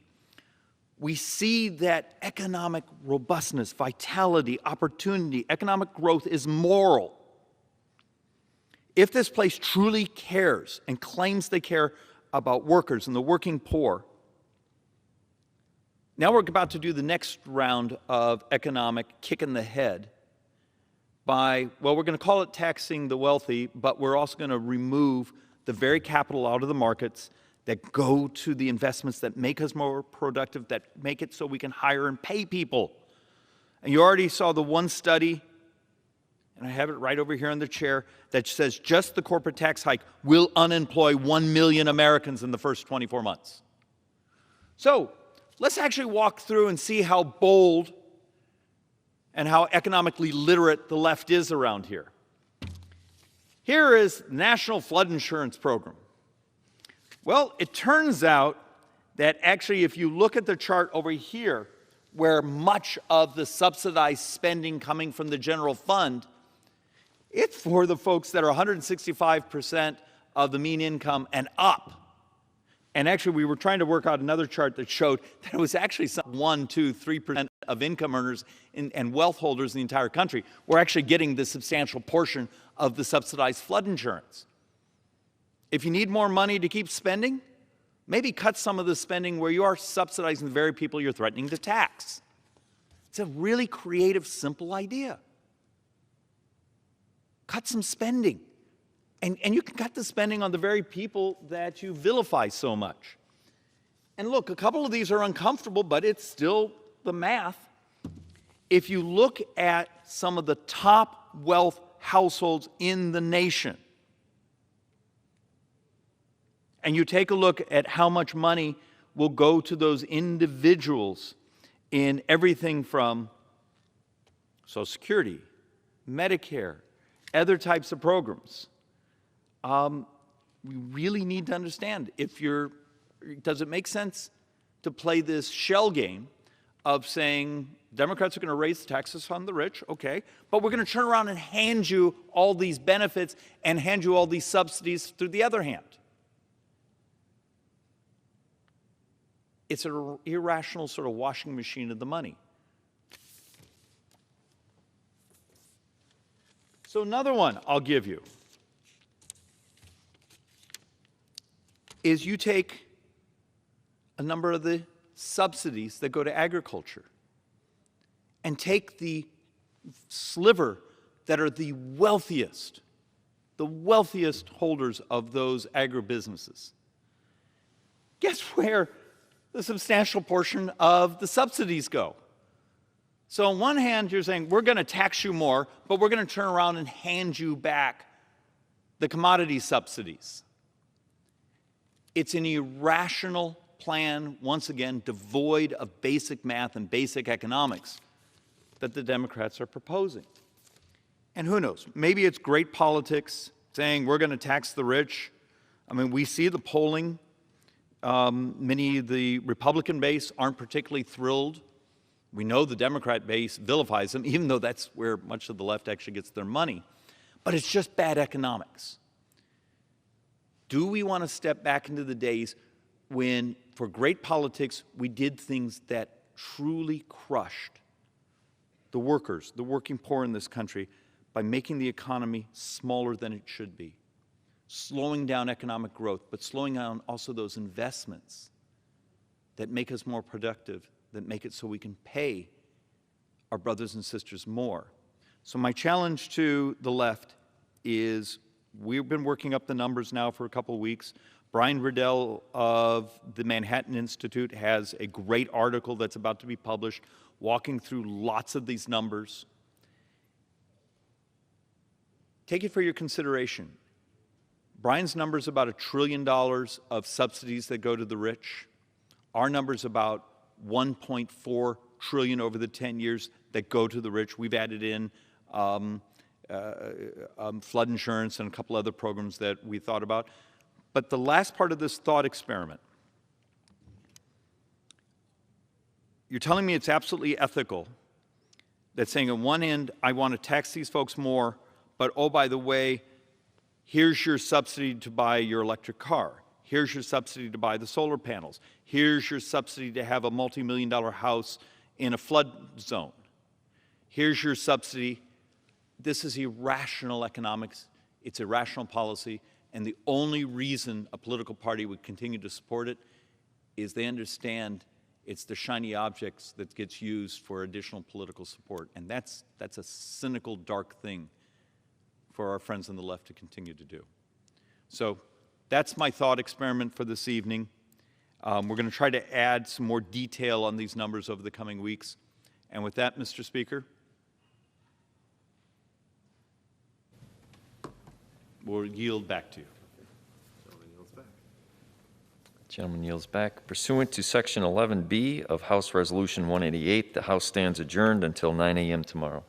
we see that economic robustness, vitality, opportunity, economic growth is moral. If this place truly cares and claims they care about workers and the working poor, now we're about to do the next round of economic kick in the head by, well, we're going to call it taxing the wealthy, but we're also going to remove the very capital out of the markets that go to the investments that make us more productive, that make it so we can hire and pay people. And you already saw the one study, and I have it right over here on the chair, that says just the corporate tax hike will unemploy 1 million Americans in the first 24 months. So let's actually walk through and see how bold and how economically literate the left is around here. Here is National Flood Insurance Program. Well, it turns out that actually if you look at the chart over here, where much of the subsidized spending coming from the general fund, it's for the folks that are 165% of the mean income and up. And actually, we were trying to work out another chart that showed that it was actually 1, 2, 3% of income earners and wealth holders in the entire country were actually getting the substantial portion of the subsidized flood insurance. If you need more money to keep spending, maybe cut some of the spending where you are subsidizing the very people you're threatening to tax. It's a really creative, simple idea. Cut some spending. And you can cut the spending on the very people that you vilify so much. And look, a couple of these are uncomfortable, but it's still the math. If you look at some of the top wealth households in the nation, and you take a look at how much money will go to those individuals in everything from Social Security, Medicare, other types of programs, we really need to understand does it make sense to play this shell game of saying Democrats are going to raise the taxes on the rich, okay, but we're going to turn around and hand you all these benefits and hand you all these subsidies through the other hand. It's an irrational sort of washing machine of the money. So another one I'll give you is you take a number of the subsidies that go to agriculture and take the sliver that are the wealthiest holders of those agribusinesses. Guess where the substantial portion of the subsidies go? So on one hand, you're saying, we're going to tax you more, but we're going to turn around and hand you back the commodity subsidies. It's an irrational plan, once again, devoid of basic math and basic economics that the Democrats are proposing. And who knows, maybe it's great politics saying we're going to tax the rich. I mean, we see the polling. Many of the Republican base aren't particularly thrilled. We know the Democrat base vilifies them, even though that's where much of the left actually gets their money. But it's just bad economics. Do we want to step back into the days when, for great politics, we did things that truly crushed the workers, the working poor in this country, by making the economy smaller than it should be, slowing down economic growth, but slowing down also those investments that make us more productive, that make it so we can pay our brothers and sisters more. So my challenge to the left is, we've been working up the numbers now for a couple of weeks. Brian Riddell of the Manhattan Institute has a great article that's about to be published, walking through lots of these numbers. Take it for your consideration. Brian's number is about $1 trillion of subsidies that go to the rich. Our number is about $1.4 trillion over the 10 years that go to the rich. We've added in flood insurance and a couple other programs that we thought about. But the last part of this thought experiment, you're telling me it's absolutely ethical that saying on one end, I want to tax these folks more, but oh, by the way, here's your subsidy to buy your electric car. Here's your subsidy to buy the solar panels. Here's your subsidy to have a multi-million-dollar house in a flood zone. Here's your subsidy. This is irrational economics. It's irrational policy. And the only reason a political party would continue to support it is they understand it's the shiny objects that gets used for additional political support. And that's a cynical, dark thing for our friends on the left to continue to do. So that's my thought experiment for this evening. We're going to try to add some more detail on these numbers over the coming weeks. And with that, Mr. Speaker, we'll yield back to you. Gentleman yields back. Pursuant to Section 11B of House Resolution 188, the House stands adjourned until 9 a.m. tomorrow.